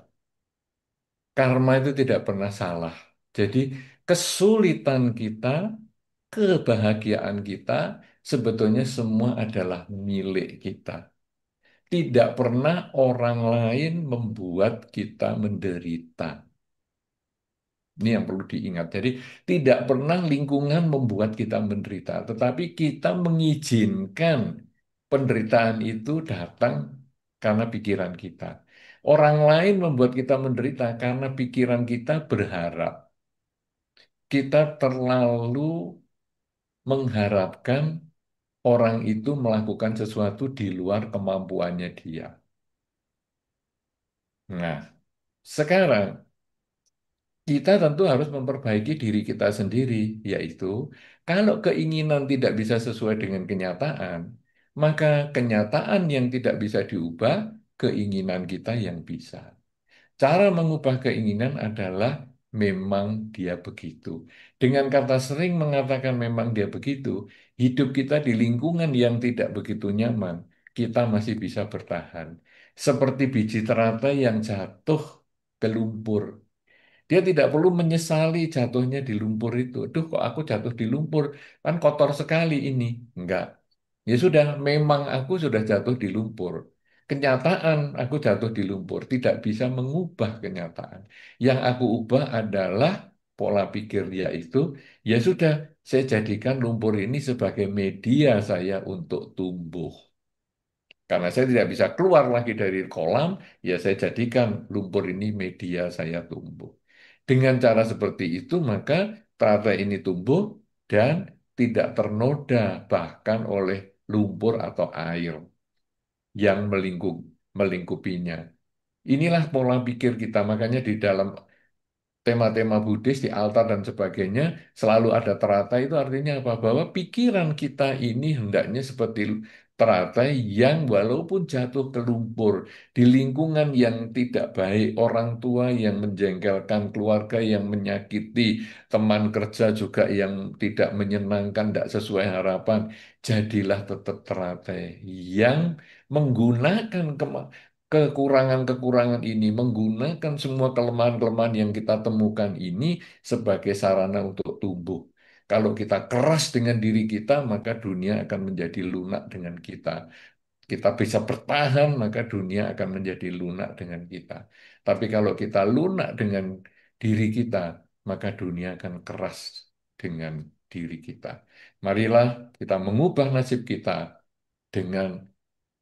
Karma itu tidak pernah salah. Jadi kesulitan kita, kebahagiaan kita sebetulnya semua adalah milik kita. Tidak pernah orang lain membuat kita menderita. Ini yang perlu diingat. Jadi tidak pernah lingkungan membuat kita menderita, tetapi kita mengizinkan penderitaan itu datang karena pikiran kita. Orang lain membuat kita menderita karena pikiran kita berharap. Kita terlalu mengharapkan orang itu melakukan sesuatu di luar kemampuannya dia. Nah, sekarang kita tentu harus memperbaiki diri kita sendiri, yaitu kalau keinginan tidak bisa sesuai dengan kenyataan, maka kenyataan yang tidak bisa diubah, keinginan kita yang bisa. Cara mengubah keinginan adalah memang dia begitu. Dengan kata sering mengatakan memang dia begitu, hidup kita di lingkungan yang tidak begitu nyaman, kita masih bisa bertahan. Seperti biji teratai yang jatuh ke lumpur. Dia tidak perlu menyesali jatuhnya di lumpur itu. Duh, kok aku jatuh di lumpur? Kan kotor sekali ini. Enggak. Ya sudah, memang aku sudah jatuh di lumpur. Kenyataan aku jatuh di lumpur tidak bisa mengubah kenyataan. Yang aku ubah adalah pola pikir dia itu. Ya sudah, saya jadikan lumpur ini sebagai media saya untuk tumbuh. Karena saya tidak bisa keluar lagi dari kolam, ya saya jadikan lumpur ini media saya tumbuh. Dengan cara seperti itu, maka teratai ini tumbuh dan tidak ternoda bahkan oleh lumpur atau air. yang melingkupinya. Inilah pola pikir kita, makanya di dalam tema-tema Buddhis di altar dan sebagainya selalu ada teratai itu artinya apa? Bahwa pikiran kita ini hendaknya seperti teratai yang walaupun jatuh ke lumpur di lingkungan yang tidak baik, orang tua yang menjengkelkan, keluarga yang menyakiti, teman kerja juga yang tidak menyenangkan, tidak sesuai harapan, jadilah tetap teratai yang menggunakan kekurangan-kekurangan ini, menggunakan semua kelemahan-kelemahan yang kita temukan ini sebagai sarana untuk tumbuh. Kalau kita keras dengan diri kita, maka dunia akan menjadi lunak dengan kita. Kita bisa bertahan, maka dunia akan menjadi lunak dengan kita. Tapi kalau kita lunak dengan diri kita, maka dunia akan keras dengan diri kita. Marilah kita mengubah nasib kita dengan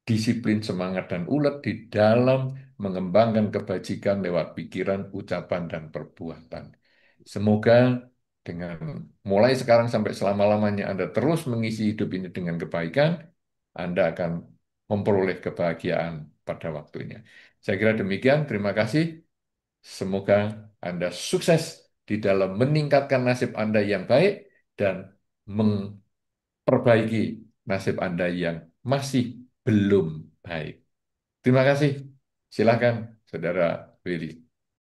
disiplin, semangat, dan ulet di dalam mengembangkan kebajikan lewat pikiran, ucapan, dan perbuatan. Semoga dengan mulai sekarang sampai selama-lamanya Anda terus mengisi hidup ini dengan kebaikan, Anda akan memperoleh kebahagiaan pada waktunya. Saya kira demikian. Terima kasih. Semoga Anda sukses di dalam meningkatkan nasib Anda yang baik dan perbaiki nasib Anda yang masih belum baik. Terima kasih. Silakan, Saudara Willy.